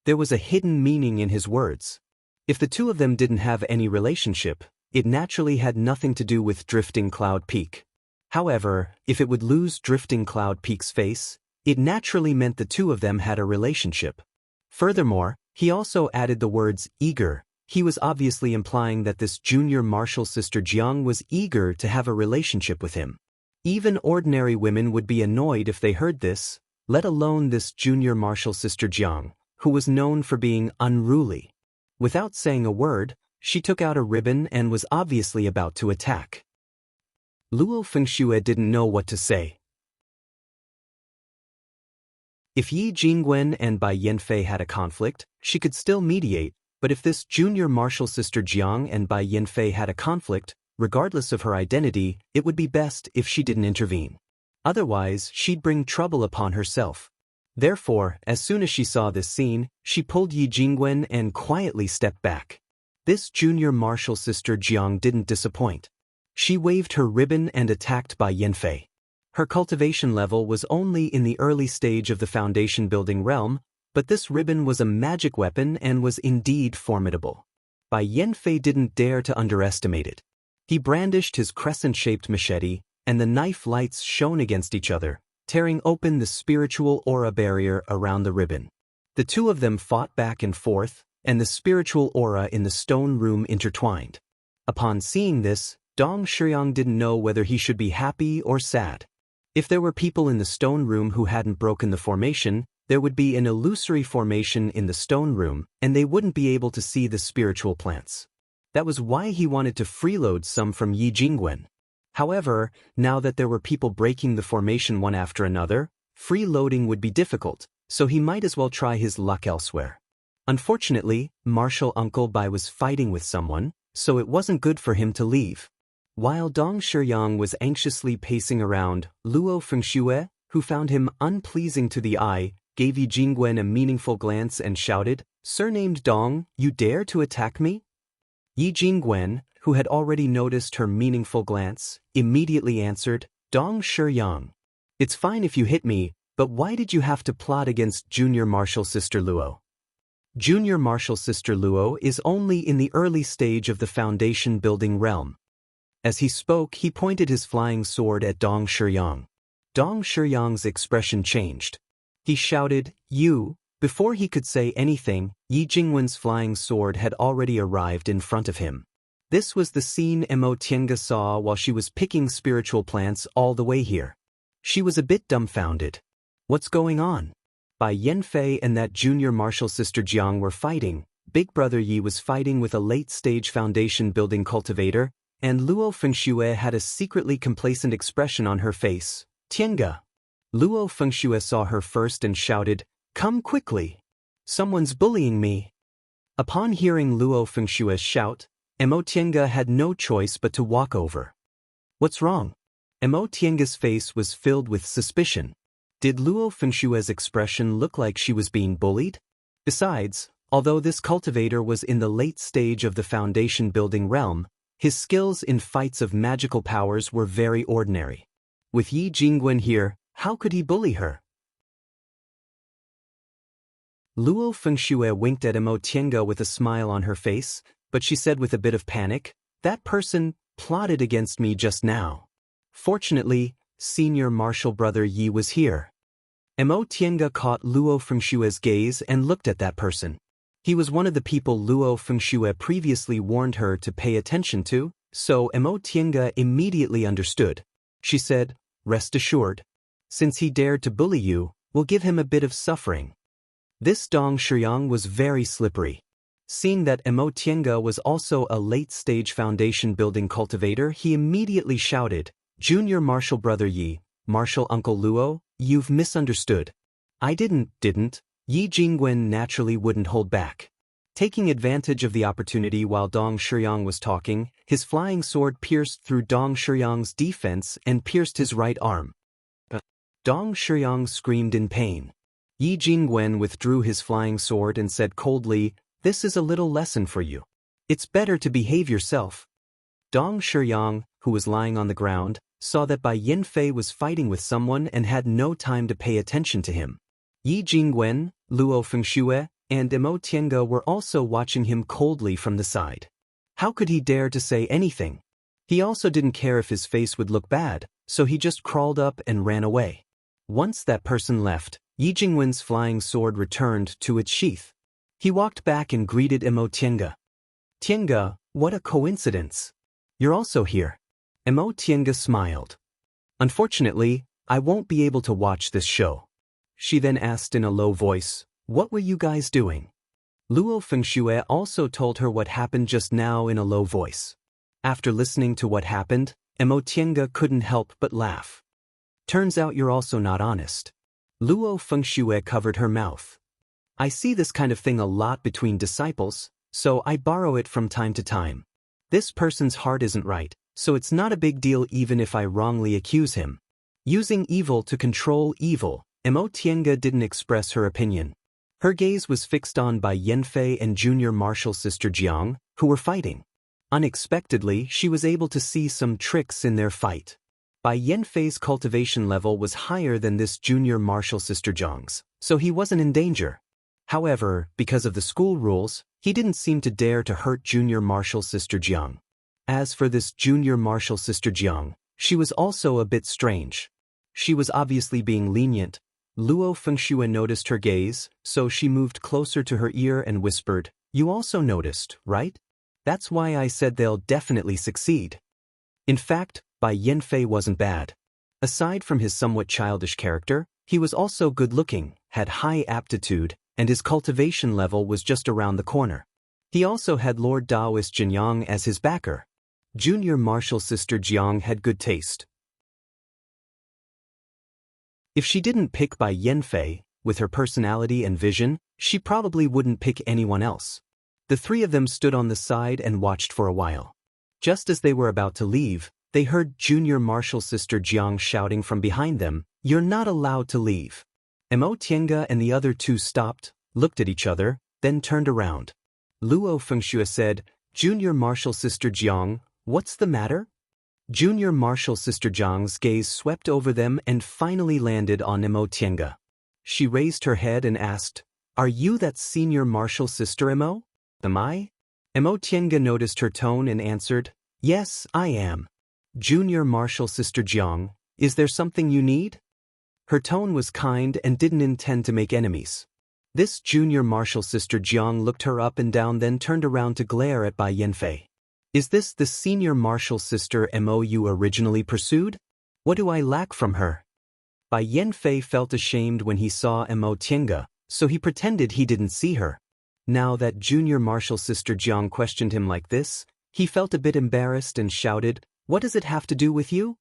There was a hidden meaning in his words. If the two of them didn't have any relationship, it naturally had nothing to do with drifting cloud peak. However, if it would lose drifting cloud peak's face, it naturally meant the two of them had a relationship. Furthermore, he also added the words eager. He was obviously implying that this Junior Martial Sister Jiang was eager to have a relationship with him. Even ordinary women would be annoyed if they heard this, let alone this Junior Martial Sister Jiang, who was known for being unruly. Without saying a word, she took out a ribbon and was obviously about to attack. Luo Fengxue didn't know what to say. If Yi Jingwen and Bai Yanfei had a conflict, she could still mediate, but if this Junior Martial Sister Jiang and Bai Yanfei had a conflict, regardless of her identity, it would be best if she didn't intervene. Otherwise, she'd bring trouble upon herself. Therefore, as soon as she saw this scene, she pulled Yi Jingwen and quietly stepped back. This Junior Martial Sister Jiang didn't disappoint. She waved her ribbon and attacked Bai Yanfei. Her cultivation level was only in the early stage of the foundation building realm, but this ribbon was a magic weapon and was indeed formidable. Bai Yanfei didn't dare to underestimate it. He brandished his crescent-shaped machete, and the knife lights shone against each other, tearing open the spiritual aura barrier around the ribbon. The two of them fought back and forth, and the spiritual aura in the stone room intertwined. Upon seeing this, Dong Shiyang didn't know whether he should be happy or sad. If there were people in the stone room who hadn't broken the formation, there would be an illusory formation in the stone room, and they wouldn't be able to see the spiritual plants. That was why he wanted to freeload some from Yi Jingwen. However, now that there were people breaking the formation one after another, freeloading would be difficult, so he might as well try his luck elsewhere. Unfortunately, Martial Uncle Bai was fighting with someone, so it wasn't good for him to leave. While Dong Shiyang was anxiously pacing around, Luo Fengxue, who found him unpleasing to the eye, gave Yi Jingwen a meaningful glance and shouted, "Surnamed Dong, you dare to attack me?" Yi Jingwen, who had already noticed her meaningful glance, immediately answered, "Dong Shiyang. It's fine if you hit me, but why did you have to plot against Junior Martial Sister Luo?" Junior Martial Sister Luo is only in the early stage of the foundation building realm. As he spoke, he pointed his flying sword at Dong Shiyang. Dong Shiyang's expression changed. He shouted, "You!" Before he could say anything, Yi Jingwen's flying sword had already arrived in front of him. This was the scene Mo Tiange saw while she was picking spiritual plants all the way here. She was a bit dumbfounded. What's going on? Bai Yanfei and that Junior Martial Sister Jiang were fighting, Big Brother Yi was fighting with a late-stage foundation building cultivator, and Luo Fengxue had a secretly complacent expression on her face. "Tiange." Luo Fengxue saw her first and shouted, "Come quickly. Someone's bullying me." Upon hearing Luo Fengxue's shout, Mo Tiange had no choice but to walk over. "What's wrong?" Mo Tiange's face was filled with suspicion. Did Luo Fengxue's expression look like she was being bullied? Besides, although this cultivator was in the late stage of the foundation building realm, his skills in fights of magical powers were very ordinary. With Yi Jingwen here, how could he bully her? Luo Fengxue winked at Mo Tiange with a smile on her face, but she said with a bit of panic, "That person plotted against me just now. Fortunately, Senior Martial Brother Yi was here." Mo Tiange caught Luo Fengxue's gaze and looked at that person. He was one of the people Luo Fengxue previously warned her to pay attention to, so Mo Tiange immediately understood. She said, "Rest assured. Since he dared to bully you, we'll give him a bit of suffering." This Dong Shiyang was very slippery. Seeing that Mo Tiange was also a late-stage foundation building cultivator, he immediately shouted, "Junior Martial Brother Yi, Martial Uncle Luo, you've misunderstood." "I didn't." Yi Jingwen naturally wouldn't hold back. Taking advantage of the opportunity while Dong Shiyang was talking, his flying sword pierced through Dong Shiyang's defense and pierced his right arm. Dong Shiyang screamed in pain. Yi Jingwen withdrew his flying sword and said coldly, "This is a little lesson for you. It's better to behave yourself." Dong Shiyang, who was lying on the ground, saw that Bai Yanfei was fighting with someone and had no time to pay attention to him. Yi Jingwen, Luo Fengxue, and Imo Tiange were also watching him coldly from the side. How could he dare to say anything? He also didn't care if his face would look bad, so he just crawled up and ran away. Once that person left, Yi Jingwen's flying sword returned to its sheath. He walked back and greeted Imo Tiange. "Tiange, what a coincidence. You're also here." Imo Tiange smiled. "Unfortunately, I won't be able to watch this show." She then asked in a low voice, "What were you guys doing?" Luo Fengxue also told her what happened just now in a low voice. After listening to what happened, Imo Tiange couldn't help but laugh. "Turns out you're also not honest." Luo Fengxue covered her mouth. "I see this kind of thing a lot between disciples, so I borrow it from time to time. This person's heart isn't right, so it's not a big deal even if I wrongly accuse him." Using evil to control evil, Imo Tiange didn't express her opinion. Her gaze was fixed on Bai Yanfei and junior martial sister Jiang, who were fighting. Unexpectedly, she was able to see some tricks in their fight. Bai Yanfei's cultivation level was higher than this junior martial sister Jiang's, so he wasn't in danger. However, because of the school rules, he didn't seem to dare to hurt junior martial sister Jiang. As for this junior martial sister Jiang, she was also a bit strange. She was obviously being lenient. Luo Fengxue noticed her gaze, so she moved closer to her ear and whispered, "You also noticed, right? That's why I said they'll definitely succeed." In fact, Bai Yanfei wasn't bad. Aside from his somewhat childish character, he was also good-looking, had high aptitude, and his cultivation level was just around the corner. He also had Lord Daoist Jinyang as his backer. Junior martial sister Jiang had good taste. If she didn't pick Bai Yanfei, with her personality and vision, she probably wouldn't pick anyone else. The three of them stood on the side and watched for a while. Just as they were about to leave, they heard junior martial sister Jiang shouting from behind them, "You're not allowed to leave." Imo Tiange and the other two stopped, looked at each other, then turned around. Luo Fengxue said, "Junior martial sister Jiang, what's the matter?" Junior martial sister Jiang's gaze swept over them and finally landed on Imo Tiange. She raised her head and asked, "Are you that senior martial sister Imo?" "Am I?" Imo Tiange noticed her tone and answered, "Yes, I am." Junior martial sister Jiang, is there something you need? Her tone was kind and didn't intend to make enemies. This junior martial sister Jiang looked her up and down, then turned around to glare at Bai Yanfei. "Is this the senior martial sister Mo you originally pursued? What do I lack from her?" Bai Yanfei felt ashamed when he saw Imo Tiange, so he pretended he didn't see her. Now that junior martial sister Jiang questioned him like this, he felt a bit embarrassed and shouted, "What does it have to do with you?"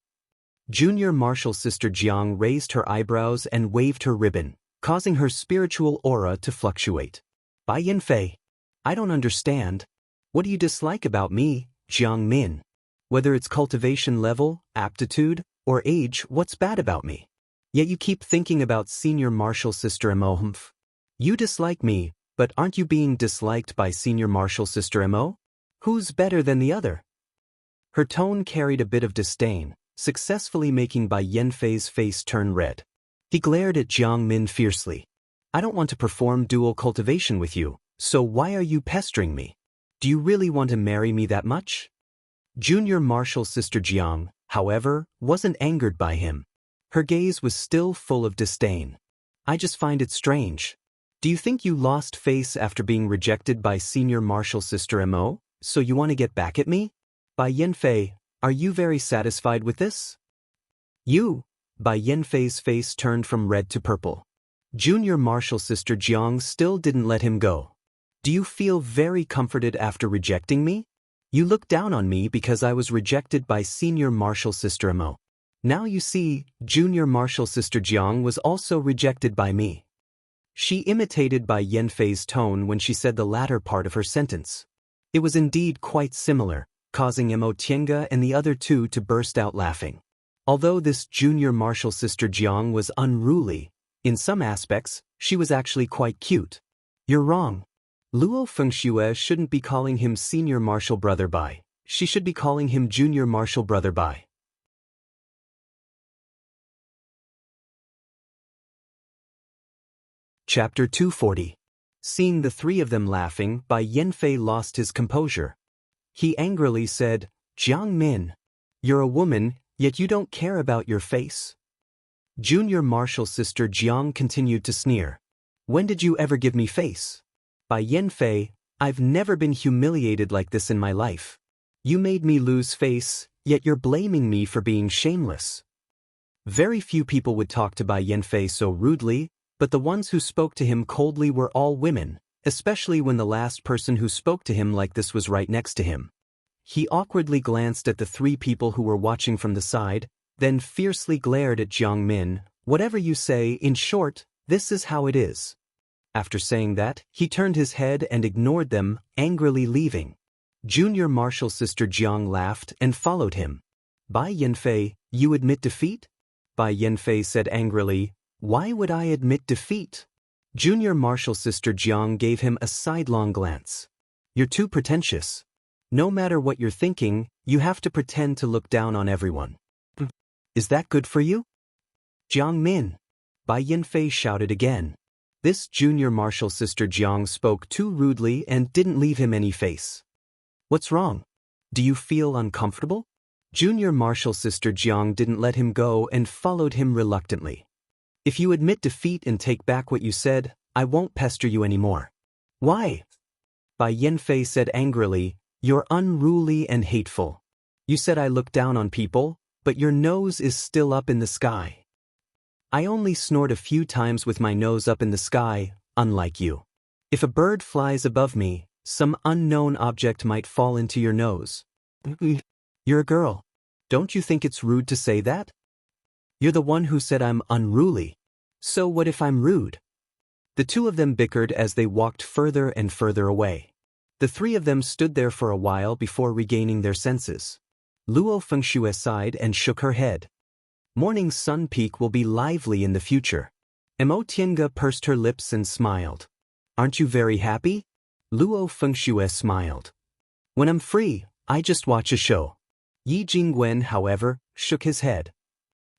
Junior martial sister Jiang raised her eyebrows and waved her ribbon, causing her spiritual aura to fluctuate. "Bai Yanfei, I don't understand. What do you dislike about me, Jiang Min? Whether it's cultivation level, aptitude, or age, what's bad about me? Yet you keep thinking about senior martial sister Mo. You dislike me, but aren't you being disliked by senior martial sister Mo? Who's better than the other?" Her tone carried a bit of disdain, successfully making Bai Yanfei's face turn red. He glared at Jiang Min fiercely. "I don't want to perform dual cultivation with you, so why are you pestering me? Do you really want to marry me that much?" Junior martial sister Jiang, however, wasn't angered by him. Her gaze was still full of disdain. "I just find it strange. Do you think you lost face after being rejected by senior martial sister Mo, so you want to get back at me? Bai Yanfei, are you very satisfied with this?" "You?" Bai Yanfei's face turned from red to purple. Junior martial sister Jiang still didn't let him go. "Do you feel very comforted after rejecting me? You look down on me because I was rejected by senior martial sister Mo. Now you see, junior martial sister Jiang was also rejected by me." She imitated Bai Yanfei's tone when she said the latter part of her sentence. It was indeed quite similar, causing Imo Tiange and the other two to burst out laughing. Although this junior martial sister Jiang was unruly, In some aspects, she was actually quite cute. You're wrong. Luo Fengxue shouldn't be calling him senior martial brother Bai. She should be calling him junior martial brother Bai. Chapter 240. Seeing the three of them laughing, Bai Yanfei lost his composure. He angrily said, Jiang Min, you're a woman, yet you don't care about your face. Junior martial sister Jiang continued to sneer. When did you ever give me face? Bai Yanfei, I've never been humiliated like this in my life. You made me lose face, yet you're blaming me for being shameless. Very few people would talk to Bai Yanfei so rudely, but the ones who spoke to him coldly were all women, especially when the last person who spoke to him like this was right next to him. He awkwardly glanced at the three people who were watching from the side, then fiercely glared at Jiang Min. Whatever you say, in short, this is how it is. After saying that, he turned his head and ignored them, angrily leaving. Junior martial sister Jiang laughed and followed him. Bai Yanfei, you admit defeat? Bai Yanfei said angrily, why would I admit defeat? Junior martial sister Jiang gave him a sidelong glance. You're too pretentious. No matter what you're thinking, you have to pretend to look down on everyone. Is that good for you? Jiang Min. Bai Yanfei shouted again. This junior martial sister Jiang spoke too rudely and didn't leave him any face. What's wrong? Do you feel uncomfortable? Junior martial sister Jiang didn't let him go and followed him reluctantly. If you admit defeat and take back what you said, I won't pester you anymore. Why? Bai Yanfei said angrily, you're unruly and hateful. You said I look down on people, but your nose is still up in the sky. I only snort a few times with my nose up in the sky, unlike you. If a bird flies above me, some unknown object might fall into your nose. You're a girl. Don't you think it's rude to say that? You're the one who said I'm unruly. So what if I'm rude? The two of them bickered as they walked further and further away. The three of them stood there for a while before regaining their senses. Luo Fengxue sighed and shook her head. Morning Sun Peak will be lively in the future. Mo Tiange pursed her lips and smiled. Aren't you very happy? Luo Fengxue smiled. When I'm free, I just watch a show. Yi Jingwen, however, shook his head.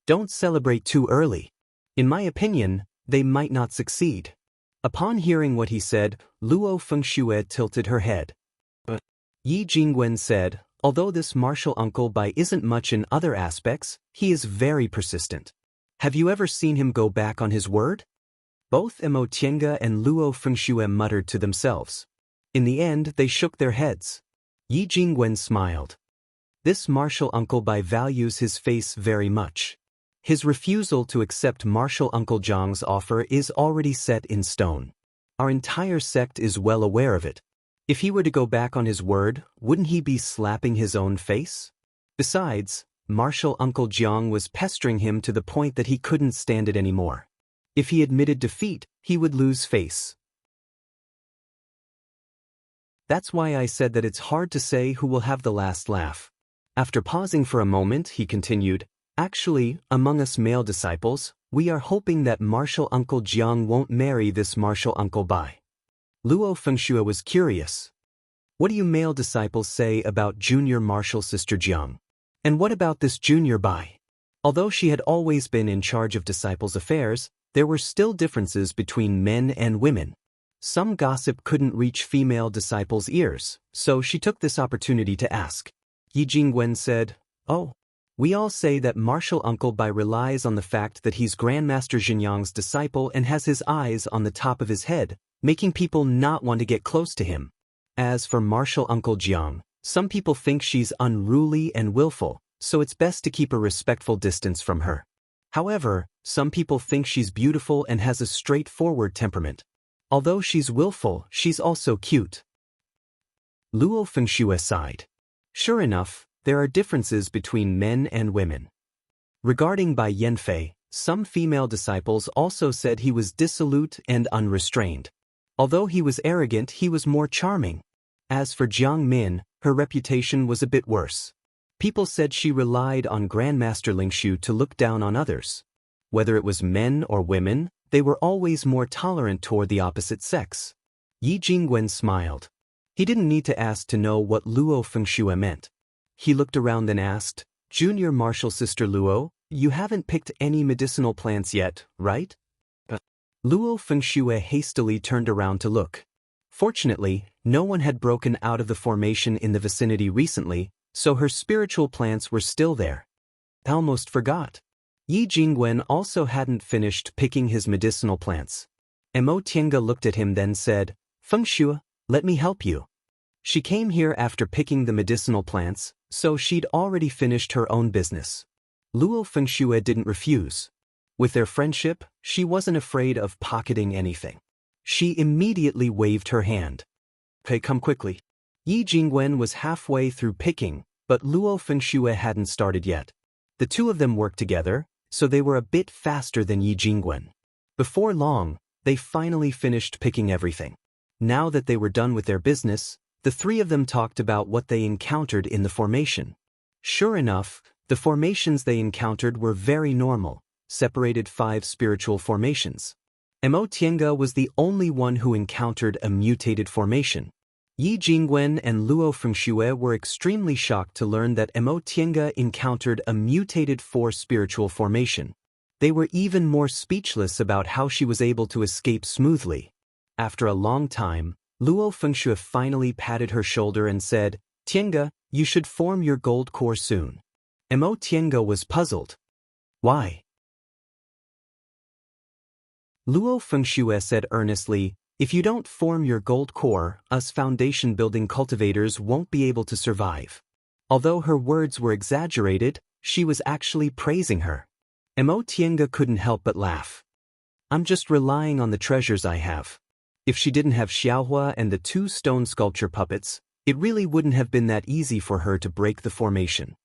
Don't celebrate too early. In my opinion, they might not succeed. Upon hearing what he said, Luo Fengxue tilted her head. But Yi Jingwen said, although this martial uncle Bai isn't much in other aspects, he is very persistent. Have you ever seen him go back on his word? Both Mo Tiange and Luo Fengxue muttered to themselves. In the end, they shook their heads. Yi Jingwen smiled. This martial uncle Bai values his face very much. His refusal to accept martial Uncle Zhang's offer is already set in stone. Our entire sect is well aware of it. If he were to go back on his word, wouldn't he be slapping his own face? Besides, martial Uncle Jiang was pestering him to the point that he couldn't stand it anymore. If he admitted defeat, he would lose face. That's why I said that it's hard to say who will have the last laugh. After pausing for a moment, he continued, actually, among us male disciples, we are hoping that martial Uncle Jiang won't marry this martial Uncle Bai. Luo Fengxue was curious. What do you male disciples say about junior martial sister Jiang? And what about this junior Bai? Although she had always been in charge of disciples' affairs, there were still differences between men and women. Some gossip couldn't reach female disciples' ears, so she took this opportunity to ask. Yi Jingwen said, oh, we all say that martial Uncle Bai relies on the fact that he's Grandmaster Xinjiang's disciple and has his eyes on the top of his head, making people not want to get close to him. As for martial Uncle Jiang, some people think she's unruly and willful, so it's best to keep a respectful distance from her. However, some people think she's beautiful and has a straightforward temperament. Although she's willful, she's also cute. Luo Fengxue sighed. Sure enough, there are differences between men and women. Regarding Bai Yanfei, some female disciples also said he was dissolute and unrestrained. Although he was arrogant, he was more charming. As for Jiang Min, her reputation was a bit worse. People said she relied on Grandmaster Lingshu to look down on others. Whether it was men or women, they were always more tolerant toward the opposite sex. Yi Jingwen smiled. He didn't need to ask to know what Luo Fengxue meant. He looked around and asked, Junior Martial Sister Luo, you haven't picked any medicinal plants yet, right? Luo Fengxue hastily turned around to look. Fortunately, no one had broken out of the formation in the vicinity recently, so her spiritual plants were still there. Almost forgot. Yi Jingwen also hadn't finished picking his medicinal plants. Mo Tiange looked at him then said, Fengxue, let me help you. She came here after picking the medicinal plants, so she'd already finished her own business. Luo Fengxue didn't refuse. With their friendship, she wasn't afraid of pocketing anything. She immediately waved her hand. Okay, come quickly. Yi Jingwen was halfway through picking, but Luo Fengxue hadn't started yet. The two of them worked together, so they were a bit faster than Yi Jingwen. Before long, they finally finished picking everything. Now that they were done with their business, the three of them talked about what they encountered in the formation. Sure enough, the formations they encountered were very normal, separated 5 spiritual formations. Mo Tiange was the only one who encountered a mutated formation. Yi Jingwen and Luo Fengxue were extremely shocked to learn that Mo Tiange encountered a mutated 4 spiritual formation. They were even more speechless about how she was able to escape smoothly. After a long time, Luo Fengxue finally patted her shoulder and said, Tiange, you should form your gold core soon. Mo Tiange was puzzled. Why? Luo Fengxue said earnestly, if you don't form your gold core, us foundation-building cultivators won't be able to survive. Although her words were exaggerated, she was actually praising her. Mo Tiange couldn't help but laugh. I'm just relying on the treasures I have. If she didn't have Xiaohua and the 2 stone sculpture puppets, it really wouldn't have been that easy for her to break the formation.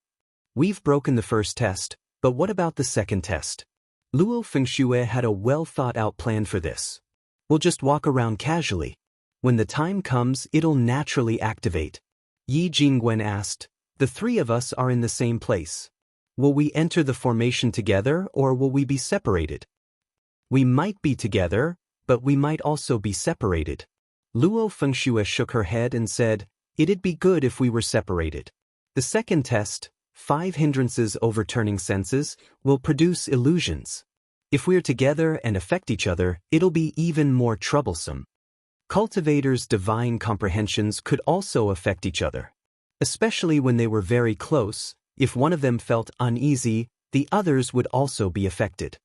We've broken the first test, but what about the second test? Luo Fengxue had a well-thought-out plan for this. We'll just walk around casually. When the time comes, it'll naturally activate. Yi Jingwen asked, the 3 of us are in the same place. Will we enter the formation together or will we be separated? We might be together, but we might also be separated. Luo Fengxue shook her head and said, it'd be good if we were separated. The second test, 5 hindrances overturning senses, will produce illusions. If we're together and affect each other, it'll be even more troublesome. Cultivators' divine comprehensions could also affect each other. Especially when they were very close, if one of them felt uneasy, the others would also be affected.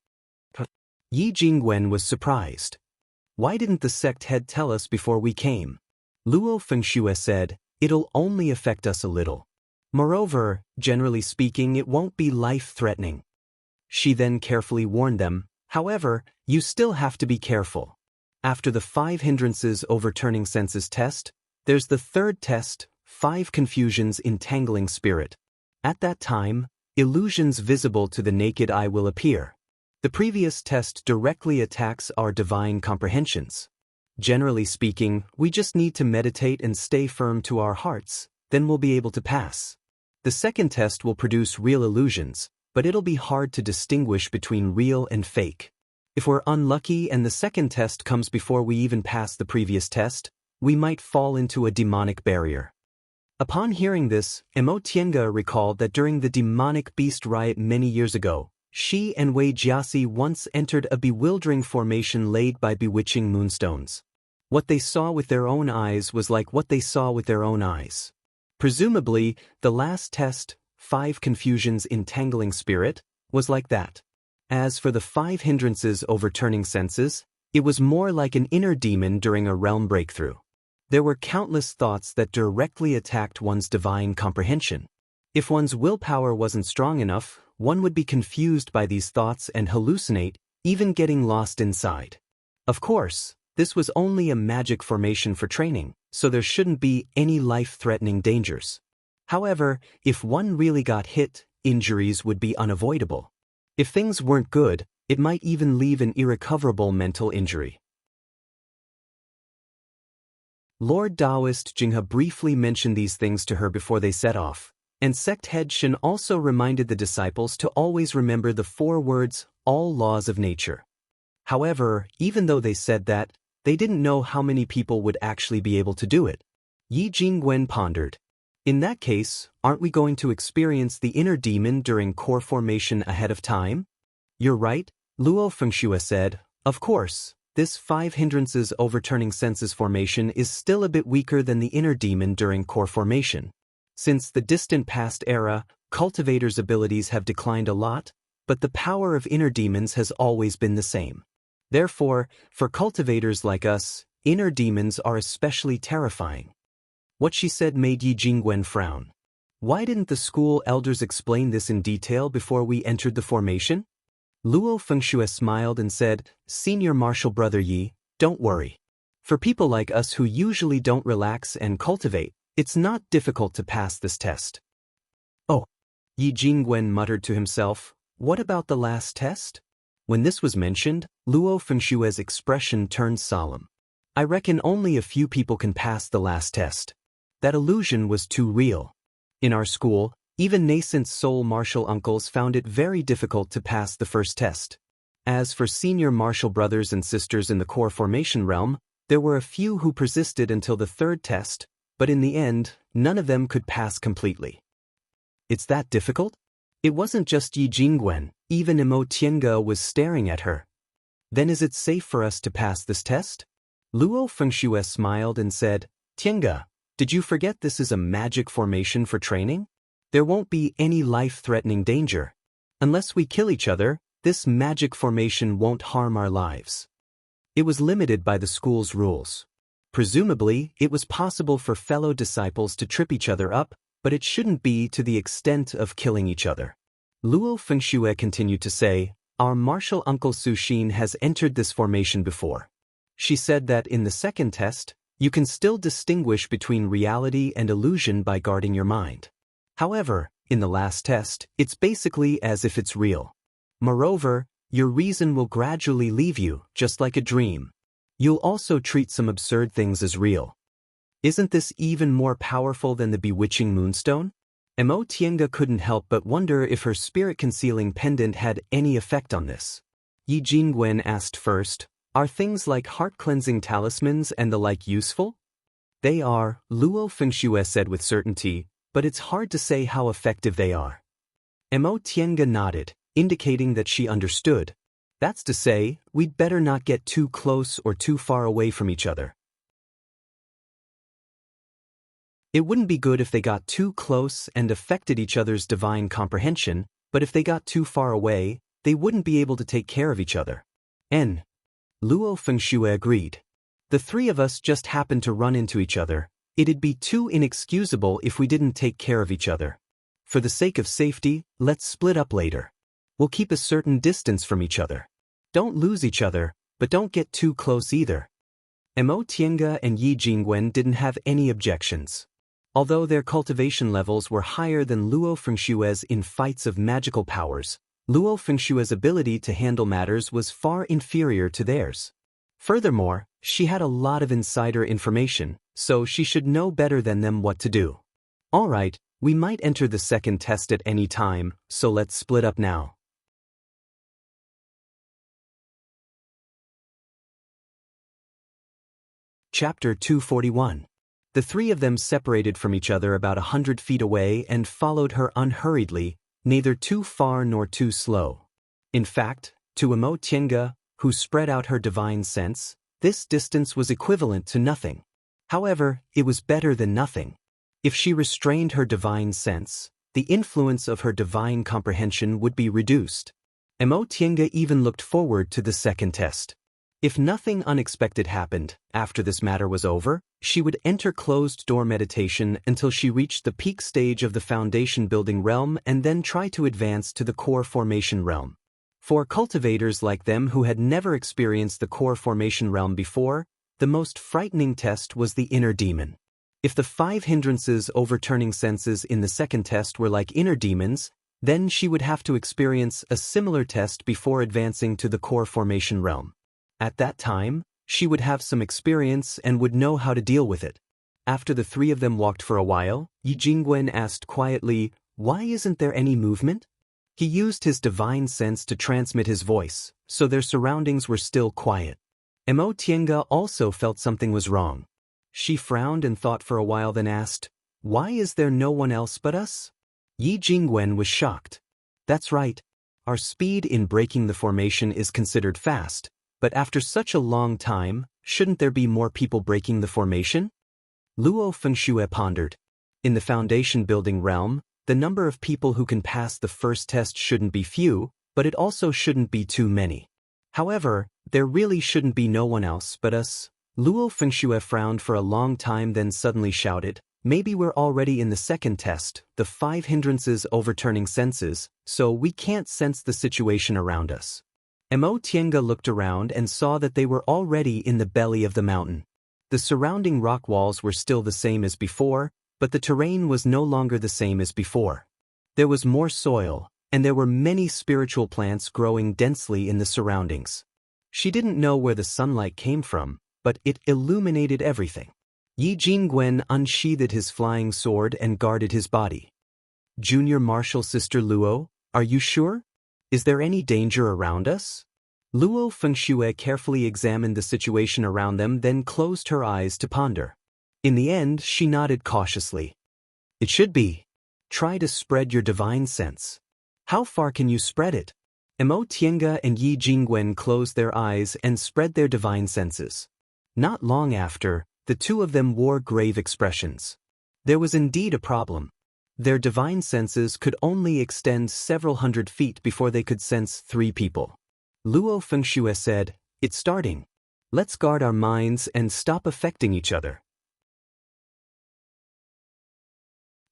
Yi Jingwen was surprised. Why didn't the sect head tell us before we came? Luo Fengxue said, it'll only affect us a little. Moreover, generally speaking, it won't be life-threatening. She then carefully warned them, however, you still have to be careful. After the 5 hindrances overturning senses test, there's the third test, 5 confusions entangling spirit. At that time, illusions visible to the naked eye will appear. The previous test directly attacks our divine comprehensions. Generally speaking, we just need to meditate and stay firm to our hearts, then we'll be able to pass. The second test will produce real illusions, but it'll be hard to distinguish between real and fake. If we're unlucky and the second test comes before we even pass the previous test, we might fall into a demonic barrier. Upon hearing this, Mo Tiange recalled that during the demonic beast riot many years ago, she and Wei Jiasi once entered a bewildering formation laid by bewitching moonstones. What they saw with their own eyes was like what they saw with their own eyes. Presumably, the last test, 5 confusions entangling spirit, was like that. As for the 5 hindrances overturning senses, it was more like an inner demon during a realm breakthrough. There were countless thoughts that directly attacked one's divine comprehension. If one's willpower wasn't strong enough, one would be confused by these thoughts and hallucinate, even getting lost inside. Of course, this was only a magic formation for training, so there shouldn't be any life-threatening dangers. However, if one really got hit, injuries would be unavoidable. If things weren't good, it might even leave an irrecoverable mental injury. Lord Daoist Jinghe briefly mentioned these things to her before they set off, and sect head Shen also reminded the disciples to always remember the 4 words, all laws of nature. However, even though they said that, they didn't know how many people would actually be able to do it. Yi Jingwen pondered. In that case, aren't we going to experience the inner demon during core formation ahead of time? You're right, Luo Fengxue said. Of course, this 5 hindrances overturning senses formation is still a bit weaker than the inner demon during core formation. Since the distant past era, cultivators' abilities have declined a lot, but the power of inner demons has always been the same. Therefore, for cultivators like us, inner demons are especially terrifying. What she said made Yi Jingwen frown. Why didn't the school elders explain this in detail before we entered the formation? Luo Fengxue smiled and said, Senior Martial Brother Yi, don't worry. For people like us who usually don't relax and cultivate, it's not difficult to pass this test. Oh, Yi Jingwen muttered to himself, what about the last test? When this was mentioned, Luo Fengxue's expression turned solemn. I reckon only a few people can pass the last test. That illusion was too real. In our school, even nascent soul martial uncles found it very difficult to pass the first test. As for senior martial brothers and sisters in the core formation realm, there were a few who persisted until the third test, but in the end, none of them could pass completely. It's that difficult? It wasn't just Yi Jingwen, even Imo Tiange was staring at her. Then is it safe for us to pass this test? Luo Fengxue smiled and said, Tiange, did you forget this is a magic formation for training? There won't be any life-threatening danger. Unless we kill each other, this magic formation won't harm our lives. It was limited by the school's rules. Presumably, it was possible for fellow disciples to trip each other up, but it shouldn't be to the extent of killing each other. Luo Fengxue continued to say, our martial uncle Su Xin has entered this formation before. She said that in the second test, you can still distinguish between reality and illusion by guarding your mind. However, in the last test, it's basically as if it's real. Moreover, your reason will gradually leave you, just like a dream. You'll also treat some absurd things as real. Isn't this even more powerful than the bewitching moonstone? Imo Tiange couldn't help but wonder if her spirit-concealing pendant had any effect on this. Yi Jingwen asked first, are things like heart-cleansing talismans and the like useful? They are, Luo Fengxue said with certainty, but it's hard to say how effective they are. Imo Tiange nodded, indicating that she understood. That's to say, we'd better not get too close or too far away from each other. It wouldn't be good if they got too close and affected each other's divine comprehension, but if they got too far away, they wouldn't be able to take care of each other. Luo Fengxue agreed. The three of us just happened to run into each other. It'd be too inexcusable if we didn't take care of each other. For the sake of safety, let's split up later. We'll keep a certain distance from each other. Don't lose each other, but don't get too close either. Imo Tiange and Yi Jingwen didn't have any objections. Although their cultivation levels were higher than Luo Fengxue's in fights of magical powers, Luo Fengxue's ability to handle matters was far inferior to theirs. Furthermore, she had a lot of insider information, so she should know better than them what to do. All right, we might enter the second test at any time, so let's split up now. Chapter 241. The three of them separated from each other about 100 feet away and followed her unhurriedly, neither too far nor too slow. In fact, to Imo Tiange, who spread out her divine sense, this distance was equivalent to nothing. However, it was better than nothing. If she restrained her divine sense, the influence of her divine comprehension would be reduced. Imo Tiange even looked forward to the second test. If nothing unexpected happened, after this matter was over, she would enter closed-door meditation until she reached the peak stage of the foundation-building realm and then try to advance to the core formation realm. For cultivators like them who had never experienced the core formation realm before, the most frightening test was the inner demon. If the 5 hindrances overturning senses in the second test were like inner demons, then she would have to experience a similar test before advancing to the core formation realm. At that time, she would have some experience and would know how to deal with it. After the three of them walked for a while, Yi Jingwen asked quietly, "Why isn't there any movement?" He used his divine sense to transmit his voice, so their surroundings were still quiet. Mo Tiange also felt something was wrong. She frowned and thought for a while, then asked, "Why is there no one else but us?" Yi Jingwen was shocked. "That's right. Our speed in breaking the formation is considered fast, but after such a long time, shouldn't there be more people breaking the formation?" Luo Fengxue pondered. In the foundation building realm, the number of people who can pass the first test shouldn't be few, but it also shouldn't be too many. However, there really shouldn't be no one else but us. Luo Fengxue frowned for a long time, then suddenly shouted, "Maybe we're already in the second test, the 5 hindrances overturning senses, so we can't sense the situation around us." Mo Tiange looked around and saw that they were already in the belly of the mountain. The surrounding rock walls were still the same as before, but the terrain was no longer the same as before. There was more soil, and there were many spiritual plants growing densely in the surroundings. She didn't know where the sunlight came from, but it illuminated everything. Yi Jingwen unsheathed his flying sword and guarded his body. "Junior Martial Sister Luo, are you sure? Is there any danger around us?" Luo Fengxue carefully examined the situation around them, then closed her eyes to ponder. In the end, she nodded cautiously. "It should be. Try to spread your divine sense." "How far can you spread it?" Mo Tiange and Yi Jingwen closed their eyes and spread their divine senses. Not long after, the two of them wore grave expressions. There was indeed a problem. Their divine senses could only extend several hundred feet before they could sense 3 people. Luo Fengxue said, "It's starting. Let's guard our minds and stop affecting each other."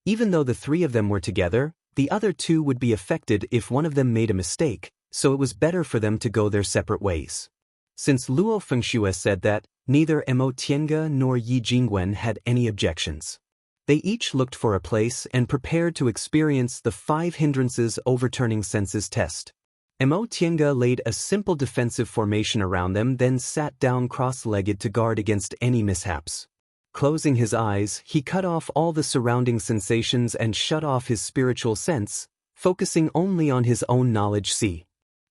Even though the 3 of them were together, the other 2 would be affected if one of them made a mistake, so it was better for them to go their separate ways. Since Luo Fengxue said that, neither Mo Tiange nor Yi Jingwen had any objections. They each looked for a place and prepared to experience the 5 hindrances overturning senses test. Mo Tiange laid a simple defensive formation around them, then sat down cross-legged to guard against any mishaps. Closing his eyes, he cut off all the surrounding sensations and shut off his spiritual sense, focusing only on his own knowledge.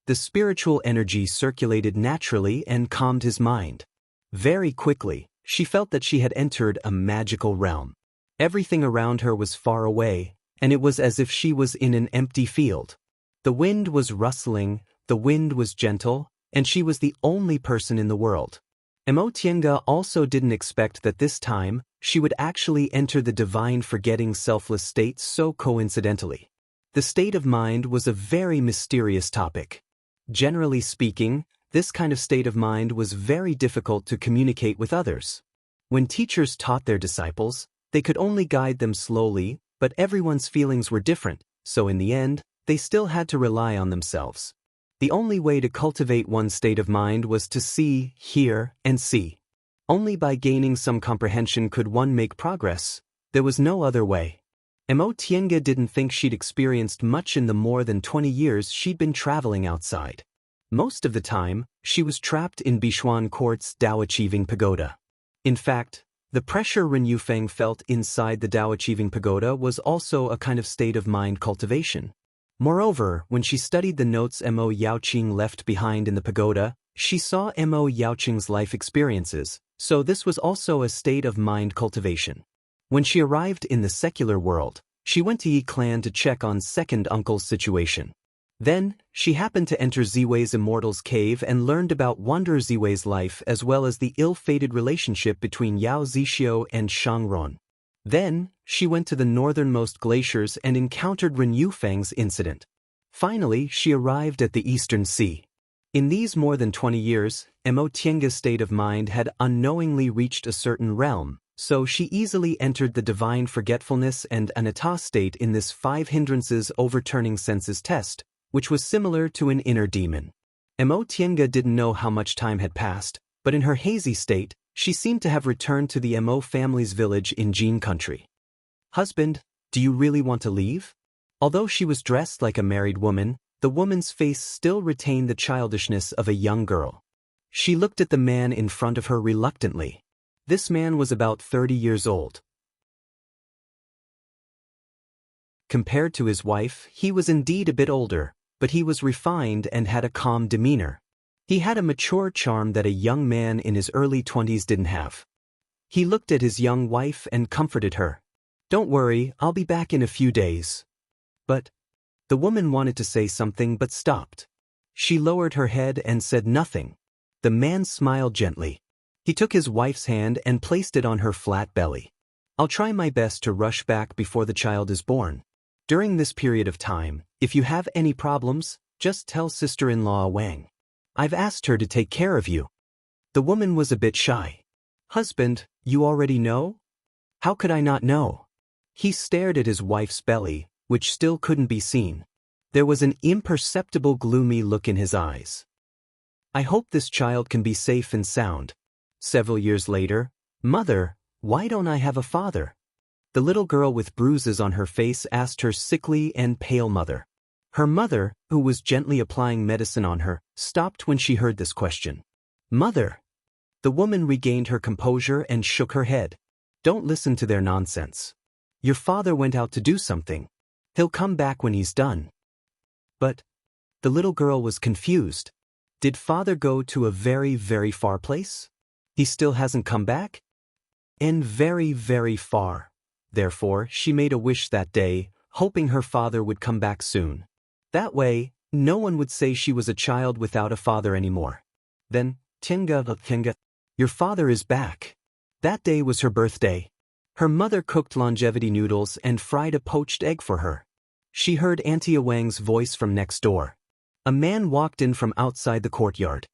The spiritual energy circulated naturally and calmed his mind. Very quickly, she felt that she had entered a magical realm. Everything around her was far away, and it was as if she was in an empty field. The wind was rustling, the wind was gentle, and she was the only person in the world. Mo Tiange also didn't expect that this time, she would actually enter the divine forgetting selfless state so coincidentally. The state of mind was a very mysterious topic. Generally speaking, this kind of state of mind was very difficult to communicate with others. When teachers taught their disciples, they could only guide them slowly, but everyone's feelings were different, so in the end, they still had to rely on themselves. The only way to cultivate one's state of mind was to see, hear, and see. Only by gaining some comprehension could one make progress. There was no other way. Mo Tiange didn't think she'd experienced much in the more than 20 years she'd been traveling outside. Most of the time, she was trapped in Bishuan Court's Dao-achieving pagoda. In fact, the pressure Ren Yufeng felt inside the Dao-achieving pagoda was also a kind of state of mind cultivation. Moreover, when she studied the notes Mo Yaoqing left behind in the pagoda, she saw Mo Yaoqing's life experiences, so this was also a state of mind cultivation. When she arrived in the secular world, she went to Yi Clan to check on second uncle's situation. Then, she happened to enter Ziwei's Immortal's cave and learned about Wanderer Ziwei's life as well as the ill-fated relationship between Yao Zixio and Shang Ron. Then, she went to the northernmost glaciers and encountered Ren Yufeng's incident. Finally, she arrived at the Eastern Sea. In these more than 20 years, Mo Tiange's state of mind had unknowingly reached a certain realm, so she easily entered the divine forgetfulness and anatta state in this 5 hindrances overturning senses test, which was similar to an inner demon. Mo Tiange didn't know how much time had passed, but in her hazy state, she seemed to have returned to the Mo family's village in Jin country. "Husband, do you really want to leave?" Although she was dressed like a married woman, the woman's face still retained the childishness of a young girl. She looked at the man in front of her reluctantly. This man was about 30 years old. Compared to his wife, he was indeed a bit older, but he was refined and had a calm demeanor. He had a mature charm that a young man in his early 20s didn't have. He looked at his young wife and comforted her. "Don't worry, I'll be back in a few days." But the woman wanted to say something but stopped. She lowered her head and said nothing. The man smiled gently. He took his wife's hand and placed it on her flat belly. "I'll try my best to rush back before the child is born. During this period of time, if you have any problems, just tell sister-in-law Wang. I've asked her to take care of you." The woman was a bit shy. "Husband, you already know?" "How could I not know?" He stared at his wife's belly, which still couldn't be seen. There was an imperceptible gloomy look in his eyes. "I hope this child can be safe and sound." Several years later, "Mother, why don't I have a father?" The little girl with bruises on her face asked her sickly and pale mother. Her mother, who was gently applying medicine on her, stopped when she heard this question. "Mother!" The woman regained her composure and shook her head. "Don't listen to their nonsense. Your father went out to do something. He'll come back when he's done." But the little girl was confused. Did father go to a very, very far place? He still hasn't come back? And very, very far. Therefore, she made a wish that day, hoping her father would come back soon. That way, no one would say she was a child without a father anymore. Then, Tinga, your father is back. That day was her birthday. Her mother cooked longevity noodles and fried a poached egg for her. She heard Auntie Wang's voice from next door. A man walked in from outside the courtyard.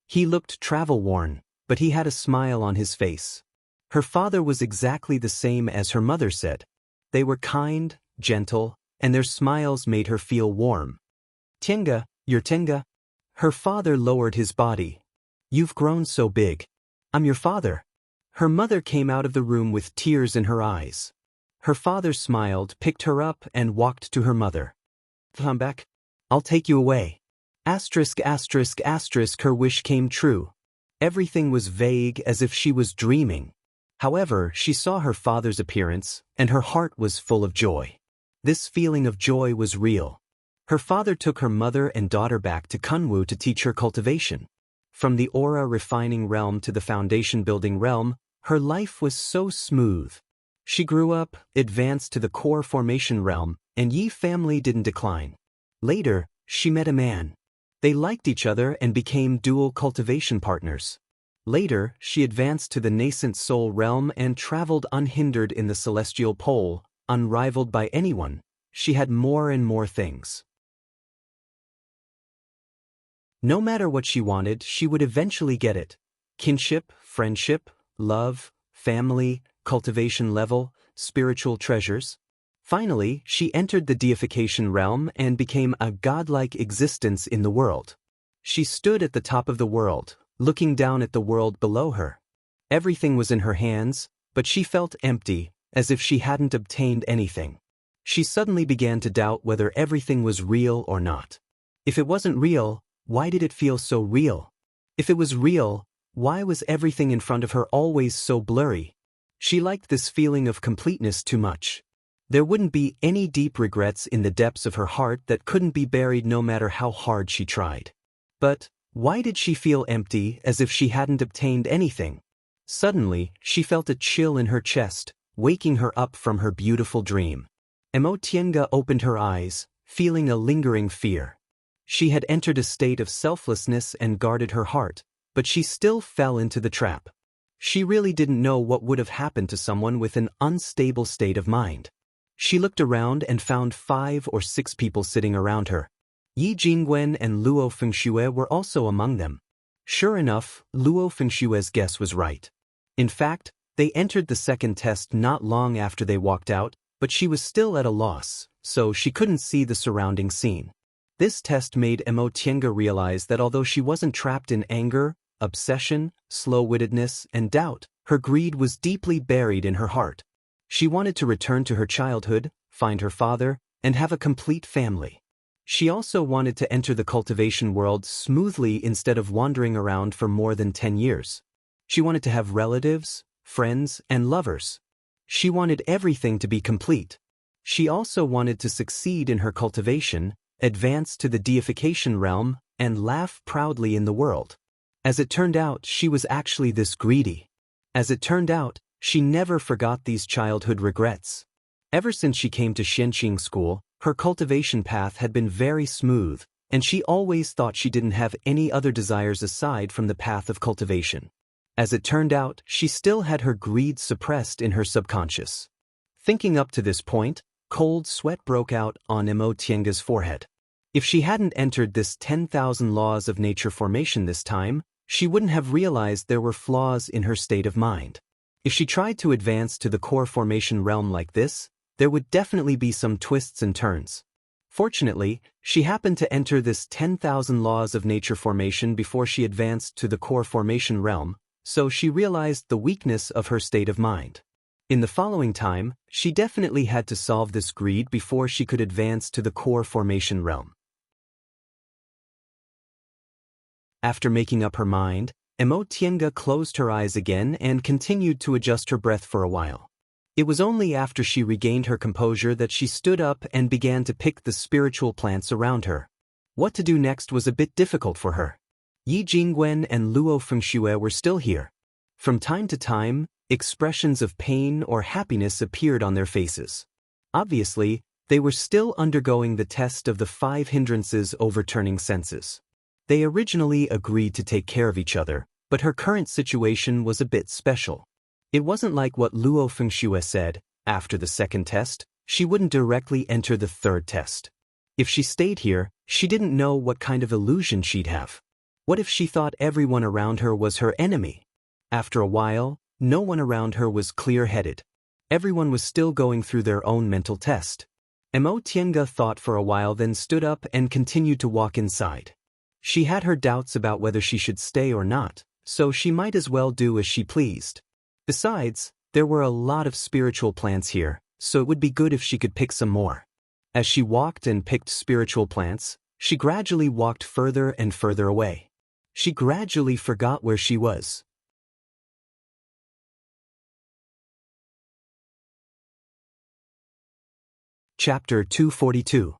He looked travel-worn, but he had a smile on his face. Her father was exactly the same as her mother said. They were kind, gentle, and their smiles made her feel warm. "Tinga, you're Tinga." Her father lowered his body. "You've grown so big. I'm your father." Her mother came out of the room with tears in her eyes. Her father smiled, picked her up, and walked to her mother. "Come back. I'll take you away." Asterisk, asterisk, asterisk, her wish came true. Everything was vague, as if she was dreaming. However, she saw her father's appearance, and her heart was full of joy. This feeling of joy was real. Her father took her mother and daughter back to Kunwu to teach her cultivation. From the aura refining realm to the foundation building realm, her life was so smooth. She grew up, advanced to the core formation realm, and Yi family didn't decline. Later, she met a man. They liked each other and became dual cultivation partners. Later, she advanced to the nascent soul realm and traveled unhindered in the celestial pole, unrivaled by anyone. She had more and more things. No matter what she wanted, she would eventually get it. Kinship, friendship, love, family, cultivation level, spiritual treasures. Finally, she entered the deification realm and became a godlike existence in the world. She stood at the top of the world, looking down at the world below her. Everything was in her hands, but she felt empty, as if she hadn't obtained anything. She suddenly began to doubt whether everything was real or not. If it wasn't real, why did it feel so real? If it was real, why was everything in front of her always so blurry? She liked this feeling of completeness too much. There wouldn't be any deep regrets in the depths of her heart that couldn't be buried no matter how hard she tried. But why did she feel empty, as if she hadn't obtained anything? Suddenly, she felt a chill in her chest, waking her up from her beautiful dream. Emotienga opened her eyes, feeling a lingering fear. She had entered a state of selflessness and guarded her heart, but she still fell into the trap. She really didn't know what would have happened to someone with an unstable state of mind. She looked around and found 5 or 6 people sitting around her. Yi Jingwen and Luo Fengxue were also among them. Sure enough, Luo Fengshue's guess was right. In fact, they entered the second test not long after they walked out, but she was still at a loss, so she couldn't see the surrounding scene. This test made Emotienga realize that although she wasn't trapped in anger, obsession, slow-wittedness, and doubt, her greed was deeply buried in her heart. She wanted to return to her childhood, find her father, and have a complete family. She also wanted to enter the cultivation world smoothly instead of wandering around for more than 10 years. She wanted to have relatives, friends, and lovers. She wanted everything to be complete. She also wanted to succeed in her cultivation, advance to the deification realm, and laugh proudly in the world. As it turned out, she was actually this greedy. As it turned out, she never forgot these childhood regrets. Ever since she came to Xianxia school, her cultivation path had been very smooth, and she always thought she didn't have any other desires aside from the path of cultivation. As it turned out, she still had her greed suppressed in her subconscious. Thinking up to this point, cold sweat broke out on Mo Tianga's forehead. If she hadn't entered this 10,000 laws of nature formation this time, she wouldn't have realized there were flaws in her state of mind. If she tried to advance to the core formation realm like this, there would definitely be some twists and turns. Fortunately, she happened to enter this 10,000 laws of nature formation before she advanced to the core formation realm, so she realized the weakness of her state of mind. In the following time, she definitely had to solve this greed before she could advance to the core formation realm. After making up her mind, Mo Tianga closed her eyes again and continued to adjust her breath for a while. It was only after she regained her composure that she stood up and began to pick the spiritual plants around her. What to do next was a bit difficult for her. Yi Jingwen and Luo Fengxue were still here. From time to time, expressions of pain or happiness appeared on their faces. Obviously, they were still undergoing the test of the 5 hindrances overturning senses. They originally agreed to take care of each other, but her current situation was a bit special. It wasn't like what Luo Fengxue said. After the second test, she wouldn't directly enter the third test. If she stayed here, she didn't know what kind of illusion she'd have. What if she thought everyone around her was her enemy? After a while, no one around her was clear-headed. Everyone was still going through their own mental test. Mo Tianga thought for a while, then stood up and continued to walk inside. She had her doubts about whether she should stay or not, so she might as well do as she pleased. Besides, there were a lot of spiritual plants here, so it would be good if she could pick some more. As she walked and picked spiritual plants, she gradually walked further and further away. She gradually forgot where she was. Chapter 242.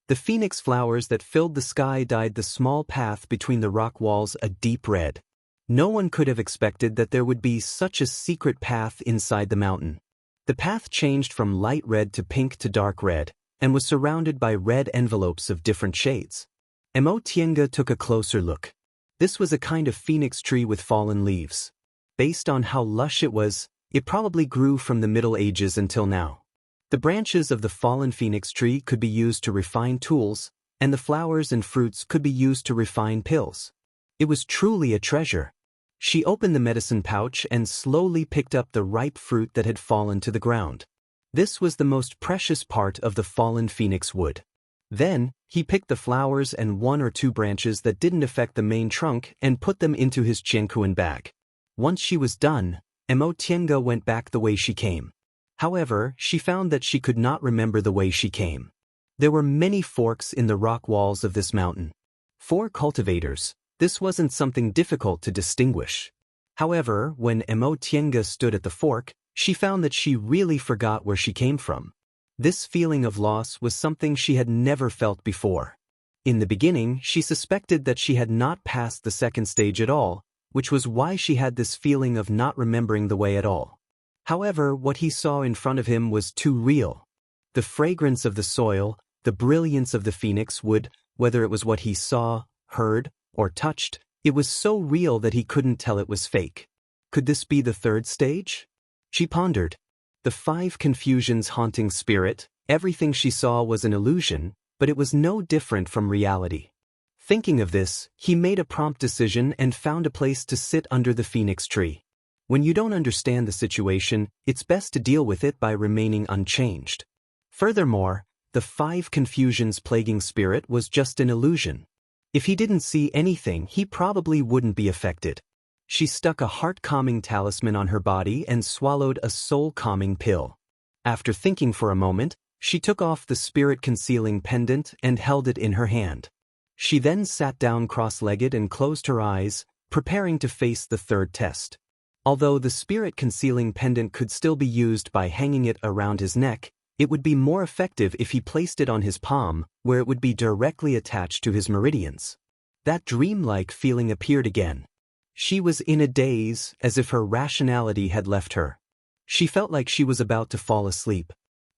The phoenix flowers that filled the sky dyed the small path between the rock walls a deep red. No one could have expected that there would be such a secret path inside the mountain. The path changed from light red to pink to dark red, and was surrounded by red envelopes of different shades. Mo Tianga took a closer look. This was a kind of phoenix tree with fallen leaves. Based on how lush it was, it probably grew from the Middle Ages until now. The branches of the fallen phoenix tree could be used to refine tools, and the flowers and fruits could be used to refine pills. It was truly a treasure. She opened the medicine pouch and slowly picked up the ripe fruit that had fallen to the ground. This was the most precious part of the fallen phoenix wood. Then, he picked the flowers and 1 or 2 branches that didn't affect the main trunk and put them into his jiankuan bag. Once she was done, Mo Tianga went back the way she came. However, she found that she could not remember the way she came. There were many forks in the rock walls of this mountain. For cultivators, this wasn't something difficult to distinguish. However, when Mo Tianga stood at the fork, she found that she really forgot where she came from. This feeling of loss was something she had never felt before. In the beginning, she suspected that she had not passed the second stage at all, which was why she had this feeling of not remembering the way at all. However, what he saw in front of him was too real. The fragrance of the soil, the brilliance of the phoenix wood, whether it was what he saw, heard, or touched, it was so real that he couldn't tell it was fake. Could this be the third stage? She pondered. The 5 confusions haunting spirit, everything she saw was an illusion, but it was no different from reality. Thinking of this, he made a prompt decision and found a place to sit under the phoenix tree. When you don't understand the situation, it's best to deal with it by remaining unchanged. Furthermore, the 5 confusions plaguing spirit was just an illusion. If he didn't see anything, he probably wouldn't be affected. She stuck a heart-calming talisman on her body and swallowed a soul-calming pill. After thinking for a moment, she took off the spirit-concealing pendant and held it in her hand. She then sat down cross-legged and closed her eyes, preparing to face the third test. Although the spirit-concealing pendant could still be used by hanging it around his neck, It would be more effective if he placed it on his palm, where it would be directly attached to his meridians. That dreamlike feeling appeared again. She was in a daze, as if her rationality had left her. She felt like she was about to fall asleep.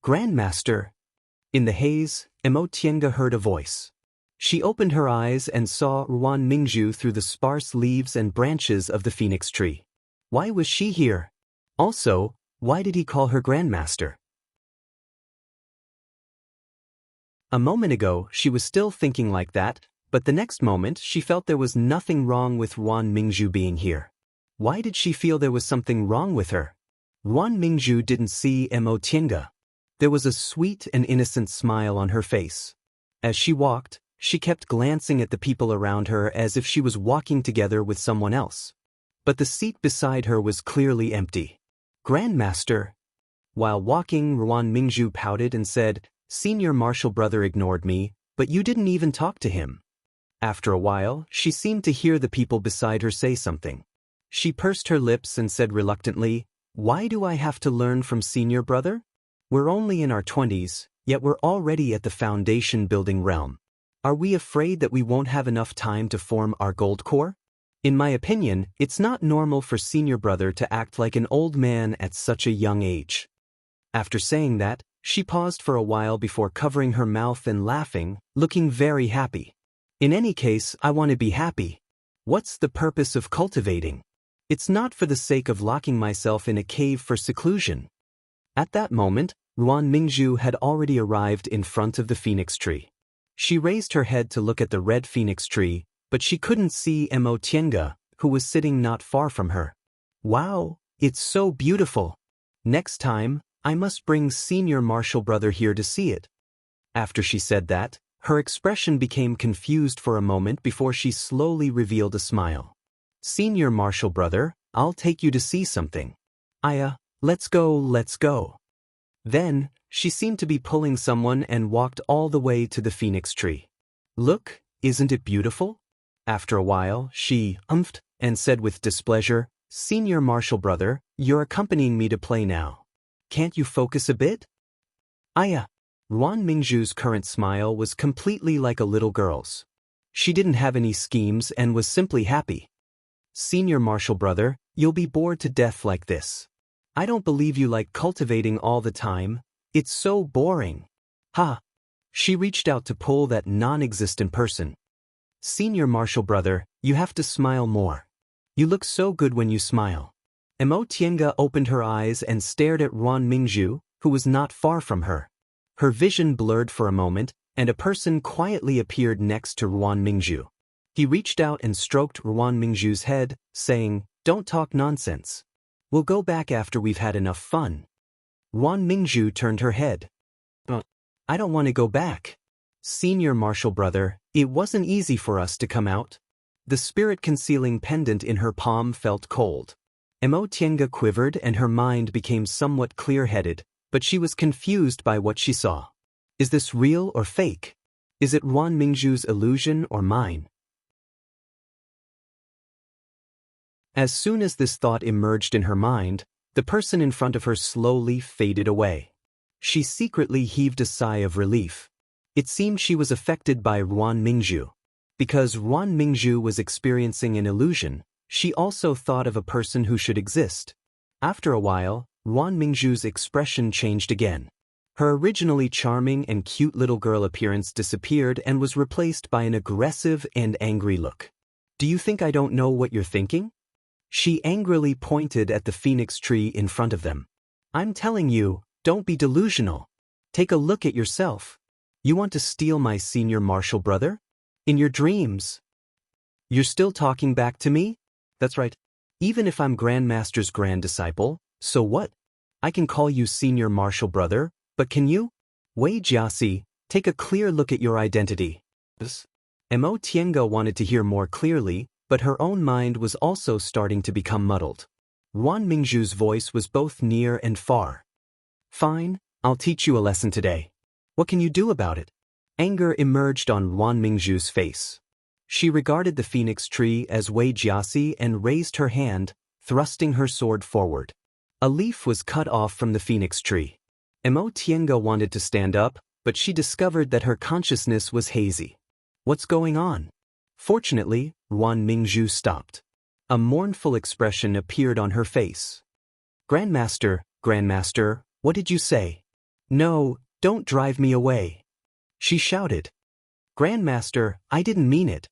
"Grandmaster." In the haze, Imo heard a voice. She opened her eyes and saw Ruan Mingzhu through the sparse leaves and branches of the phoenix tree. Why was she here? Also, why did he call her Grandmaster? A moment ago, she was still thinking like that, but the next moment she felt there was nothing wrong with Ruan Mingzhu being here. Why did she feel there was something wrong with her? Ruan Mingzhu didn't see Imo. There was a sweet and innocent smile on her face. As she walked, she kept glancing at the people around her as if she was walking together with someone else. But the seat beside her was clearly empty. "Grandmaster." While walking, Ruan Mingzhu pouted and said, "Senior martial brother ignored me, but you didn't even talk to him." After a while, she seemed to hear the people beside her say something. She pursed her lips and said reluctantly, "Why do I have to learn from senior brother? We're only in our 20s, yet we're already at the foundation building realm. Are we afraid that we won't have enough time to form our gold core? In my opinion, it's not normal for senior brother to act like an old man at such a young age." After saying that, she paused for a while before covering her mouth and laughing, looking very happy. "In any case, I want to be happy. What's the purpose of cultivating? It's not for the sake of locking myself in a cave for seclusion." At that moment, Ruan Mingzhu had already arrived in front of the phoenix tree. She raised her head to look at the red phoenix tree, but she couldn't see Imo, who was sitting not far from her. "Wow, it's so beautiful. Next time, I must bring senior martial brother here to see it." After she said that, her expression became confused for a moment before she slowly revealed a smile. "Senior martial brother, I'll take you to see something. Aya, let's go, let's go." Then, she seemed to be pulling someone and walked all the way to the phoenix tree. "Look, isn't it beautiful?" After a while, she umphed and said with displeasure, "Senior martial brother, you're accompanying me to play now. Can't you focus a bit?" "Aya." Ruan Mingzhu's current smile was completely like a little girl's. She didn't have any schemes and was simply happy. "Senior martial brother, you'll be bored to death like this. I don't believe you like cultivating all the time. It's so boring." "Ha!" She reached out to pull that non-existent person. "Senior martial brother, you have to smile more. You look so good when you smile." Imo opened her eyes and stared at Ruan Mingzhu, who was not far from her. Her vision blurred for a moment, and a person quietly appeared next to Ruan Mingzhu. He reached out and stroked Ruan Mingzhu's head, saying, "Don't talk nonsense. We'll go back after we've had enough fun." Ruan Mingzhu turned her head. "But I don't want to go back. Senior martial brother, it wasn't easy for us to come out." The spirit-concealing pendant in her palm felt cold. Imo quivered and her mind became somewhat clear-headed, but she was confused by what she saw. Is this real or fake? Is it Ruan Mingzhu's illusion or mine? As soon as this thought emerged in her mind, the person in front of her slowly faded away. She secretly heaved a sigh of relief. It seemed she was affected by Ruan Mingzhu. Because Ruan Mingzhu was experiencing an illusion, she also thought of a person who should exist. After a while, Ruan Mingzhu's expression changed again. Her originally charming and cute little girl appearance disappeared and was replaced by an aggressive and angry look. "Do you think I don't know what you're thinking?" She angrily pointed at the phoenix tree in front of them. "I'm telling you, don't be delusional. Take a look at yourself. You want to steal my senior martial brother? In your dreams. You're still talking back to me? That's right. Even if I'm Grandmaster's grand disciple, so what? I can call you senior martial brother, but can you? Wei Jiasi, take a clear look at your identity." Imo wanted to hear more clearly, but her own mind was also starting to become muddled. Ruan Mingzhu's voice was both near and far. "Fine, I'll teach you a lesson today. What can you do about it?" Anger emerged on Ruan Mingzhu's face. She regarded the phoenix tree as Wei Jiasi and raised her hand, thrusting her sword forward. A leaf was cut off from the phoenix tree. Mo Tiange wanted to stand up, but she discovered that her consciousness was hazy. What's going on? Fortunately, Wan Mingzhu stopped. A mournful expression appeared on her face. Grandmaster, what did you say? No, don't drive me away. She shouted. Grandmaster, I didn't mean it.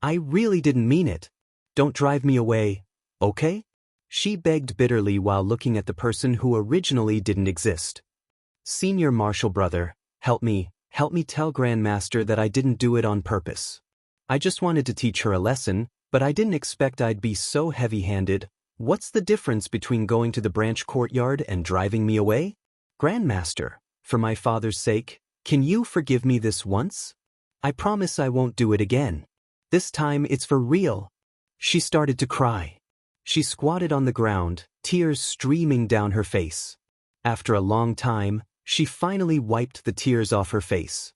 I really didn't mean it. Don't drive me away, okay? She begged bitterly while looking at the person who originally didn't exist. Senior Marshal Brother, help me tell Grandmaster that I didn't do it on purpose. I just wanted to teach her a lesson, but I didn't expect I'd be so heavy-handed. What's the difference between going to the branch courtyard and driving me away? Grandmaster, for my father's sake, can you forgive me this once? I promise I won't do it again. This time it's for real. She started to cry. She squatted on the ground, tears streaming down her face. After a long time, she finally wiped the tears off her face.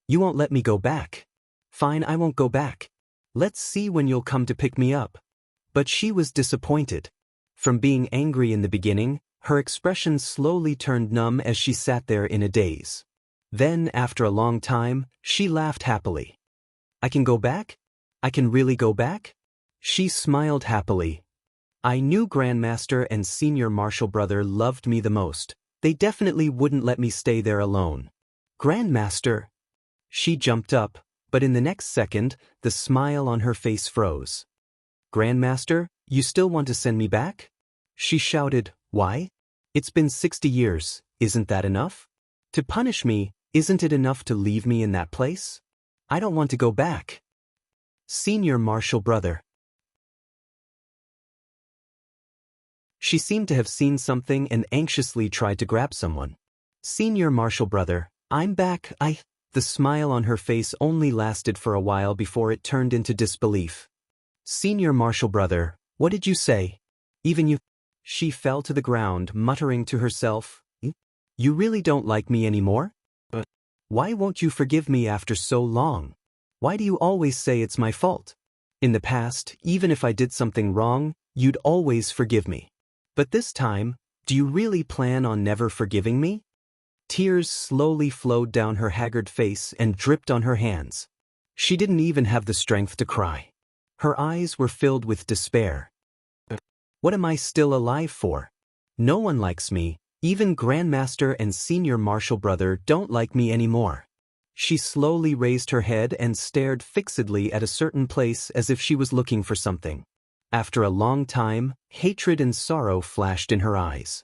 You won't let me go back. Fine, I won't go back. Let's see when you'll come to pick me up. But she was disappointed. From being angry in the beginning, her expression slowly turned numb as she sat there in a daze. Then, after a long time, she laughed happily. I can go back? I can really go back? She smiled happily. I knew Grandmaster and Senior Marshal Brother loved me the most. They definitely wouldn't let me stay there alone. Grandmaster! She jumped up, but in the next second, the smile on her face froze. Grandmaster, you still want to send me back? She shouted, why? It's been 60 years, isn't that enough? To punish me, isn't it enough to leave me in that place? I don't want to go back. Senior Marshal Brother. She seemed to have seen something and anxiously tried to grab someone. Senior Marshal Brother, I'm back, The smile on her face only lasted for a while before it turned into disbelief. Senior Marshal Brother, what did you say? Even you? She fell to the ground, muttering to herself, You really don't like me anymore? But why won't you forgive me after so long? Why do you always say it's my fault? In the past, even if I did something wrong, you'd always forgive me. But this time, do you really plan on never forgiving me? Tears slowly flowed down her haggard face and dripped on her hands. She didn't even have the strength to cry. Her eyes were filled with despair. What am I still alive for? No one likes me, even Grandmaster and Senior Marshal Brother don't like me anymore. She slowly raised her head and stared fixedly at a certain place as if she was looking for something. After a long time, hatred and sorrow flashed in her eyes.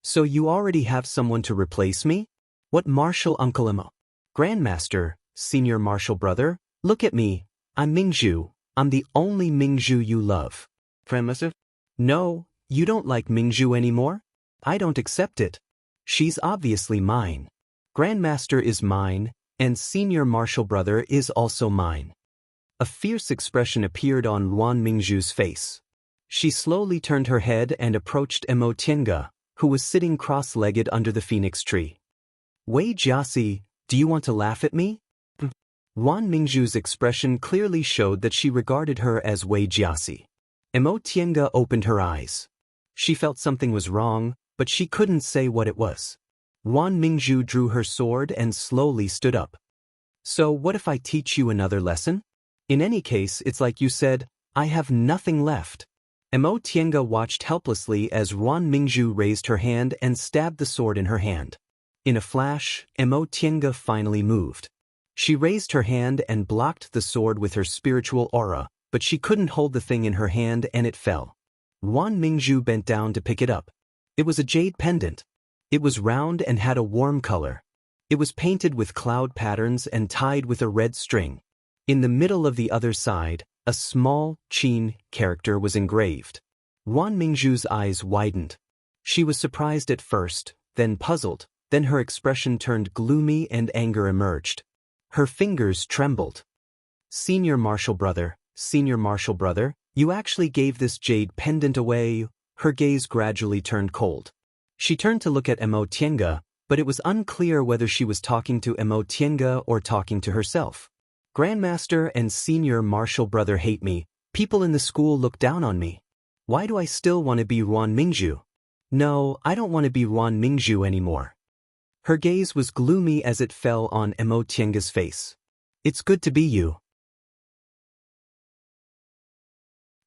So you already have someone to replace me? What Marshal Uncle am I? Grandmaster, Senior Marshal Brother, look at me. I'm Mingzhu. I'm the only Mingzhu you love. Primitive? No, you don't like Mingzhu anymore? I don't accept it. She's obviously mine. Grandmaster is mine, and Senior Marshal Brother is also mine. A fierce expression appeared on Wan Mingzhu's face. She slowly turned her head and approached Mo Tiange, who was sitting cross-legged under the phoenix tree. Wei Jiasi, do you want to laugh at me? Wan Mingzhu's expression clearly showed that she regarded her as Wei Jiasi. Mo Tiange opened her eyes. She felt something was wrong, but she couldn't say what it was. Wan Mingzhu drew her sword and slowly stood up. So what if I teach you another lesson? In any case, it's like you said, I have nothing left. Mo Tiange watched helplessly as Wan Mingzhu raised her hand and stabbed the sword in her hand. In a flash, Mo Tiange finally moved. She raised her hand and blocked the sword with her spiritual aura, but she couldn't hold the thing in her hand and it fell. Wan Mingzhu bent down to pick it up. It was a jade pendant. It was round and had a warm color. It was painted with cloud patterns and tied with a red string. In the middle of the other side, a small Qin character was engraved. Wan Mingzhu's eyes widened. She was surprised at first, then puzzled, then her expression turned gloomy and anger emerged. Her fingers trembled. Senior Marshal Brother, you actually gave this jade pendant away. Her gaze gradually turned cold. She turned to look at Mo Tiange, but it was unclear whether she was talking to Mo Tiange or talking to herself. Grandmaster and Senior Marshal Brother hate me. People in the school look down on me. Why do I still want to be Wan Mingzhu? No, I don't want to be Wan Mingzhu anymore. Her gaze was gloomy as it fell on Emo Tienga's face. It's good to be you.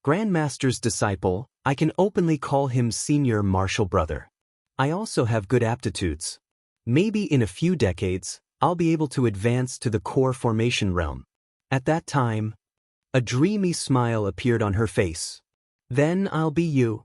Grandmaster's disciple, I can openly call him senior martial brother. I also have good aptitudes. Maybe in a few decades, I'll be able to advance to the core formation realm. At that time, a dreamy smile appeared on her face. Then I'll be you.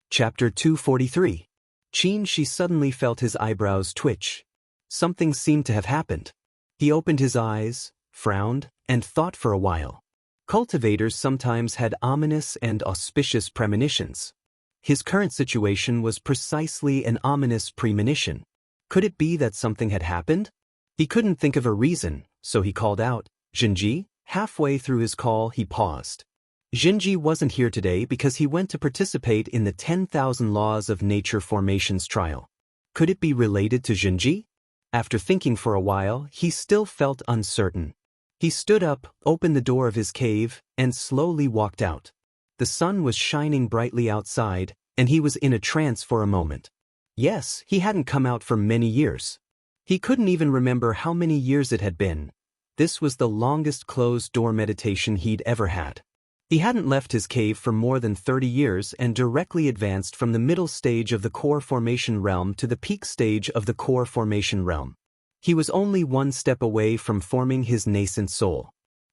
Chapter 243. Xianxia suddenly felt his eyebrows twitch. Something seemed to have happened. He opened his eyes, frowned, and thought for a while. Cultivators sometimes had ominous and auspicious premonitions. His current situation was precisely an ominous premonition. Could it be that something had happened? He couldn't think of a reason, so he called out, Jinji. Halfway through his call he paused. Jinji wasn't here today because he went to participate in the 10,000 Laws of Nature Formations trial. Could it be related to Jinji? After thinking for a while, he still felt uncertain. He stood up, opened the door of his cave, and slowly walked out. The sun was shining brightly outside, and he was in a trance for a moment. Yes, he hadn't come out for many years. He couldn't even remember how many years it had been. This was the longest closed-door meditation he'd ever had. He hadn't left his cave for more than 30 years and directly advanced from the middle stage of the core formation realm to the peak stage of the core formation realm. He was only one step away from forming his nascent soul.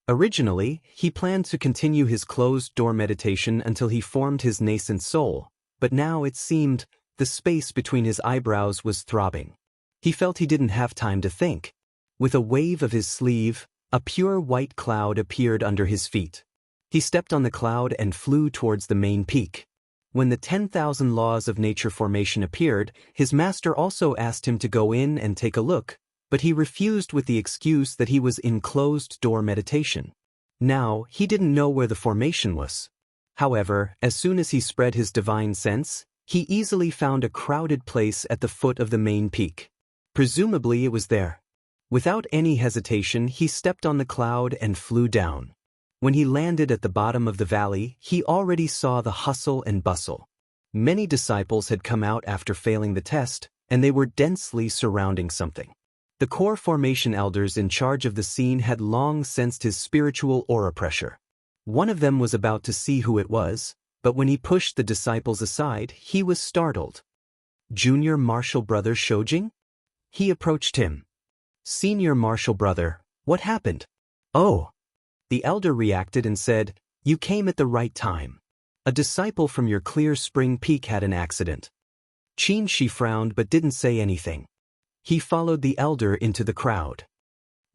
Originally, he planned to continue his closed-door meditation until he formed his nascent soul, but now it seemed the space between his eyebrows was throbbing. He felt he didn't have time to think. With a wave of his sleeve, a pure white cloud appeared under his feet. He stepped on the cloud and flew towards the main peak. When the 10,000 Laws of Nature formation appeared, his master also asked him to go in and take a look, but he refused with the excuse that he was in closed-door meditation. Now, he didn't know where the formation was. However, as soon as he spread his divine sense, he easily found a crowded place at the foot of the main peak. Presumably it was there. Without any hesitation, he stepped on the cloud and flew down. When he landed at the bottom of the valley, he already saw the hustle and bustle. Many disciples had come out after failing the test, and they were densely surrounding something. The core formation elders in charge of the scene had long sensed his spiritual aura pressure. One of them was about to see who it was, but when he pushed the disciples aside, he was startled. Junior martial brother Shoujing? He approached him. Senior martial brother, what happened? Oh. The elder reacted and said, You came at the right time. A disciple from your Clear Spring Peak had an accident. Xianxia frowned but didn't say anything. He followed the elder into the crowd.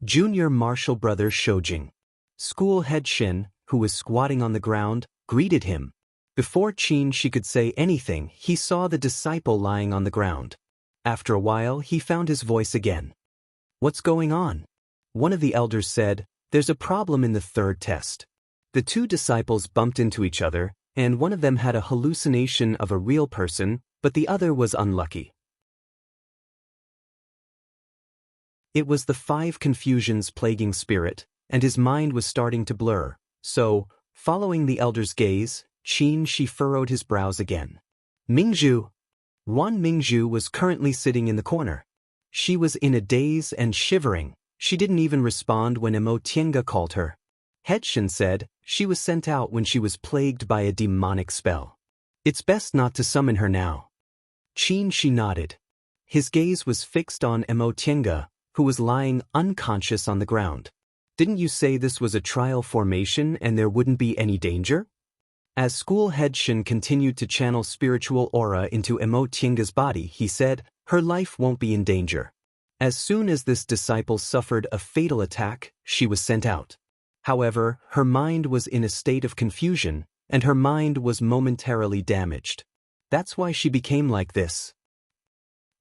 Junior martial brother Shoujing. School head Shin, who was squatting on the ground, greeted him. Before Xianxia could say anything, he saw the disciple lying on the ground. After a while, he found his voice again. What's going on? One of the elders said, There's a problem in the third test. The two disciples bumped into each other, and one of them had a hallucination of a real person, but the other was unlucky. It was the 5 confusions plaguing spirit, and his mind was starting to blur, so, following the elder's gaze, Xianxia furrowed his brows again. Mingzhu. Wan Mingzhu was currently sitting in the corner. She was in a daze and shivering. She didn't even respond when Emo Tienga called her. Hedshin said she was sent out when she was plagued by a demonic spell. It's best not to summon her now. Xianxia nodded. His gaze was fixed on Emo Tienga, who was lying unconscious on the ground. Didn't you say this was a trial formation and there wouldn't be any danger? As school head Shin continued to channel spiritual aura into Emo Tienga's body, he said, Her life won't be in danger. As soon as this disciple suffered a fatal attack, she was sent out. However, her mind was in a state of confusion, and her mind was momentarily damaged. That's why she became like this.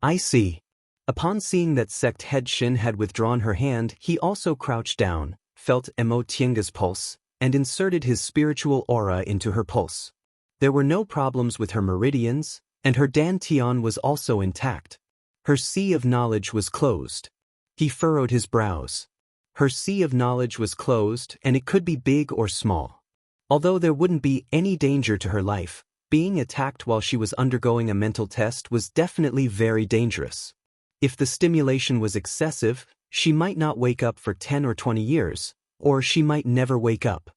I see. Upon seeing that sect head Shin had withdrawn her hand, he also crouched down, felt Emo Tienga's pulse, and inserted his spiritual aura into her pulse. There were no problems with her meridians, and her dantian was also intact. Her sea of knowledge was closed. He furrowed his brows. Her sea of knowledge was closed, and it could be big or small. Although there wouldn't be any danger to her life, being attacked while she was undergoing a mental test was definitely very dangerous. If the stimulation was excessive, she might not wake up for 10 or 20 years, or she might never wake up.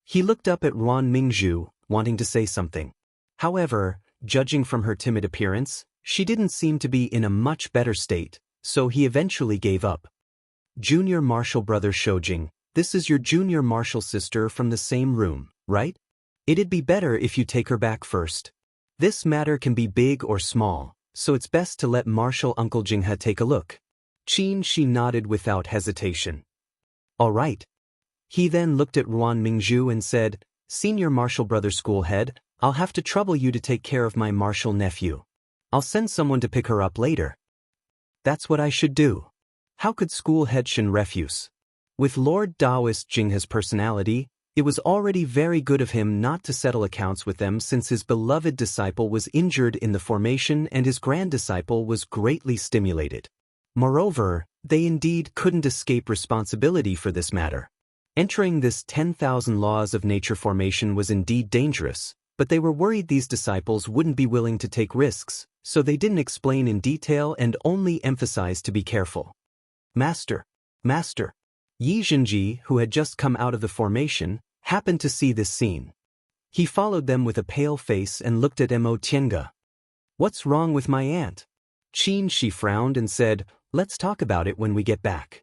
He looked up at Ruan Mingzhu, wanting to say something. However, judging from her timid appearance, she didn't seem to be in a much better state, so he eventually gave up. Junior Marshal Brother Shoujing, this is your junior marshal sister from the same room, right? It'd be better if you take her back first. This matter can be big or small, so it's best to let Marshal Uncle Jinghe take a look. She nodded without hesitation. All right. He then looked at Ruan Mingzhu and said, Senior Marshal Brother Schoolhead, I'll have to trouble you to take care of my marshal nephew. I'll send someone to pick her up later. That's what I should do. How could Schoolhead Shen refuse? With Lord Daoist Jinghe's personality, it was already very good of him not to settle accounts with them since his beloved disciple was injured in the formation and his grand disciple was greatly stimulated. Moreover, they indeed couldn't escape responsibility for this matter. Entering this 10,000 laws of nature formation was indeed dangerous, but they were worried these disciples wouldn't be willing to take risks, so they didn't explain in detail and only emphasized to be careful. Master. Yi Zhenji, who had just come out of the formation, happened to see this scene. He followed them with a pale face and looked at Mo Tiange. What's wrong with my aunt? She frowned and said, let's talk about it when we get back.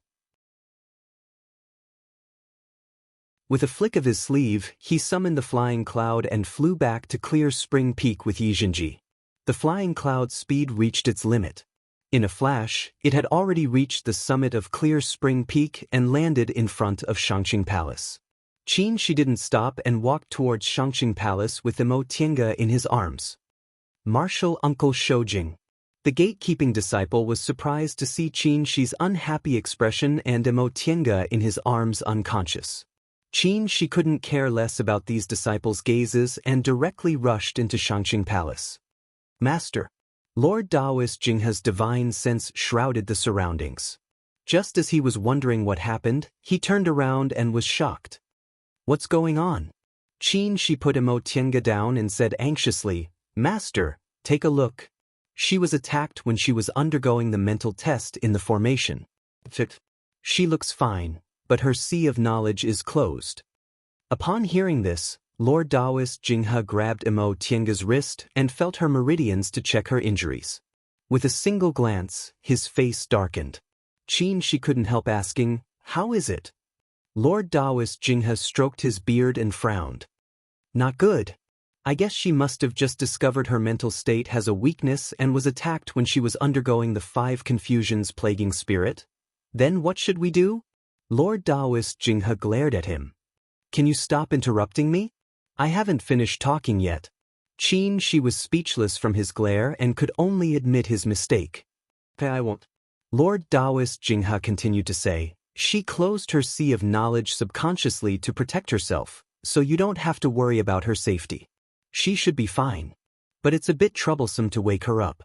With a flick of his sleeve, he summoned the flying cloud and flew back to Clear Spring Peak with Yi Zhenji. The flying cloud's speed reached its limit. In a flash, it had already reached the summit of Clear Spring Peak and landed in front of Xianxia Palace. She didn't stop and walked towards Xianxia Palace with Mo Tiange in his arms. Marshal Uncle Shoujing. The gatekeeping disciple was surprised to see Shi's unhappy expression and Mo Tiange in his arms unconscious. She couldn't care less about these disciples' gazes and directly rushed into Xianxia Palace. Master. Lord Daoist Jinghe's divine sense shrouded the surroundings. Just as he was wondering what happened, he turned around and was shocked. What's going on? She put Mo Tiange down and said anxiously, Master, take a look. She was attacked when she was undergoing the mental test in the formation. She looks fine, but her sea of knowledge is closed. Upon hearing this, Lord Daoist Jinghe grabbed Mo Tiange's wrist and felt her meridians to check her injuries. With a single glance, his face darkened. She couldn't help asking, how is it? Lord Daoist Jinghe stroked his beard and frowned. Not good. I guess she must have just discovered her mental state has a weakness and was attacked when she was undergoing the 5 confusions plaguing spirit. Then what should we do? Lord Daoist Jinghe glared at him. Can you stop interrupting me? I haven't finished talking yet. She was speechless from his glare and could only admit his mistake. I won't. Lord Daoist Jinghe continued to say, she closed her sea of knowledge subconsciously to protect herself, so you don't have to worry about her safety. She should be fine. But it's a bit troublesome to wake her up.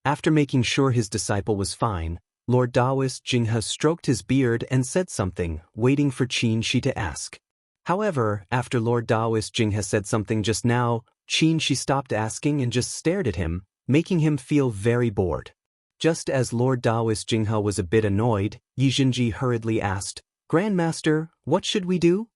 After making sure his disciple was fine, Lord Daoist Jinghe stroked his beard and said something, waiting for Shi to ask. However, after Lord Daoist Jinghe said something just now, she stopped asking and just stared at him, making him feel very bored. Just as Lord Daoist Jinghe was a bit annoyed, Yi Zhenji hurriedly asked, Grandmaster, what should we do?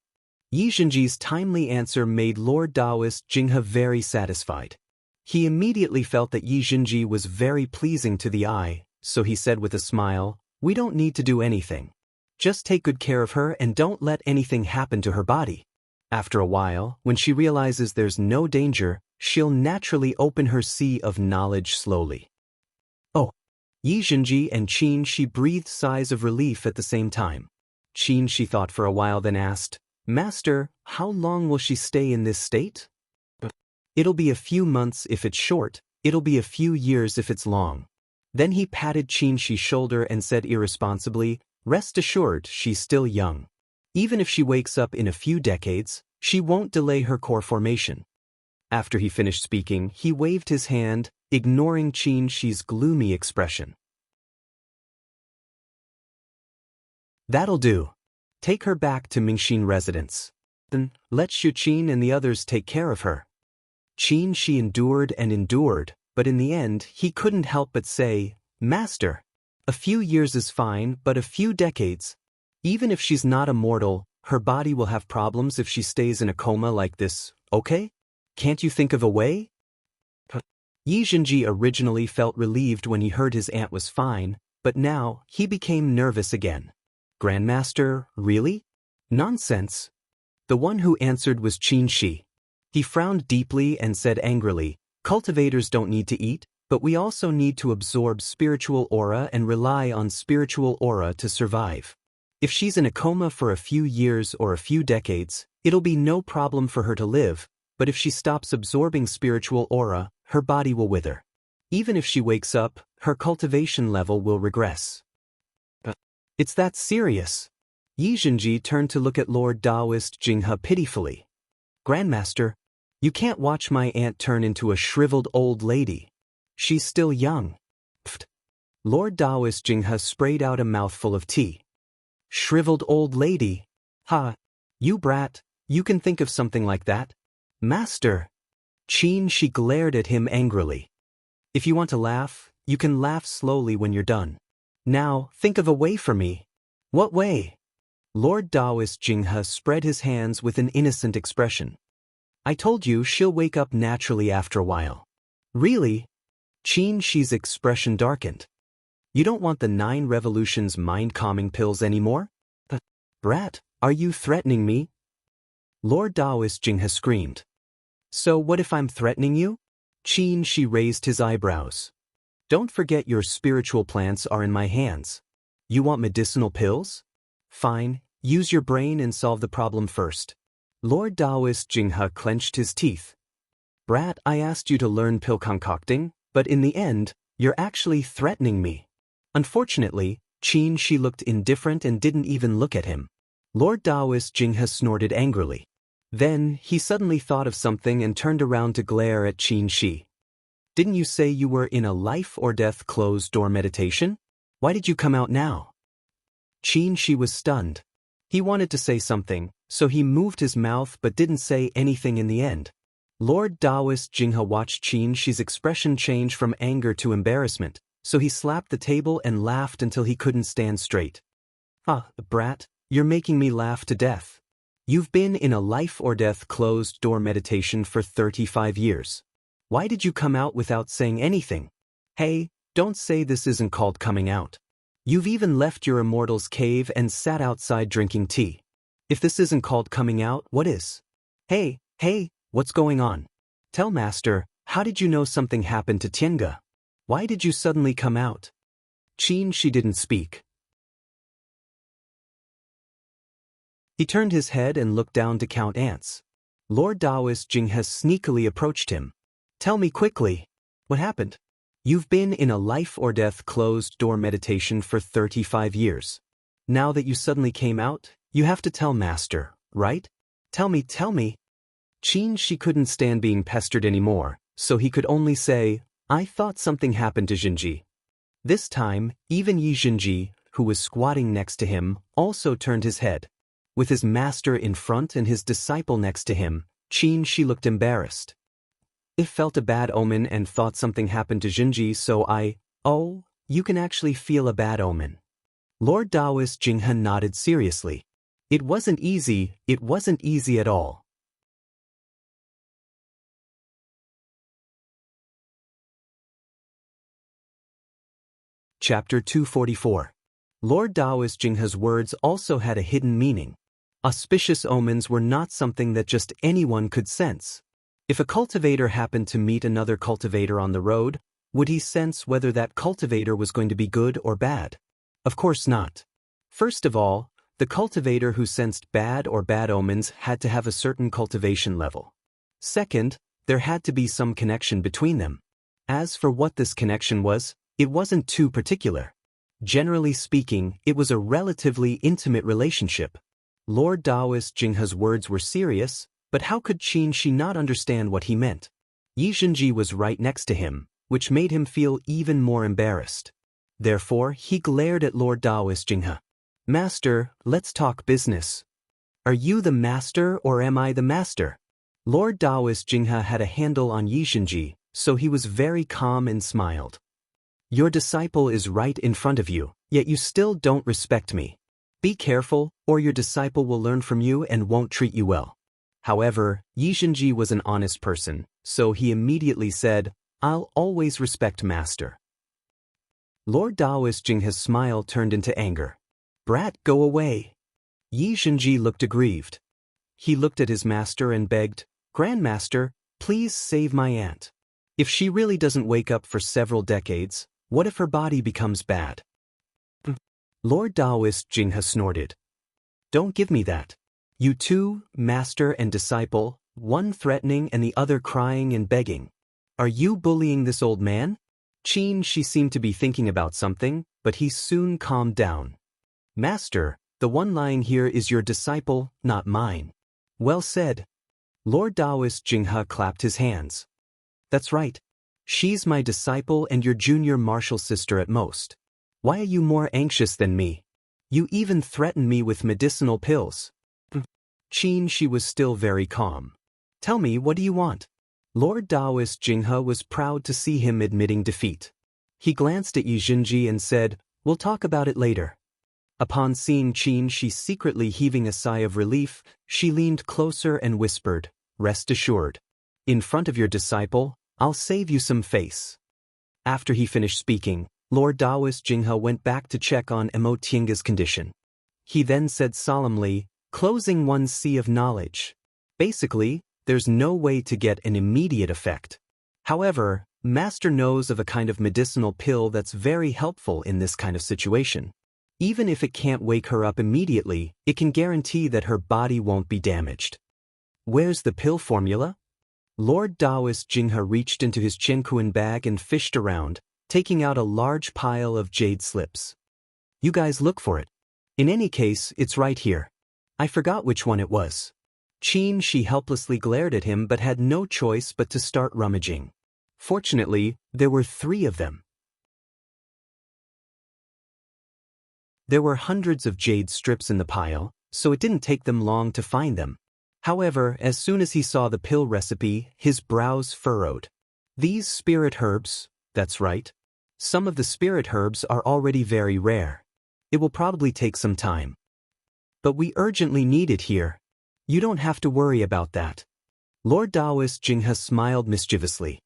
Yi Zhenji's timely answer made Lord Daoist Jinghe very satisfied. He immediately felt that Yi Zhenji was very pleasing to the eye, so he said with a smile, we don't need to do anything. Just take good care of her and don't let anything happen to her body. After a while, when she realizes there's no danger, she'll naturally open her sea of knowledge slowly. Oh. Yi Zhenji and Shi breathed sighs of relief at the same time. Shi thought for a while then asked, Master, how long will she stay in this state? It'll be a few months if it's short, it'll be a few years if it's long. Then he patted Shi's shoulder and said irresponsibly, rest assured she's still young. Even if she wakes up in a few decades, she won't delay her core formation. After he finished speaking, he waved his hand, ignoring Shi's gloomy expression. That'll do. Take her back to Mingxin residence. Then, let Xuqin and the others take care of her. She endured and endured, but in the end he couldn't help but say, Master, a few years is fine, but a few decades. Even if she's not immortal, her body will have problems if she stays in a coma like this, okay? Can't you think of a way? Yizhenji originally felt relieved when he heard his aunt was fine, but now he became nervous again. Grandmaster, really? Nonsense. The one who answered was Qin Shi. He frowned deeply and said angrily, Cultivators don't need to eat, but we also need to absorb spiritual aura and rely on spiritual aura to survive. If she's in a coma for a few years or a few decades, it'll be no problem for her to live, but if she stops absorbing spiritual aura, her body will wither. Even if she wakes up, her cultivation level will regress. It's that serious. Yizhenji turned to look at Lord Daoist Jinghe pitifully. Grandmaster, you can't watch my aunt turn into a shriveled old lady. She's still young. Pfft. Lord Daoist Jinghe sprayed out a mouthful of tea. Shriveled old lady? Ha! You brat, you can think of something like that? Master! Qin Shi glared at him angrily. If you want to laugh, you can laugh slowly when you're done. Now, think of a way for me. What way? Lord Daoist Jinghe spread his hands with an innocent expression. I told you she'll wake up naturally after a while. Really? Qin Shi's expression darkened. You don't want the 9 revolutions mind-calming pills anymore? Brat, are you threatening me? Lord Daoist Jinghe screamed. So what if I'm threatening you? Qin Shi raised his eyebrows. Don't forget your spiritual plants are in my hands. You want medicinal pills? Fine, use your brain and solve the problem first. Lord Daoist Jinghe clenched his teeth. Brat, I asked you to learn pill concocting, but in the end, you're actually threatening me. Unfortunately, Qin Shi looked indifferent and didn't even look at him. Lord Daoist Jinghe snorted angrily. Then, he suddenly thought of something and turned around to glare at Qin Shi. Didn't you say you were in a life-or-death closed-door meditation? Why did you come out now? Qin Shi was stunned. He wanted to say something, so he moved his mouth but didn't say anything in the end. Lord Daoist Jinghe watched Qin Shi's expression change from anger to embarrassment, so he slapped the table and laughed until he couldn't stand straight. Brat, you're making me laugh to death. You've been in a life-or-death closed-door meditation for 35 years. Why did you come out without saying anything? Hey, don't say this isn't called coming out. You've even left your immortal's cave and sat outside drinking tea. If this isn't called coming out, what is? Hey, what's going on? Tell Master, how did you know something happened to Tiange? Why did you suddenly come out? Qin Shi didn't speak. He turned his head and looked down to count ants. Lord Daoist Jinghe sneakily approached him. Tell me quickly. What happened? You've been in a life-or-death closed-door meditation for 35 years. Now that you suddenly came out, you have to tell Master, right? Tell me. Qin Shi couldn't stand being pestered anymore, so he could only say, I thought something happened to Yizhenji. This time, even Yizhenji, who was squatting next to him, also turned his head. With his master in front and his disciple next to him, Qin Shi looked embarrassed. I felt a bad omen and thought something happened to Yizhenji, so you can actually feel a bad omen. Lord Daoist Jinghe nodded seriously. It wasn't easy at all. Chapter 244. Lord Daoist Jinghe's words also had a hidden meaning. Auspicious omens were not something that just anyone could sense. If a cultivator happened to meet another cultivator on the road, would he sense whether that cultivator was going to be good or bad? Of course not. First of all, the cultivator who sensed bad or bad omens had to have a certain cultivation level. Second, there had to be some connection between them. As for what this connection was, it wasn't too particular. Generally speaking, it was a relatively intimate relationship. Lord Daoist Jinghe's words were serious, but how could Qin Shi not understand what he meant? Yizhenji was right next to him, which made him feel even more embarrassed. Therefore, he glared at Lord Daoist Jinghe. Master, let's talk business. Are you the master or am I the master? Lord Daoist Jinghe had a handle on Yixinji, so he was very calm and smiled. Your disciple is right in front of you, yet you still don't respect me. Be careful, or your disciple will learn from you and won't treat you well. However, Yixinji was an honest person, so he immediately said, I'll always respect master. Lord Daoist Jinghe's smile turned into anger. Brat, go away. Yixinji looked aggrieved. He looked at his master and begged, Grandmaster, please save my aunt. If she really doesn't wake up for several decades, what if her body becomes bad? Lord Daoist Jinghe snorted. Don't give me that. You two, master and disciple, one threatening and the other crying and begging. Are you bullying this old man? She seemed to be thinking about something, but he soon calmed down. Master, the one lying here is your disciple, not mine. Well said. Lord Daoist Jinghe clapped his hands. That's right. She's my disciple and your junior martial sister at most. Why are you more anxious than me? You even threatened me with medicinal pills. She was still very calm. Tell me, what do you want? Lord Daoist Jinghe was proud to see him admitting defeat. He glanced at Yixinji and said, We'll talk about it later. Upon seeing she secretly heaving a sigh of relief, she leaned closer and whispered, Rest assured. In front of your disciple, I'll save you some face. After he finished speaking, Lord Daoist Jinghe went back to check on Emo Tiange's condition. He then said solemnly, Closing one's sea of knowledge. Basically, there's no way to get an immediate effect. However, Master knows of a kind of medicinal pill that's very helpful in this kind of situation. Even if it can't wake her up immediately, it can guarantee that her body won't be damaged. Where's the pill formula? Lord Daoist Jinghe reached into his Qianquan bag and fished around, taking out a large pile of jade slips. You guys look for it. In any case, it's right here. I forgot which one it was. She helplessly glared at him but had no choice but to start rummaging. Fortunately, there were 3 of them. There were hundreds of jade strips in the pile, so it didn't take them long to find them. However, as soon as he saw the pill recipe, his brows furrowed. These spirit herbs, that's right. Some of the spirit herbs are already very rare. It will probably take some time. But we urgently need it here. You don't have to worry about that. Lord Daoist Jinghe smiled mischievously.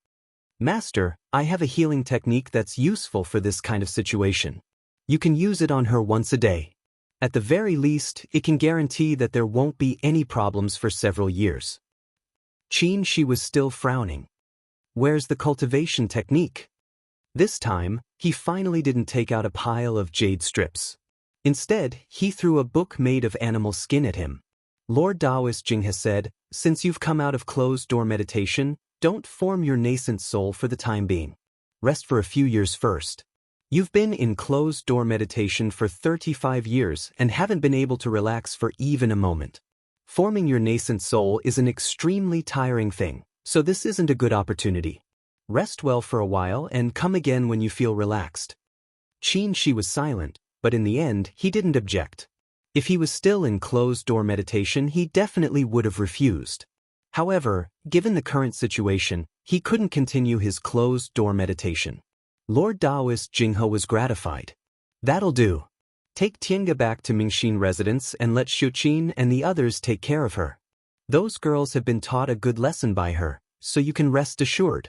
Master, I have a healing technique that's useful for this kind of situation. You can use it on her once a day. At the very least, it can guarantee that there won't be any problems for several years. She was still frowning. Where's the cultivation technique? This time, he finally didn't take out a pile of jade strips. Instead, he threw a book made of animal skin at him. Lord Daoist Jinghe said, Since you've come out of closed-door meditation, don't form your nascent soul for the time being. Rest for a few years first. You've been in closed-door meditation for 35 years and haven't been able to relax for even a moment. Forming your nascent soul is an extremely tiring thing, so this isn't a good opportunity. Rest well for a while and come again when you feel relaxed. She was silent, but in the end, he didn't object. If he was still in closed-door meditation, he definitely would have refused. However, given the current situation, he couldn't continue his closed-door meditation. Lord Daoist Jinghe was gratified. That'll do. Take Tiange back to Mingxin residence and let Xiuqin and the others take care of her. Those girls have been taught a good lesson by her, so you can rest assured.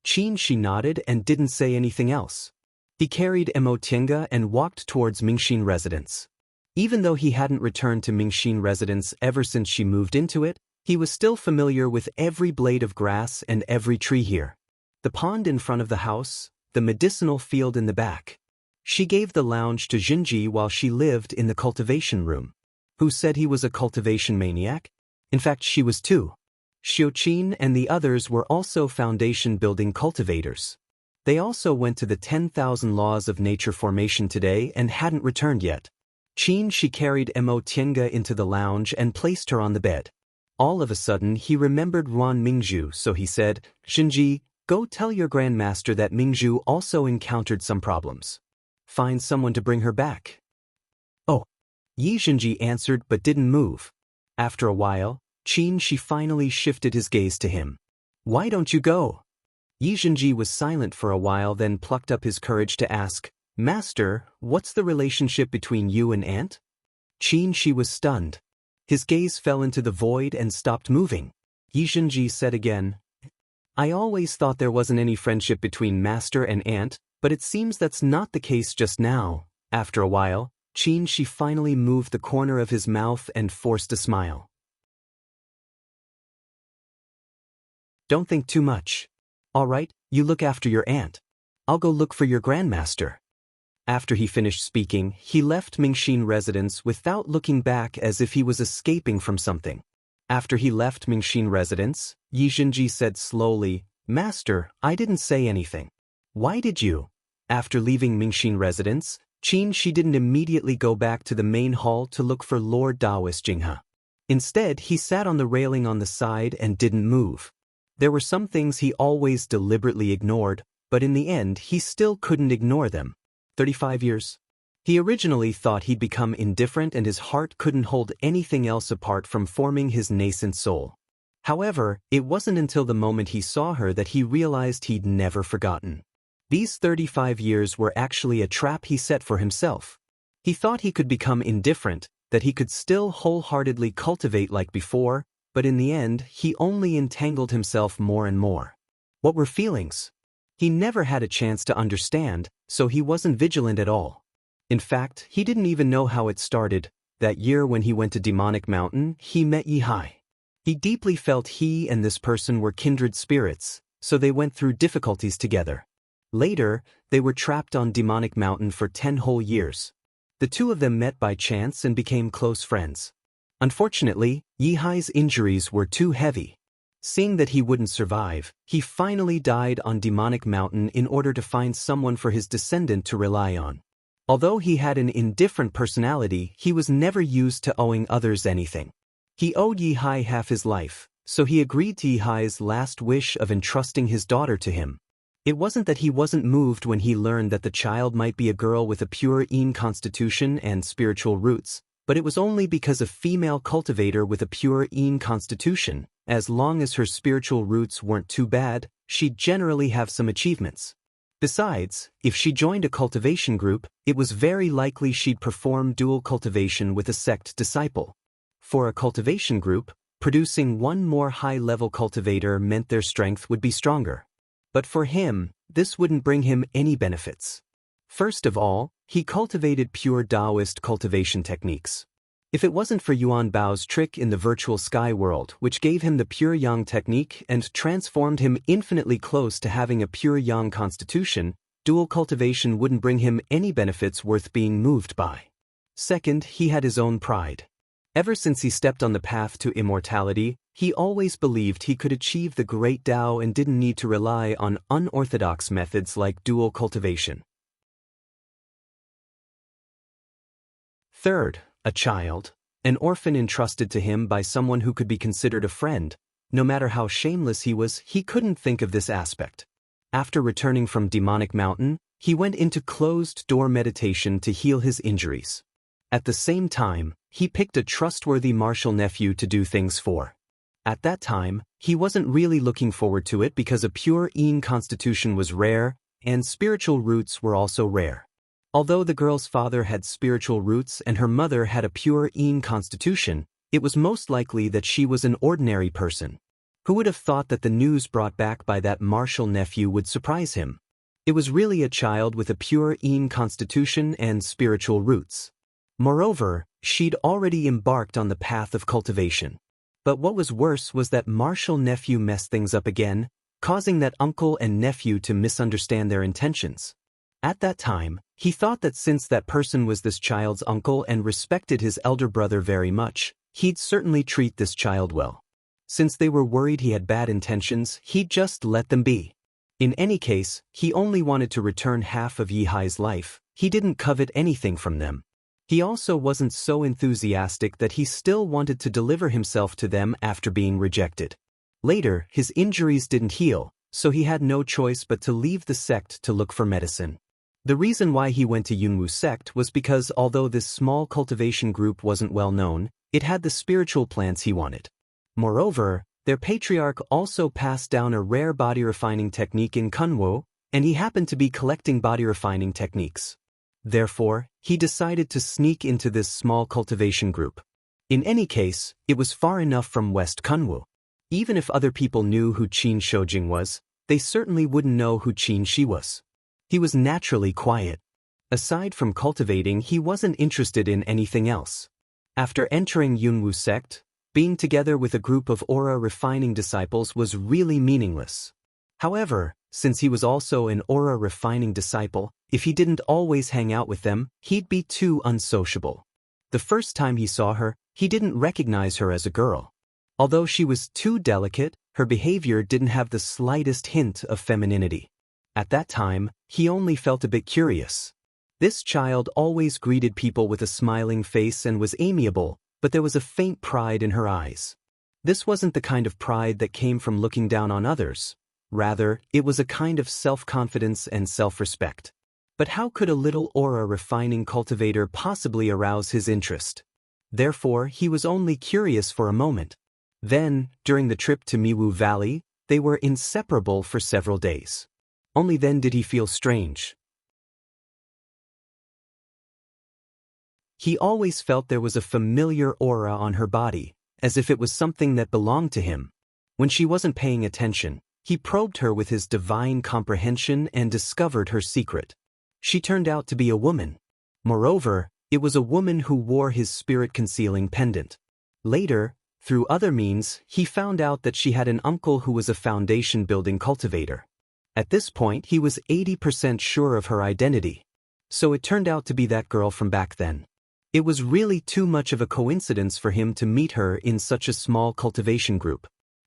She nodded and didn't say anything else. He carried Emo Tiange and walked towards Mingxin residence. Even though he hadn't returned to Mingxin residence ever since she moved into it, he was still familiar with every blade of grass and every tree here. The pond in front of the house, the medicinal field in the back. She gave the lounge to Jinji while she lived in the cultivation room. Who said he was a cultivation maniac? In fact, she was too. Xiuqin and the others were also foundation-building cultivators. They also went to the 10,000 Laws of Nature formation today and hadn't returned yet. She carried Emo Tiange into the lounge and placed her on the bed. All of a sudden, he remembered Ruan Mingzhu, so he said, Jinji, go tell your grandmaster that Mingzhu also encountered some problems. Find someone to bring her back. Oh. Yi Jinji answered but didn't move. After a while, Xianxia finally shifted his gaze to him. Why don't you go? Yizhenji was silent for a while, then plucked up his courage to ask, Master, what's the relationship between you and Ant? Xianxia was stunned. His gaze fell into the void and stopped moving. Yizhenji said again, I always thought there wasn't any friendship between Master and Ant, but it seems that's not the case just now. After a while, Xianxia finally moved the corner of his mouth and forced a smile. Don't think too much. All right, you look after your aunt. I'll go look for your grandmaster. After he finished speaking, he left Mingxin residence without looking back, as if he was escaping from something. After he left Mingxin residence, Yizhenji said slowly, Master, I didn't say anything. Why did you? After leaving Mingxin residence, Xianxia didn't immediately go back to the main hall to look for Lord Daoist Jinghe. Instead, he sat on the railing on the side and didn't move. There were some things he always deliberately ignored, but in the end he still couldn't ignore them. 35 years. He originally thought he'd become indifferent and his heart couldn't hold anything else apart from forming his nascent soul. However, it wasn't until the moment he saw her that he realized he'd never forgotten. These 35 years were actually a trap he set for himself. He thought he could become indifferent, that he could still wholeheartedly cultivate like before, but in the end, he only entangled himself more and more. What were feelings? He never had a chance to understand, so he wasn't vigilant at all. In fact, he didn't even know how it started. That year when he went to Demonic Mountain, he met Yihai. He deeply felt he and this person were kindred spirits, so they went through difficulties together. Later, they were trapped on Demonic Mountain for 10 whole years. The two of them met by chance and became close friends. Unfortunately, Yihai's injuries were too heavy. Seeing that he wouldn't survive, he finally died on Demonic Mountain in order to find someone for his descendant to rely on. Although he had an indifferent personality, he was never used to owing others anything. He owed Yihai half his life, so he agreed to Yihai's last wish of entrusting his daughter to him. It wasn't that he wasn't moved when he learned that the child might be a girl with a pure Yin constitution and spiritual roots, but it was only because a female cultivator with a pure Yin constitution, as long as her spiritual roots weren't too bad, she'd generally have some achievements. Besides, if she joined a cultivation group, it was very likely she'd perform dual cultivation with a sect disciple. For a cultivation group, producing one more high-level cultivator meant their strength would be stronger. But for him, this wouldn't bring him any benefits. First of all, he cultivated pure Daoist cultivation techniques. If it wasn't for Yuan Bao's trick in the virtual sky world, which gave him the pure Yang technique and transformed him infinitely close to having a pure Yang constitution, dual cultivation wouldn't bring him any benefits worth being moved by. Second, he had his own pride. Ever since he stepped on the path to immortality, he always believed he could achieve the great Tao and didn't need to rely on unorthodox methods like dual cultivation. Third, a child, an orphan entrusted to him by someone who could be considered a friend. No matter how shameless he was, he couldn't think of this aspect. After returning from Demonic Mountain, he went into closed-door meditation to heal his injuries. At the same time, he picked a trustworthy martial nephew to do things for. At that time, he wasn't really looking forward to it because a pure Yin constitution was rare, and spiritual roots were also rare. Although the girl's father had spiritual roots and her mother had a pure Yin constitution, it was most likely that she was an ordinary person. Who would have thought that the news brought back by that martial nephew would surprise him? It was really a child with a pure Yin constitution and spiritual roots. Moreover, she'd already embarked on the path of cultivation. But what was worse was that martial nephew messed things up again, causing that uncle and nephew to misunderstand their intentions. At that time, he thought that since that person was this child's uncle and respected his elder brother very much, he'd certainly treat this child well. Since they were worried he had bad intentions, he'd just let them be. In any case, he only wanted to return half of Yihai's life. He didn't covet anything from them. He also wasn't so enthusiastic that he still wanted to deliver himself to them after being rejected. Later, his injuries didn't heal, so he had no choice but to leave the sect to look for medicine. The reason why he went to Yunwu sect was because although this small cultivation group wasn't well known, It had the spiritual plants he wanted. Moreover, their patriarch also passed down a rare body refining technique in Kunwu, and he happened to be collecting body refining techniques. Therefore, he decided to sneak into this small cultivation group. In any case, it was far enough from West Kunwu. Even if other people knew who Qin Shoujing was, they certainly wouldn't know who Qin Shi was. He was naturally quiet. Aside from cultivating, he wasn't interested in anything else. After entering Yunwu sect, being together with a group of aura refining disciples was really meaningless. However, since he was also an aura refining disciple, if he didn't always hang out with them, he'd be too unsociable. The first time he saw her, he didn't recognize her as a girl. Although she was too delicate, her behavior didn't have the slightest hint of femininity. At that time, he only felt a bit curious. This child always greeted people with a smiling face and was amiable, but there was a faint pride in her eyes. This wasn't the kind of pride that came from looking down on others. Rather, it was a kind of self-confidence and self-respect. But how could a little aura refining cultivator possibly arouse his interest? Therefore, he was only curious for a moment. Then, during the trip to Miwu Valley, they were inseparable for several days. Only then did he feel strange. He always felt there was a familiar aura on her body, as if it was something that belonged to him. When she wasn't paying attention, he probed her with his divine comprehension and discovered her secret. She turned out to be a woman. Moreover, it was a woman who wore his spirit-concealing pendant. Later, through other means, he found out that she had an uncle who was a foundation-building cultivator. At this point, he was 80% sure of her identity. So it turned out to be that girl from back then. It was really too much of a coincidence for him to meet her in such a small cultivation group.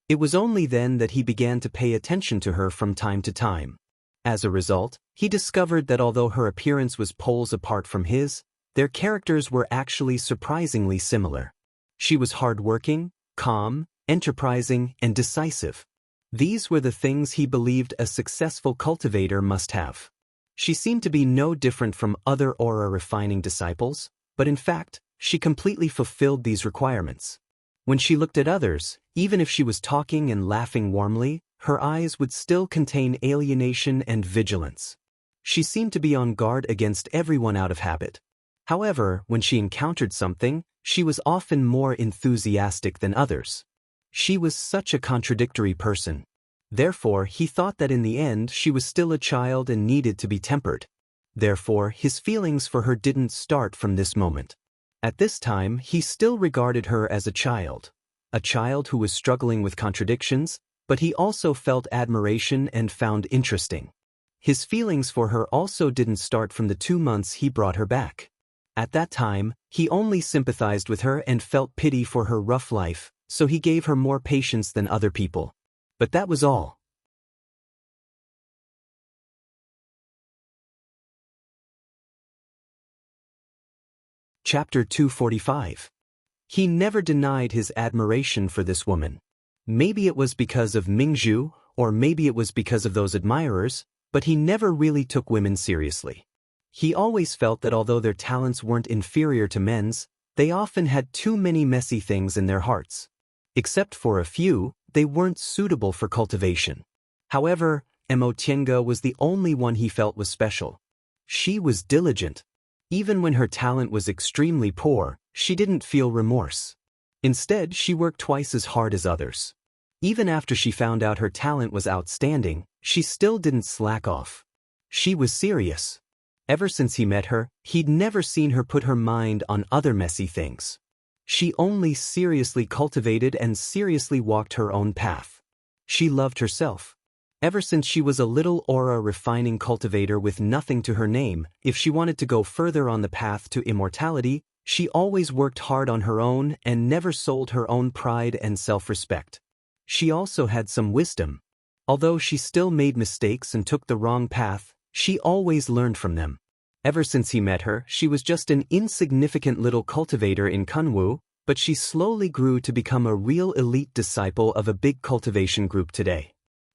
It was only then that he began to pay attention to her from time to time. As a result, he discovered that although her appearance was poles apart from his, their characters were actually surprisingly similar. She was hardworking, calm, enterprising, and decisive. These were the things he believed a successful cultivator must have. She seemed to be no different from other aura refining disciples, but in fact, she completely fulfilled these requirements. When she looked at others, even if she was talking and laughing warmly, her eyes would still contain alienation and vigilance. She seemed to be on guard against everyone out of habit. However, when she encountered something, she was often more enthusiastic than others. She was such a contradictory person. Therefore, he thought that in the end she was still a child and needed to be tempered. Therefore, his feelings for her didn't start from this moment. At this time, he still regarded her as a child who was struggling with contradictions, but he also felt admiration and found interesting. His feelings for her also didn't start from the 2 months he brought her back. At that time, he only sympathized with her and felt pity for her rough life, so he gave her more patience than other people. But that was all. Chapter 245. He never denied his admiration for this woman. Maybe it was because of Mingzhu, or maybe it was because of those admirers, but he never really took women seriously. He always felt that although their talents weren't inferior to men's, they often had too many messy things in their hearts. Except for a few, they weren't suitable for cultivation. However, Mo Tiange was the only one he felt was special. She was diligent. Even when her talent was extremely poor, she didn't feel remorse. Instead, she worked twice as hard as others. Even after she found out her talent was outstanding, she still didn't slack off. She was serious. Ever since he met her, he'd never seen her put her mind on other messy things. She only seriously cultivated and seriously walked her own path. She loved herself. Ever since she was a little aura refining cultivator with nothing to her name, if she wanted to go further on the path to immortality, she always worked hard on her own and never sold her own pride and self-respect. She also had some wisdom. Although she still made mistakes and took the wrong path, she always learned from them. Ever since he met her, she was just an insignificant little cultivator in Kunwu, but she slowly grew to become a real elite disciple of a big cultivation group today.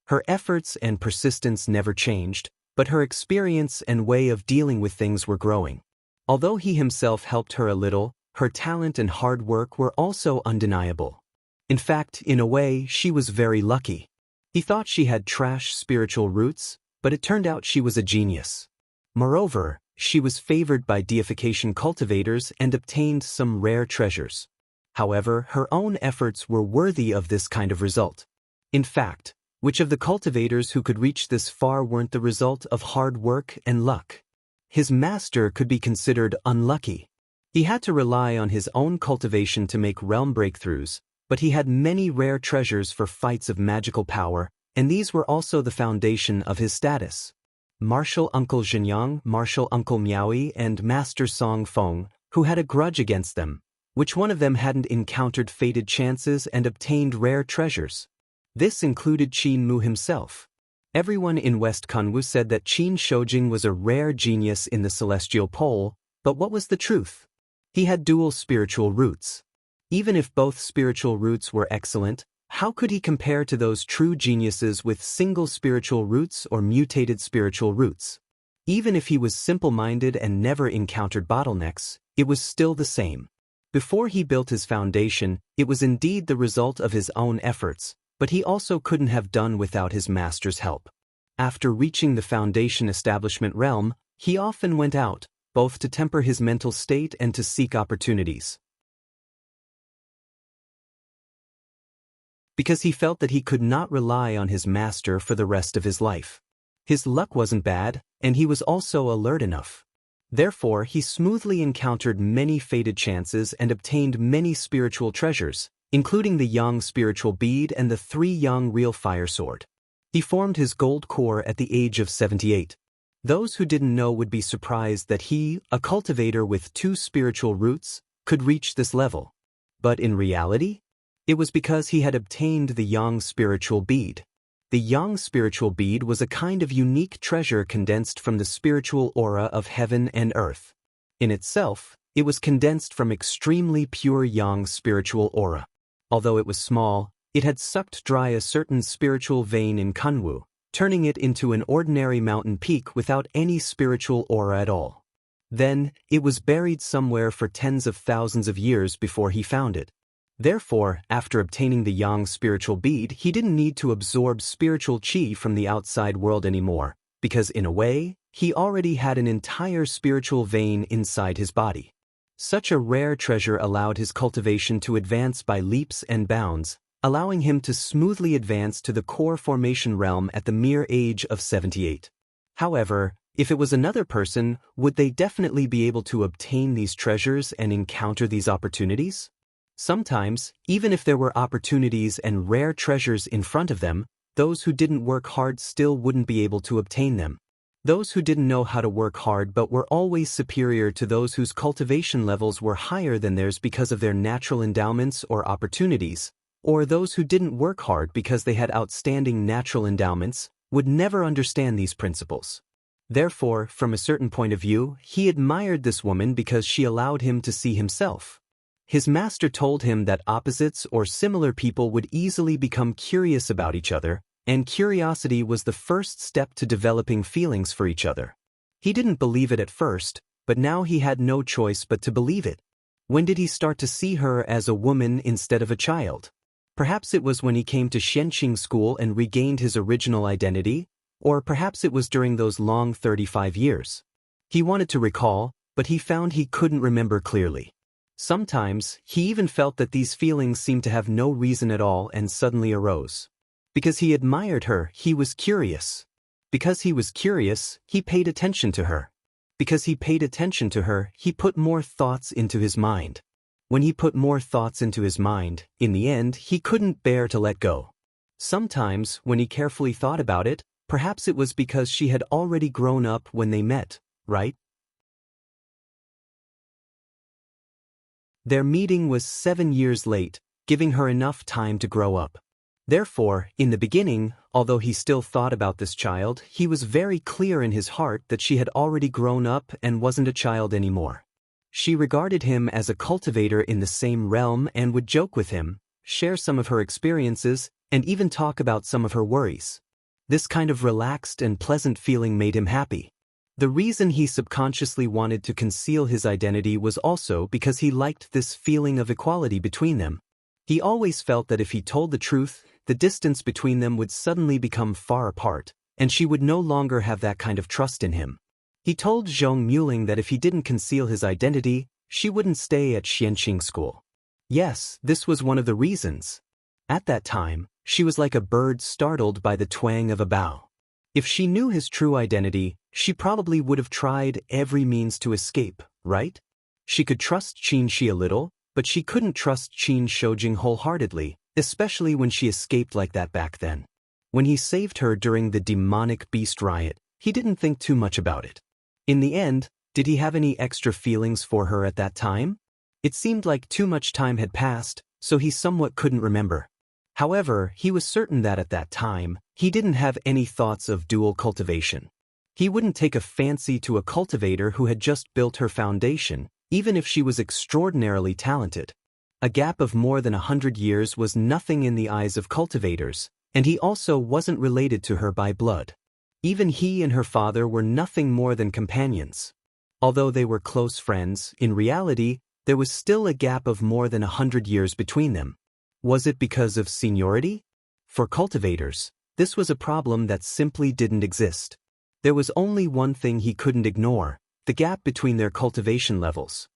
Her efforts and persistence never changed, but her experience and way of dealing with things were growing. Although he himself helped her a little, her talent and hard work were also undeniable. In fact, in a way, she was very lucky. He thought she had trash spiritual roots, but it turned out she was a genius. Moreover, she was favored by deification cultivators and obtained some rare treasures. However, her own efforts were worthy of this kind of result. In fact, which of the cultivators who could reach this far weren't the result of hard work and luck? His master could be considered unlucky. He had to rely on his own cultivation to make realm breakthroughs, but he had many rare treasures for fights of magical power, and these were also the foundation of his status. Martial Uncle Zhenyang, Martial Uncle Miaoi, and Master Song Feng, who had a grudge against them. Which one of them hadn't encountered fated chances and obtained rare treasures? This included Qin Mu himself. Everyone in West Kunwu said that Qin Shoujing was a rare genius in the celestial pole, but what was the truth? He had dual spiritual roots. Even if both spiritual roots were excellent, how could he compare to those true geniuses with single spiritual roots or mutated spiritual roots? Even if he was simple-minded and never encountered bottlenecks, it was still the same. Before he built his foundation, it was indeed the result of his own efforts, but he also couldn't have done without his master's help. After reaching the foundation establishment realm, he often went out, both to temper his mental state and to seek opportunities. Because he felt that he could not rely on his master for the rest of his life. His luck wasn't bad, and he was also alert enough. Therefore, he smoothly encountered many fated chances and obtained many spiritual treasures, including the Yang spiritual bead and the 3 Yang real fire sword. He formed his gold core at the age of 78. Those who didn't know would be surprised that he, a cultivator with 2 spiritual roots, could reach this level. But in reality, it was because he had obtained the Yang spiritual bead. The Yang spiritual bead was a kind of unique treasure condensed from the spiritual aura of heaven and earth. In itself, it was condensed from extremely pure Yang spiritual aura. Although it was small, it had sucked dry a certain spiritual vein in Kunwu, turning it into an ordinary mountain peak without any spiritual aura at all. Then, it was buried somewhere for tens of thousands of years before he found it. Therefore, after obtaining the Yang spiritual bead, he didn't need to absorb spiritual qi from the outside world anymore, because in a way, he already had an entire spiritual vein inside his body. Such a rare treasure allowed his cultivation to advance by leaps and bounds, allowing him to smoothly advance to the core formation realm at the mere age of 78. However, if it was another person, would they definitely be able to obtain these treasures and encounter these opportunities? Sometimes, even if there were opportunities and rare treasures in front of them, those who didn't work hard still wouldn't be able to obtain them. Those who didn't know how to work hard but were always superior to those whose cultivation levels were higher than theirs because of their natural endowments or opportunities, or those who didn't work hard because they had outstanding natural endowments, would never understand these principles. Therefore, from a certain point of view, he admired this woman because she allowed him to see himself. His master told him that opposites or similar people would easily become curious about each other, and curiosity was the first step to developing feelings for each other. He didn't believe it at first, but now he had no choice but to believe it. When did he start to see her as a woman instead of a child? Perhaps it was when he came to Xianxia school and regained his original identity, or perhaps it was during those long 35 years. He wanted to recall, but he found he couldn't remember clearly. Sometimes, he even felt that these feelings seemed to have no reason at all and suddenly arose. Because he admired her, he was curious. Because he was curious, he paid attention to her. Because he paid attention to her, he put more thoughts into his mind. When he put more thoughts into his mind, in the end, he couldn't bear to let go. Sometimes, when he carefully thought about it, perhaps it was because she had already grown up when they met, right? Their meeting was 7 years late, giving her enough time to grow up. Therefore, in the beginning, although he still thought about this child, he was very clear in his heart that she had already grown up and wasn't a child anymore. She regarded him as a cultivator in the same realm and would joke with him, share some of her experiences, and even talk about some of her worries. This kind of relaxed and pleasant feeling made him happy. The reason he subconsciously wanted to conceal his identity was also because he liked this feeling of equality between them. He always felt that if he told the truth, the distance between them would suddenly become far apart, and she would no longer have that kind of trust in him. He told Zhong Muling that if he didn't conceal his identity, she wouldn't stay at Xianxia school. Yes, this was one of the reasons. At that time, she was like a bird startled by the twang of a bough. If she knew his true identity, she probably would have tried every means to escape, right? She could trust Xianxia a little, but she couldn't trust Qin Shoujing wholeheartedly, especially when she escaped like that back then. When he saved her during the demonic beast riot, he didn't think too much about it. In the end, did he have any extra feelings for her at that time? It seemed like too much time had passed, so he somewhat couldn't remember. However, he was certain that at that time, he didn't have any thoughts of dual cultivation. He wouldn't take a fancy to a cultivator who had just built her foundation, even if she was extraordinarily talented. A gap of more than 100 years was nothing in the eyes of cultivators, and he also wasn't related to her by blood. Even he and her father were nothing more than companions. Although they were close friends, in reality, there was still a gap of more than 100 years between them. Was it because of seniority? For cultivators, this was a problem that simply didn't exist. There was only one thing he couldn't ignore: the gap between their cultivation levels.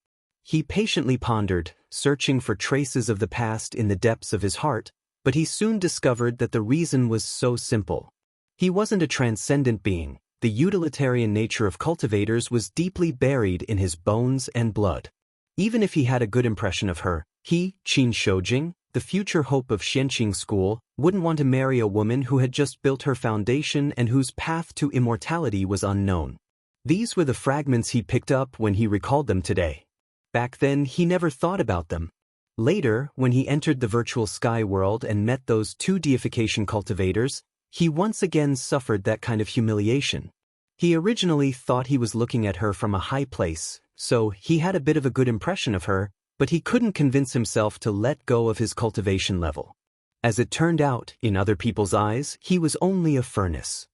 He patiently pondered, searching for traces of the past in the depths of his heart, but he soon discovered that the reason was so simple. He wasn't a transcendent being. The utilitarian nature of cultivators was deeply buried in his bones and blood. Even if he had a good impression of her, he, Qin Shoujing, the future hope of Xianxia school, wouldn't want to marry a woman who had just built her foundation and whose path to immortality was unknown. These were the fragments he picked up when he recalled them today. Back then, he never thought about them. Later, when he entered the virtual sky world and met those two deification cultivators, he once again suffered that kind of humiliation. He originally thought he was looking at her from a high place, so he had a bit of a good impression of her, but he couldn't convince himself to let go of his cultivation level. As it turned out, in other people's eyes, he was only a furnace.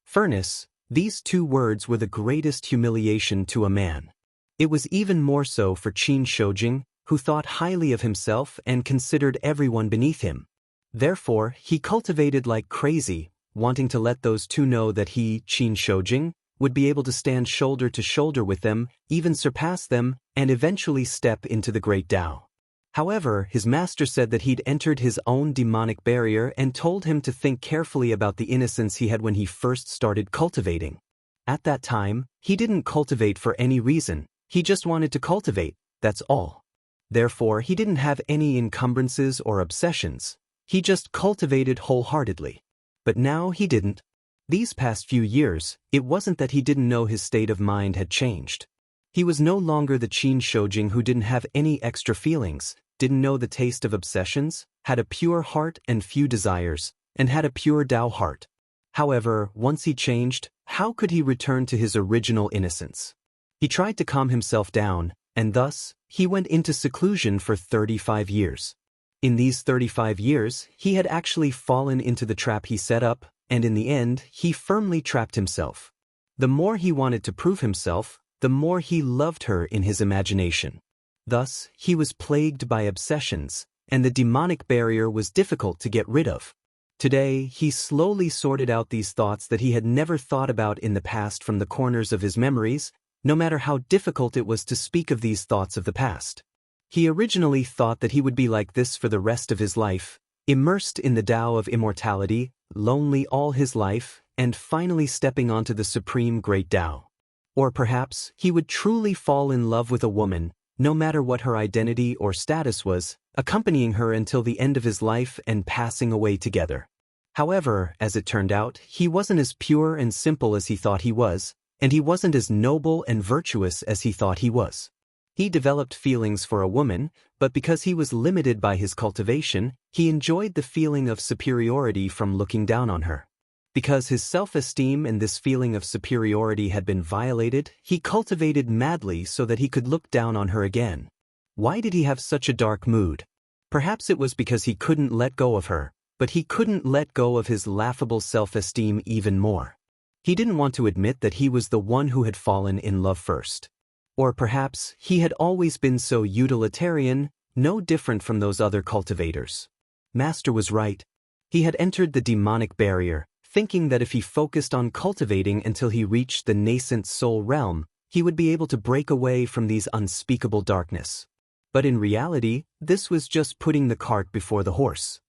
Furnace, these two words were the greatest humiliation to a man. It was even more so for Qin Shoujing, who thought highly of himself and considered everyone beneath him. Therefore, he cultivated like crazy, wanting to let those two know that he, Qin Shoujing, would be able to stand shoulder to shoulder with them, even surpass them, and eventually step into the great Tao. However, his master said that he'd entered his own demonic barrier and told him to think carefully about the innocence he had when he first started cultivating. At that time, he didn't cultivate for any reason, he just wanted to cultivate, that's all. Therefore, he didn't have any encumbrances or obsessions, he just cultivated wholeheartedly. But now he didn't. These past few years, it wasn't that he didn't know his state of mind had changed. He was no longer the Qin Shoujing who didn't have any extra feelings, didn't know the taste of obsessions, had a pure heart and few desires, and had a pure Tao heart. However, once he changed, how could he return to his original innocence? He tried to calm himself down, and thus, he went into seclusion for 35 years. In these 35 years, he had actually fallen into the trap he set up, and in the end, he firmly trapped himself. The more he wanted to prove himself, the more he loved her in his imagination. Thus, he was plagued by obsessions, and the demonic barrier was difficult to get rid of. Today, he slowly sorted out these thoughts that he had never thought about in the past from the corners of his memories, no matter how difficult it was to speak of these thoughts of the past. He originally thought that he would be like this for the rest of his life, immersed in the Tao of immortality, lonely all his life, and finally stepping onto the supreme great Tao. Or perhaps, he would truly fall in love with a woman, no matter what her identity or status was, accompanying her until the end of his life and passing away together. However, as it turned out, he wasn't as pure and simple as he thought he was, and he wasn't as noble and virtuous as he thought he was. He developed feelings for a woman, but because he was limited by his cultivation, he enjoyed the feeling of superiority from looking down on her. Because his self-esteem and this feeling of superiority had been violated, he cultivated madly so that he could look down on her again. Why did he have such a dark mood? Perhaps it was because he couldn't let go of her, but he couldn't let go of his laughable self-esteem even more. He didn't want to admit that he was the one who had fallen in love first. Or perhaps he had always been so utilitarian, no different from those other cultivators. Master was right. He had entered the demonic barrier, thinking that if he focused on cultivating until he reached the nascent soul realm, he would be able to break away from these unspeakable darkness. But in reality, this was just putting the cart before the horse.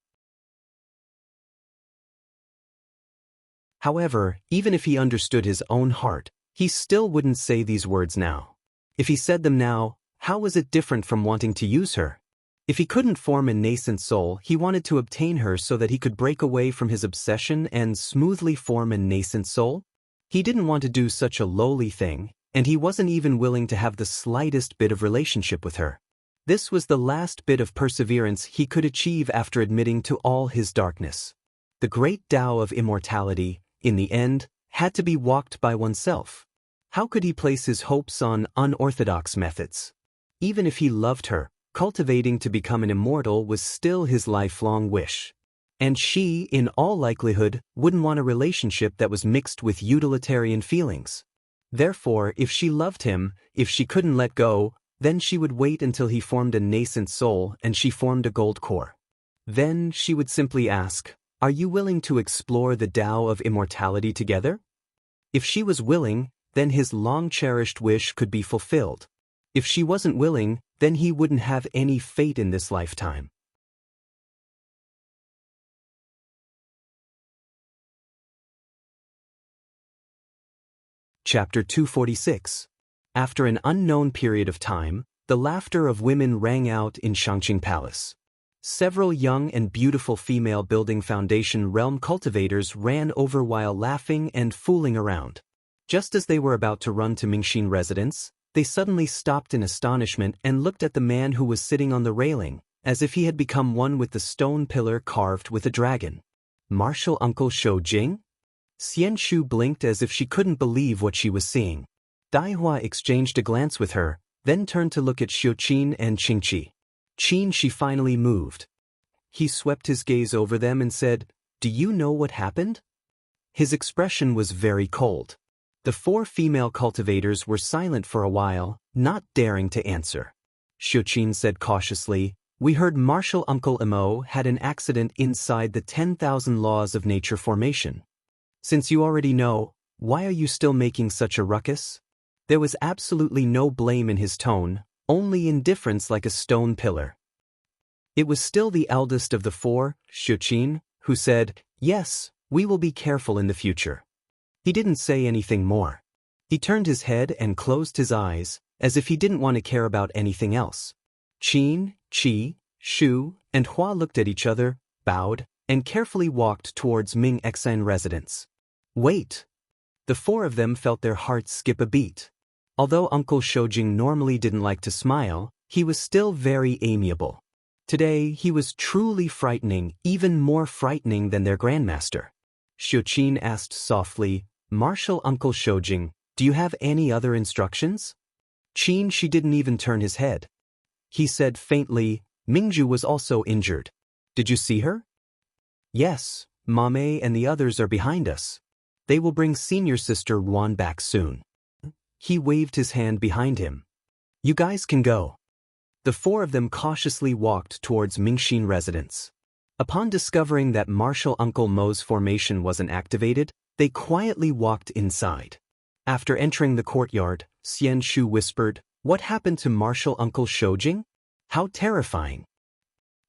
However, even if he understood his own heart, he still wouldn't say these words now. If he said them now, how was it different from wanting to use her? If he couldn't form a nascent soul, he wanted to obtain her so that he could break away from his obsession and smoothly form a nascent soul? He didn't want to do such a lowly thing, and he wasn't even willing to have the slightest bit of relationship with her. This was the last bit of perseverance he could achieve after admitting to all his darkness. The great Tao of immortality, in the end, had to be walked by oneself. How could he place his hopes on unorthodox methods? Even if he loved her, cultivating to become an immortal was still his lifelong wish. And she, in all likelihood, wouldn't want a relationship that was mixed with utilitarian feelings. Therefore, if she loved him, if she couldn't let go, then she would wait until he formed a nascent soul and she formed a gold core. Then she would simply ask, "Are you willing to explore the Tao of immortality together?" If she was willing, then his long-cherished wish could be fulfilled. If she wasn't willing, then he wouldn't have any fate in this lifetime. Chapter 246. After an unknown period of time, the laughter of women rang out in Shangqing Palace. Several young and beautiful female building foundation realm cultivators ran over while laughing and fooling around. Just as they were about to run to Mingxin residence, they suddenly stopped in astonishment and looked at the man who was sitting on the railing, as if he had become one with the stone pillar carved with a dragon. Martial Uncle Shou Jing? Xianxia blinked as if she couldn't believe what she was seeing. Daihua exchanged a glance with her, then turned to look at Xiuqin and Qingqi. Qin she finally moved. He swept his gaze over them and said, "Do you know what happened?" His expression was very cold. The four female cultivators were silent for a while, not daring to answer. Xiuqin said cautiously, "We heard Martial Uncle Imo had an accident inside the 10,000 laws of nature formation. Since you already know, why are you still making such a ruckus?" There was absolutely no blame in his tone, only indifference like a stone pillar. It was still the eldest of the four, Xiuqin, who said, "Yes, we will be careful in the future." He didn't say anything more. He turned his head and closed his eyes, as if he didn't want to care about anything else. Qin, Qi, Shu, and Hua looked at each other, bowed, and carefully walked towards Ming Xan residence. Wait! The four of them felt their hearts skip a beat. Although Uncle Shoujing normally didn't like to smile, he was still very amiable. Today, he was truly frightening, even more frightening than their grandmaster. Xiuqin asked softly, "Martial Uncle Shoujing, do you have any other instructions?" Qin she didn't even turn his head. He said faintly, "Mingju was also injured. Did you see her?" "Yes, Mame and the others are behind us. They will bring senior sister Ruan back soon." He waved his hand behind him. "You guys can go." The four of them cautiously walked towards Mingxin residence. Upon discovering that Martial Uncle Mo's formation wasn't activated, they quietly walked inside. After entering the courtyard, Xianxia whispered, "What happened to Martial Uncle Shoujing? How terrifying."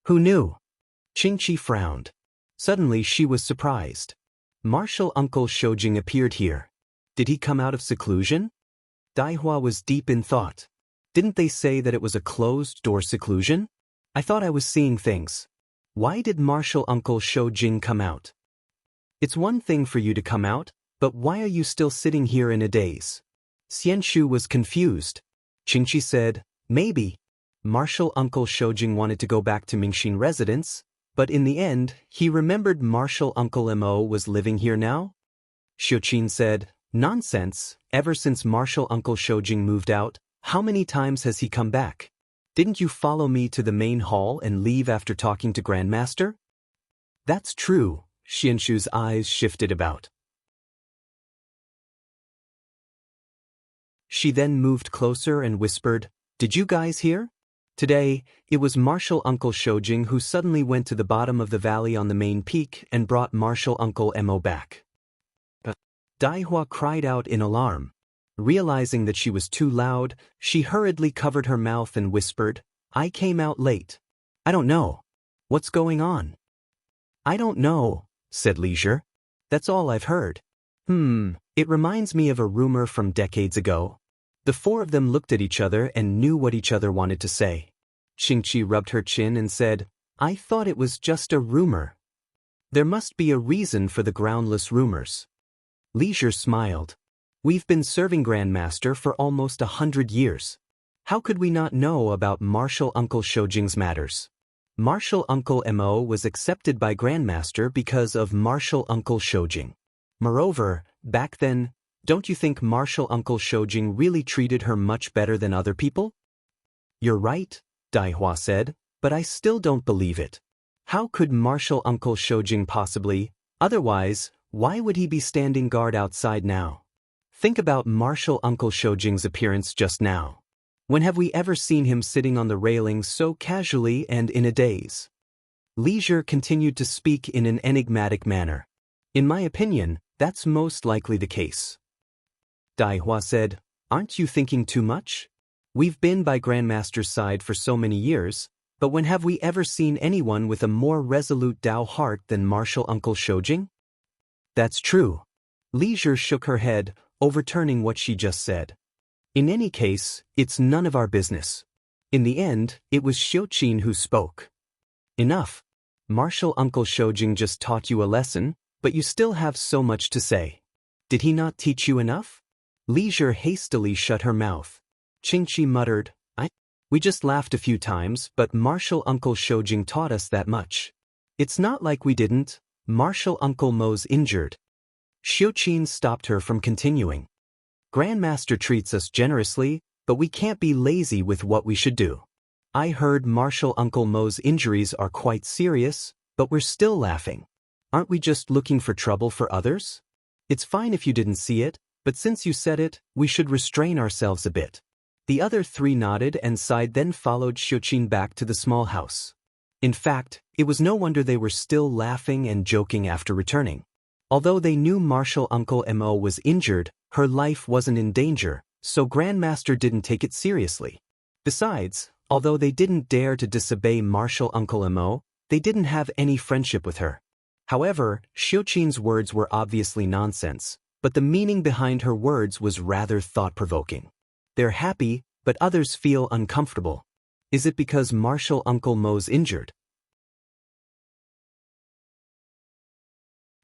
"Who knew?" Qingqi frowned. Suddenly she was surprised. Martial Uncle Shoujing appeared here. Did he come out of seclusion? Daihua was deep in thought. Didn't they say that it was a closed-door seclusion? I thought I was seeing things. Why did Martial Uncle Shoujing come out? It's one thing for you to come out, but why are you still sitting here in a daze? Xianxia was confused. Qingqi said, "Maybe." Martial Uncle Shoujing wanted to go back to Mingxin residence, but in the end, he remembered Martial Uncle Mo was living here now. Xiuqin said, "Nonsense, ever since Martial Uncle Shoujing moved out, how many times has he come back? Didn't you follow me to the main hall and leave after talking to Grandmaster?" That's true. Xianxu's eyes shifted about. She then moved closer and whispered, "Did you guys hear? Today, it was Martial Uncle Shoujing who suddenly went to the bottom of the valley on the main peak and brought Martial Uncle Mo back." Daihua cried out in alarm. Realizing that she was too loud, she hurriedly covered her mouth and whispered, "I came out late. I don't know. What's going on?" "I don't know," said Leisure. "That's all I've heard." It reminds me of a rumor from decades ago." The four of them looked at each other and knew what each other wanted to say. Xianxia rubbed her chin and said, "I thought it was just a rumor. There must be a reason for the groundless rumors." Leisure smiled. "We've been serving Grandmaster for almost 100 years. How could we not know about Martial Uncle Shoujing's matters? Martial Uncle Mo was accepted by Grandmaster because of Martial Uncle Shoujing. Moreover, back then, don't you think Martial Uncle Shoujing really treated her much better than other people?" "You're right," Daihua said, "but I still don't believe it. How could Martial Uncle Shoujing possibly? Otherwise, why would he be standing guard outside now? Think about Martial Uncle Shoujing's appearance just now. When have we ever seen him sitting on the railing so casually and in a daze?" Leisure continued to speak in an enigmatic manner. "In my opinion, that's most likely the case." Daihua said, "Aren't you thinking too much? We've been by Grandmaster's side for so many years, but when have we ever seen anyone with a more resolute Dao heart than Martial Uncle Shoujing?" "That's true." Leisure shook her head, overturning what she just said. "In any case, it's none of our business." In the end, it was Xiuqin who spoke. "Enough. Martial Uncle Shoujing just taught you a lesson, but you still have so much to say. Did he not teach you enough?" Leisure hastily shut her mouth. Xianxia muttered, We just laughed a few times, but Martial Uncle Shoujing taught us that much. It's not like we didn't. Martial Uncle Mo's injured." Xiuqin stopped her from continuing. "Grandmaster treats us generously, but we can't be lazy with what we should do. I heard Martial Uncle Mo's injuries are quite serious, but we're still laughing. Aren't we just looking for trouble for others? It's fine if you didn't see it, but since you said it, we should restrain ourselves a bit." The other three nodded and sighed, then followed Xiuqin back to the small house. In fact, it was no wonder they were still laughing and joking after returning. Although they knew Martial Uncle Mo was injured, her life wasn't in danger, so Grandmaster didn't take it seriously. Besides, although they didn't dare to disobey Martial Uncle Mo, they didn't have any friendship with her. However, Xiuqin's words were obviously nonsense, but the meaning behind her words was rather thought-provoking. They're happy, but others feel uncomfortable. Is it because Martial Uncle Mo's injured?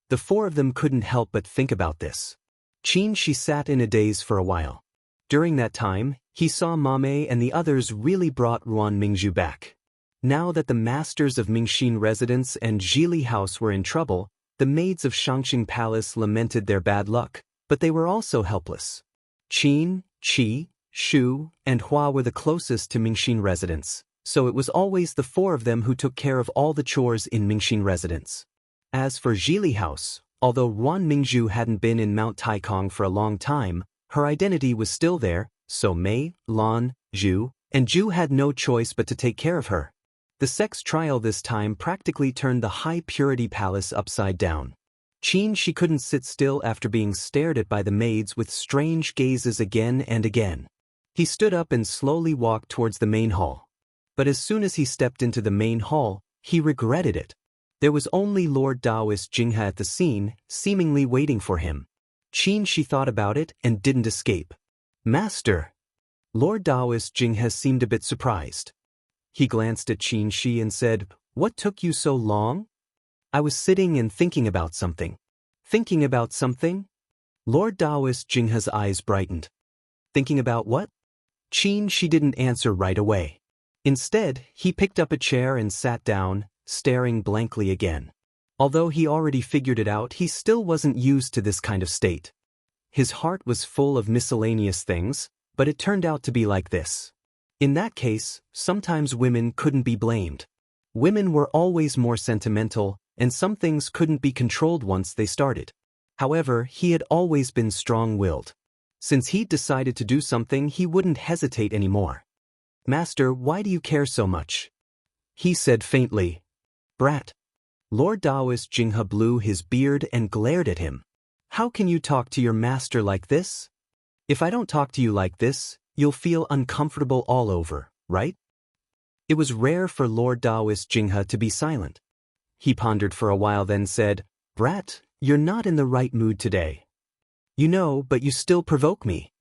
The four of them couldn't help but think about this. She sat in a daze for a while. During that time, he saw Mame and the others really brought Ruan Mingzhu back. Now that the masters of Mingxin residence and Zhili house were in trouble, the maids of Shangxing Palace lamented their bad luck, but they were also helpless. Qin, Qi, Shu, and Hua were the closest to Mingxin residence, so it was always the four of them who took care of all the chores in Mingxin residence. As for Zhili house, although Ruan Mingzhu hadn't been in Mount Taikong for a long time, her identity was still there, so Mei, Lan, Zhu, and Zhu had no choice but to take care of her. The sex trial this time practically turned the high-purity palace upside down. She couldn't sit still after being stared at by the maids with strange gazes again and again. He stood up and slowly walked towards the main hall. But as soon as he stepped into the main hall, he regretted it. There was only Lord Daoist Jinghe at the scene, seemingly waiting for him. She thought about it and didn't escape. "Master!" Lord Daoist Jinghe seemed a bit surprised. He glanced at Shi and said, "What took you so long?" "I was sitting and thinking about something." "Thinking about something?" Lord Daoist Jinghe's eyes brightened. "Thinking about what?" She didn't answer right away. Instead, he picked up a chair and sat down, staring blankly again. Although he already figured it out, he still wasn't used to this kind of state. His heart was full of miscellaneous things, but it turned out to be like this. In that case, sometimes women couldn't be blamed. Women were always more sentimental, and some things couldn't be controlled once they started. However, he had always been strong-willed. Since he'd decided to do something, he wouldn't hesitate anymore. "Master, why do you care so much?" he said faintly. "Brat." Lord Daoist Jinghe blew his beard and glared at him. "How can you talk to your master like this? If I don't talk to you like this, you'll feel uncomfortable all over, right?" It was rare for Lord Daoist Jinghe to be silent. He pondered for a while, then said, "Brat, you're not in the right mood today. You know, but you still provoke me."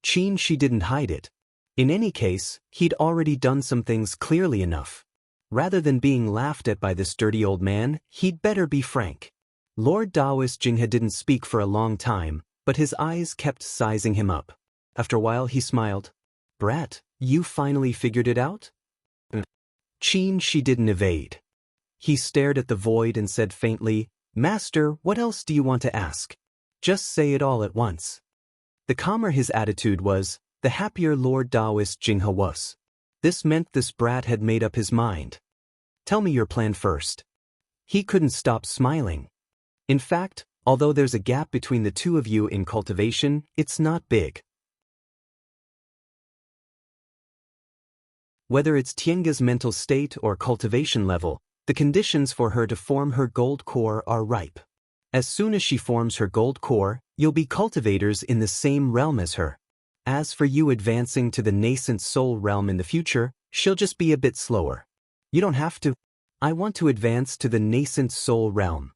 She didn't hide it. In any case, he'd already done some things clearly enough. Rather than being laughed at by this dirty old man, he'd better be frank. Lord Daoist Jinghe didn't speak for a long time, but his eyes kept sizing him up. After a while he smiled. "Brat, you finally figured it out?" She didn't evade. He stared at the void and said faintly, "Master, what else do you want to ask? Just say it all at once." The calmer his attitude was, the happier Lord Daoist Jinghe was. This meant this brat had made up his mind. "Tell me your plan first." He couldn't stop smiling. "In fact, although there's a gap between the two of you in cultivation, it's not big. Whether it's Tienga's mental state or cultivation level, the conditions for her to form her gold core are ripe. As soon as she forms her gold core, you'll be cultivators in the same realm as her. As for you advancing to the nascent soul realm in the future, she'll just be a bit slower. You don't have to." "I want to advance to the nascent soul realm."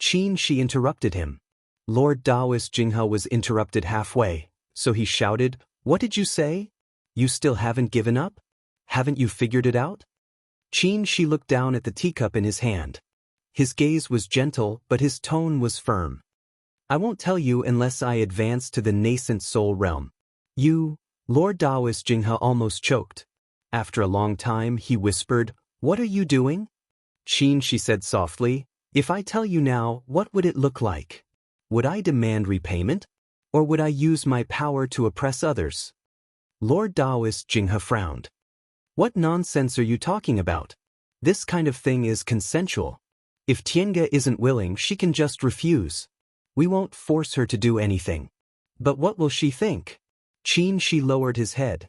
She interrupted him. Lord Daoist Jinghe was interrupted halfway, so he shouted, "What did you say? You still haven't given up? Haven't you figured it out?" She looked down at the teacup in his hand. His gaze was gentle, but his tone was firm. "I won't tell you unless I advance to the nascent soul realm." "You..." Lord Daoist Jinghe almost choked. After a long time, he whispered, "What are you doing?" She said softly, "If I tell you now, what would it look like? Would I demand repayment? Or would I use my power to oppress others?" Lord Daoist Jinghe frowned. "What nonsense are you talking about? This kind of thing is consensual. If Tienga isn't willing, she can just refuse. We won't force her to do anything." "But what will she think?" She lowered his head.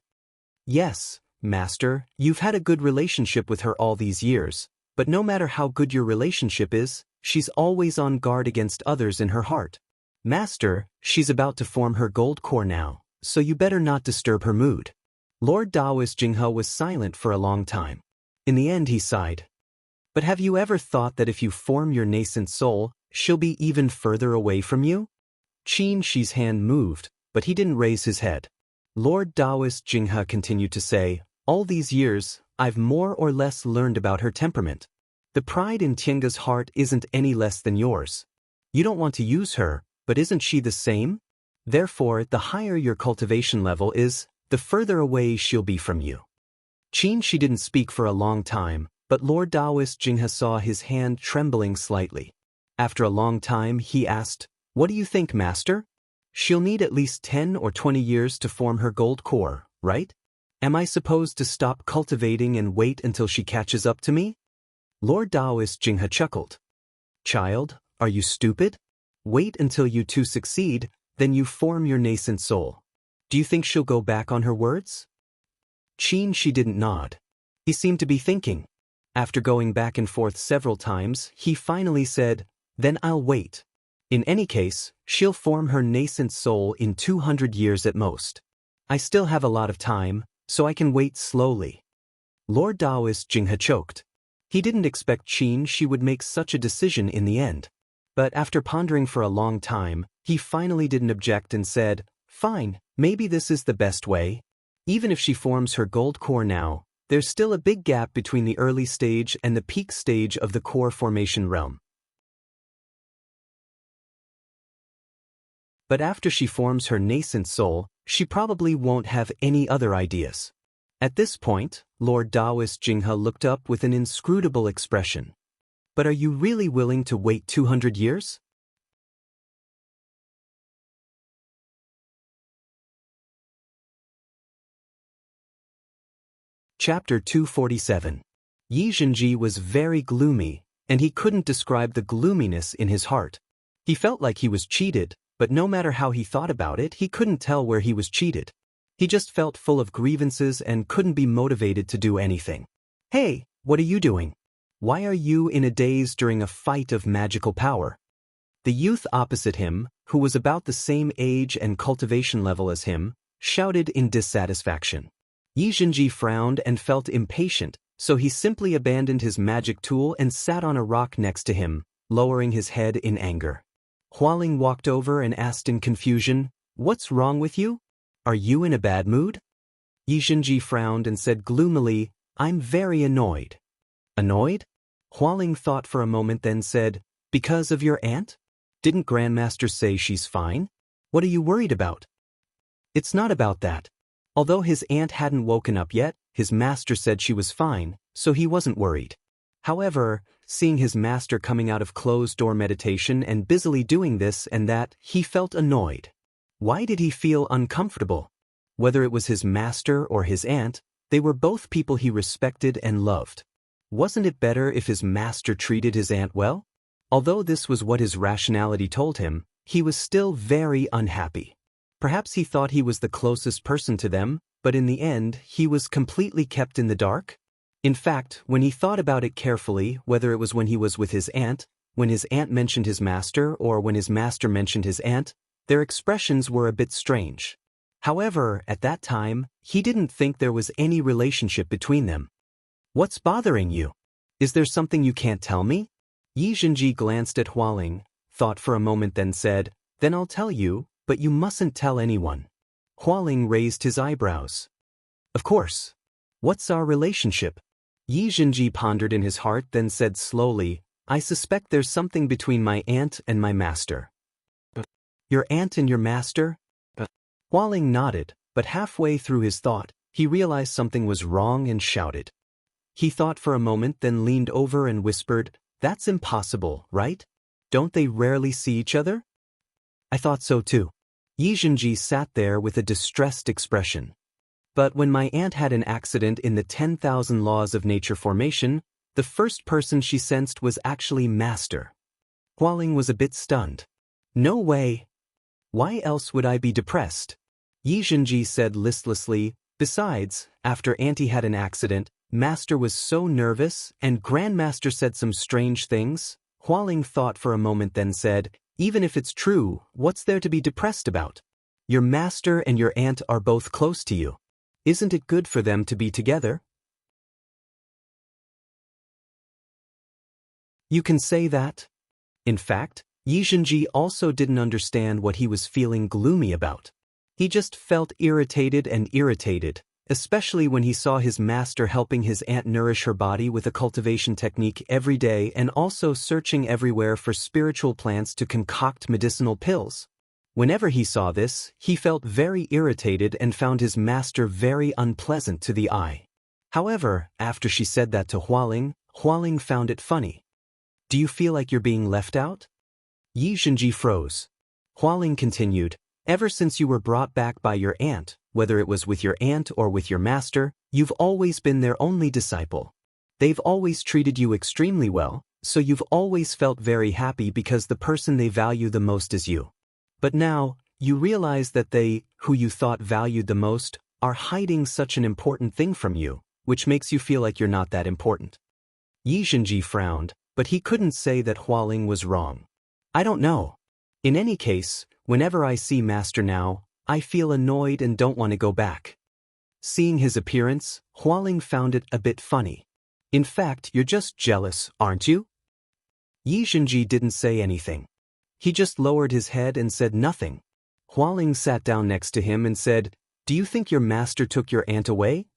"Yes, Master, you've had a good relationship with her all these years, but no matter how good your relationship is, she's always on guard against others in her heart. Master, she's about to form her gold core now, so you better not disturb her mood." Lord Daoist Jinghe was silent for a long time. In the end he sighed. "But have you ever thought that if you form your nascent soul, she'll be even further away from you?" She's hand moved, but he didn't raise his head. Lord Daoist Jinghe continued to say, "All these years, I've more or less learned about her temperament. The pride in Tienga's heart isn't any less than yours. You don't want to use her, but isn't she the same? Therefore, the higher your cultivation level is, the further away she'll be from you." She didn't speak for a long time, but Lord Daoist Jinghe saw his hand trembling slightly. After a long time, he asked, "What do you think, Master? She'll need at least 10 or 20 years to form her gold core, right? Am I supposed to stop cultivating and wait until she catches up to me?" Lord Daoist Jinghe chuckled. "Child, are you stupid? Wait until you two succeed, then you form your nascent soul. Do you think she'll go back on her words?" She didn't nod. He seemed to be thinking. After going back and forth several times, he finally said, "Then I'll wait. In any case, she'll form her nascent soul in 200 years at most. I still have a lot of time, so I can wait slowly." Lord Daoist Jinghe choked. He didn't expect she would make such a decision in the end. But after pondering for a long time, he finally didn't object and said, "Fine, maybe this is the best way. Even if she forms her gold core now, there's still a big gap between the early stage and the peak stage of the core formation realm. But after she forms her nascent soul, she probably won't have any other ideas." At this point, Lord Daoist Jinghe looked up with an inscrutable expression. "But are you really willing to wait 200 years? Chapter 247. Yi Zhenji was very gloomy, and he couldn't describe the gloominess in his heart. He felt like he was cheated, but no matter how he thought about it, he couldn't tell where he was cheated. He just felt full of grievances and couldn't be motivated to do anything. Hey, what are you doing? Why are you in a daze during a fight of magical power? The youth opposite him, who was about the same age and cultivation level as him, shouted in dissatisfaction. Xianxia frowned and felt impatient, so he simply abandoned his magic tool and sat on a rock next to him, lowering his head in anger. Hualing walked over and asked in confusion, "What's wrong with you? Are you in a bad mood?" Xianxia frowned and said gloomily, "I'm very annoyed." Annoyed? Hualing thought for a moment, then said, "Because of your aunt? Didn't Grandmaster say she's fine? What are you worried about?" "It's not about that." Although his aunt hadn't woken up yet, his master said she was fine, so he wasn't worried. However, seeing his master coming out of closed-door meditation and busily doing this and that, he felt annoyed. Why did he feel uncomfortable? Whether it was his master or his aunt, they were both people he respected and loved. Wasn't it better if his master treated his aunt well? Although this was what his rationality told him, he was still very unhappy. Perhaps he thought he was the closest person to them, but in the end, he was completely kept in the dark. In fact, when he thought about it carefully, whether it was when he was with his aunt, when his aunt mentioned his master, or when his master mentioned his aunt, their expressions were a bit strange. However, at that time, he didn't think there was any relationship between them. "What's bothering you? Is there something you can't tell me?" Xianxia glanced at Hualing, thought for a moment, then said, "Then I'll tell you, but you mustn't tell anyone." Hualing raised his eyebrows. "Of course. What's our relationship?" Xianxia pondered in his heart, then said slowly, "I suspect there's something between my aunt and my master." "Your aunt and your master?" Hualing nodded, but halfway through his thought, he realized something was wrong and shouted. He thought for a moment, then leaned over and whispered, "That's impossible, right? Don't they rarely see each other?" "I thought so too." Xianxia sat there with a distressed expression. "But when my aunt had an accident in the 10,000 laws of nature formation, the first person she sensed was actually Master." Hualing was a bit stunned. "No way. Why else would I be depressed?" Xianxia said listlessly, "Besides, after Auntie had an accident, Master was so nervous, and Grandmaster said some strange things." Hualing thought for a moment, then said, "Even if it's true, what's there to be depressed about? Your master and your aunt are both close to you. Isn't it good for them to be together?" You can say that. In fact, Xianxia also didn't understand what he was feeling gloomy about. He just felt irritated, especially when he saw his master helping his aunt nourish her body with a cultivation technique every day and also searching everywhere for spiritual plants to concoct medicinal pills. Whenever he saw this, he felt very irritated and found his master very unpleasant to the eye. However, after she said that to Hualing, Hualing found it funny. "Do you feel like you're being left out?" Xianxia froze. Hualing continued, "Ever since you were brought back by your aunt, whether it was with your aunt or with your master, you've always been their only disciple. They've always treated you extremely well, so you've always felt very happy because the person they value the most is you. But now, you realize that they, who you thought valued the most, are hiding such an important thing from you, which makes you feel like you're not that important." Xianxia frowned, but he couldn't say that Hualing was wrong. "I don't know. In any case, whenever I see Master now, I feel annoyed and don't want to go back." Seeing his appearance, Hualing found it a bit funny. "In fact, you're just jealous, aren't you?" Xianxia didn't say anything. He just lowered his head and said nothing. Hualing sat down next to him and said, "Do you think your master took your aunt away?"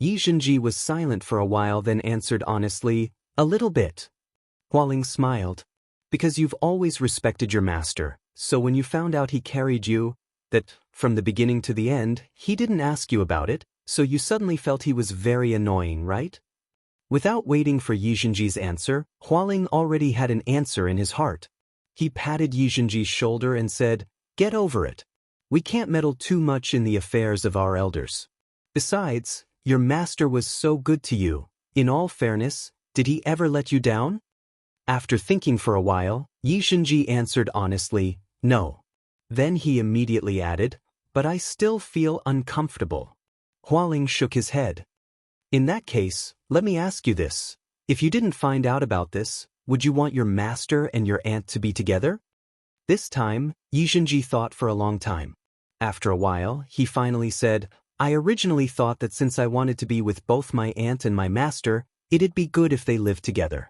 Xianxia was silent for a while, then answered honestly, "A little bit." Hualing smiled. "Because you've always respected your master, so when you found out he carried you, that, from the beginning to the end, he didn't ask you about it, so you suddenly felt he was very annoying, right?" Without waiting for Xianxia's answer, Hualing already had an answer in his heart. He patted Xianxia's shoulder and said, "Get over it. We can't meddle too much in the affairs of our elders. Besides, your master was so good to you. In all fairness, did he ever let you down?" After thinking for a while, Yixinji answered honestly, no. Then he immediately added, but I still feel uncomfortable. Hualing shook his head. In that case, let me ask you this. If you didn't find out about this, would you want your master and your aunt to be together? This time, Yixinji thought for a long time. After a while, he finally said, I originally thought that since I wanted to be with both my aunt and my master, it'd be good if they lived together.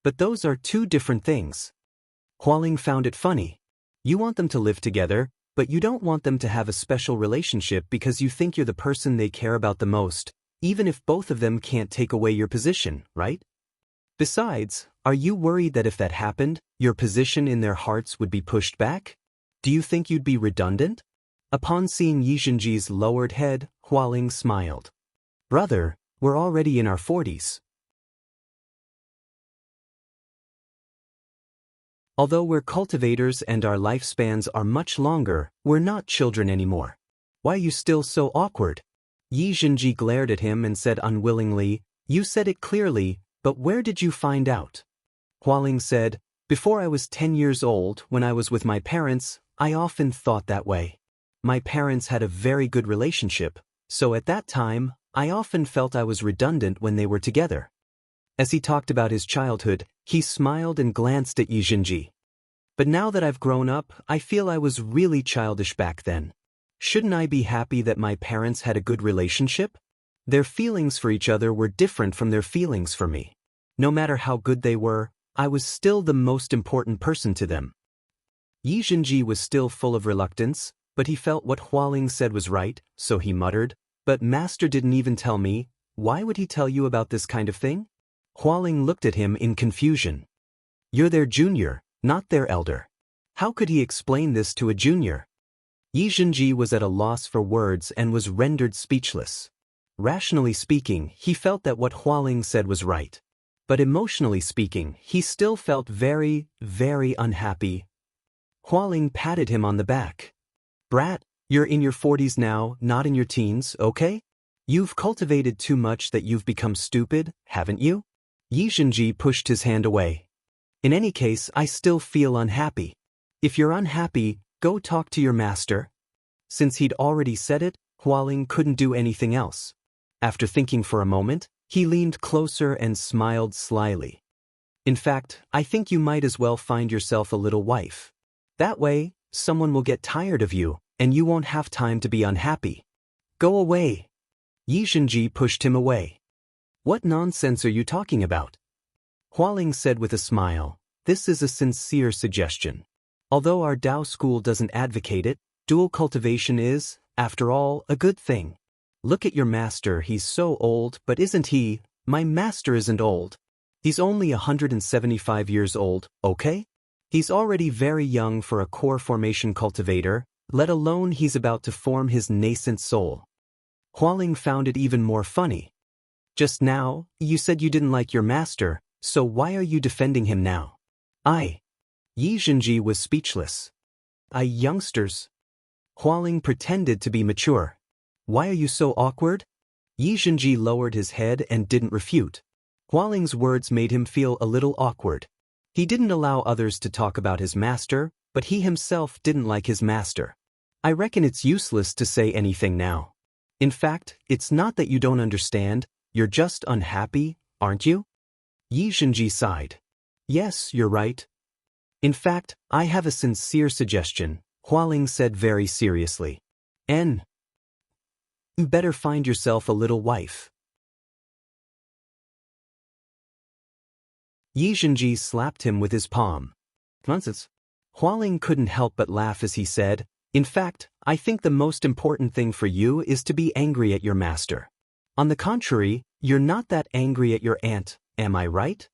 But those are two different things. Hualing found it funny. You want them to live together, but you don't want them to have a special relationship because you think you're the person they care about the most, even if both of them can't take away your position, right? Besides, are you worried that if that happened, your position in their hearts would be pushed back? Do you think you'd be redundant? Upon seeing Yixinji's lowered head, Hualing smiled. Brother, we're already in our 40s. Although we're cultivators and our lifespans are much longer, we're not children anymore. Why are you still so awkward? Yixinji glared at him and said unwillingly, You said it clearly, but where did you find out? Hualing said, Before I was 10 years old, when I was with my parents, I often thought that way. My parents had a very good relationship, so at that time, I often felt I was redundant when they were together. As he talked about his childhood, he smiled and glanced at Yixinji. But now that I've grown up, I feel I was really childish back then. Shouldn't I be happy that my parents had a good relationship? Their feelings for each other were different from their feelings for me. No matter how good they were, I was still the most important person to them. Yixinji was still full of reluctance, but he felt what Hualing said was right, so he muttered, But Master didn't even tell me. Why would he tell you about this kind of thing? Hualing looked at him in confusion. You're their junior, not their elder. How could he explain this to a junior? Yixinji was at a loss for words and was rendered speechless. Rationally speaking, he felt that what Hualing said was right. But emotionally speaking, he still felt very, very unhappy. Hualing patted him on the back. Brat, you're in your 40s now, not in your teens, okay? You've cultivated too much that you've become stupid, haven't you? Yixinji pushed his hand away. In any case, I still feel unhappy. If you're unhappy, go talk to your master. Since he'd already said it, Hualing couldn't do anything else. After thinking for a moment, he leaned closer and smiled slyly. In fact, I think you might as well find yourself a little wife. That way, someone will get tired of you, and you won't have time to be unhappy. Go away. Yixinji pushed him away. What nonsense are you talking about? Hualing said with a smile, This is a sincere suggestion. Although our Dao school doesn't advocate it, dual cultivation is, after all, a good thing. Look at your master, he's so old, but isn't he? My master isn't old. He's only 175 years old, okay? He's already very young for a core formation cultivator, let alone he's about to form his nascent soul. Hualing found it even more funny. Just now, you said you didn't like your master, so why are you defending him now? Yixinji was speechless. Youngsters. Hualing pretended to be mature. Why are you so awkward? Yixinji lowered his head and didn't refute. Hualing's words made him feel a little awkward. He didn't allow others to talk about his master, but he himself didn't like his master. I reckon it's useless to say anything now. In fact, it's not that you don't understand, you're just unhappy, aren't you? Yixinji sighed. Yes, you're right. In fact, I have a sincere suggestion, Hualing said very seriously. You better find yourself a little wife. Yixinji slapped him with his palm. Nonsense. Hualing couldn't help but laugh as he said, In fact, I think the most important thing for you is to be angry at your master. On the contrary, you're not that angry at your aunt, am I right?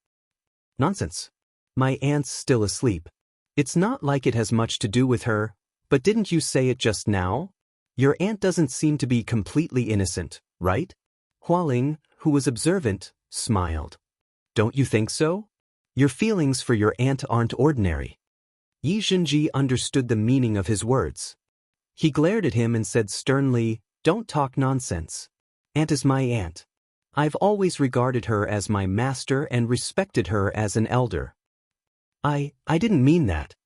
Nonsense. My aunt's still asleep. It's not like it has much to do with her, but didn't you say it just now? Your aunt doesn't seem to be completely innocent, right? Hualing, who was observant, smiled. Don't you think so? Your feelings for your aunt aren't ordinary. Yixinji understood the meaning of his words. He glared at him and said sternly, Don't talk nonsense. Aunt is my aunt. I've always regarded her as my master and respected her as an elder. I didn't mean that.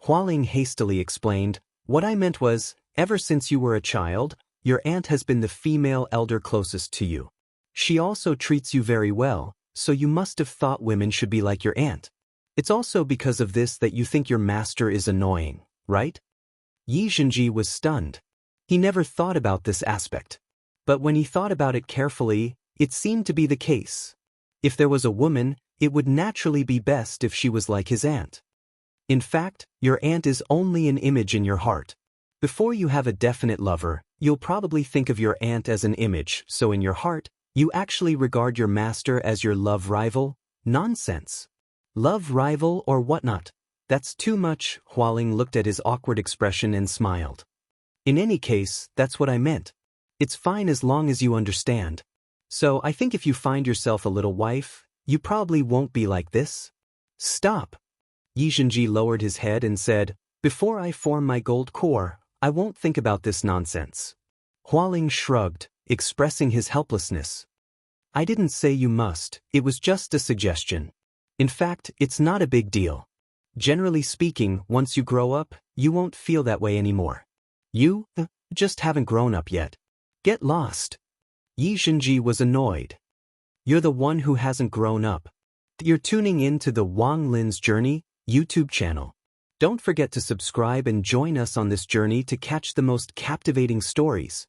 Hualing hastily explained. What I meant was, ever since you were a child, your aunt has been the female elder closest to you. She also treats you very well, so you must have thought women should be like your aunt. It's also because of this that you think your master is annoying, right? Yi Zhenji was stunned. He never thought about this aspect. But when he thought about it carefully, it seemed to be the case. If there was a woman, it would naturally be best if she was like his aunt. In fact, your aunt is only an image in your heart. Before you have a definite lover, you'll probably think of your aunt as an image, so in your heart, you actually regard your master as your love rival? Nonsense. Love rival or whatnot? That's too much. Hualing looked at his awkward expression and smiled. In any case, that's what I meant. It's fine as long as you understand. So I think if you find yourself a little wife, you probably won't be like this. Stop. Yi Zhenji lowered his head and said, before I form my gold core, I won't think about this nonsense. Hualing shrugged, expressing his helplessness. I didn't say you must, it was just a suggestion. In fact, it's not a big deal. Generally speaking, once you grow up, you won't feel that way anymore. You just haven't grown up yet. Get lost. Yi Zhenji was annoyed. You're the one who hasn't grown up. You're tuning in to the Wang Lin's Journey YouTube channel. Don't forget to subscribe and join us on this journey to catch the most captivating stories.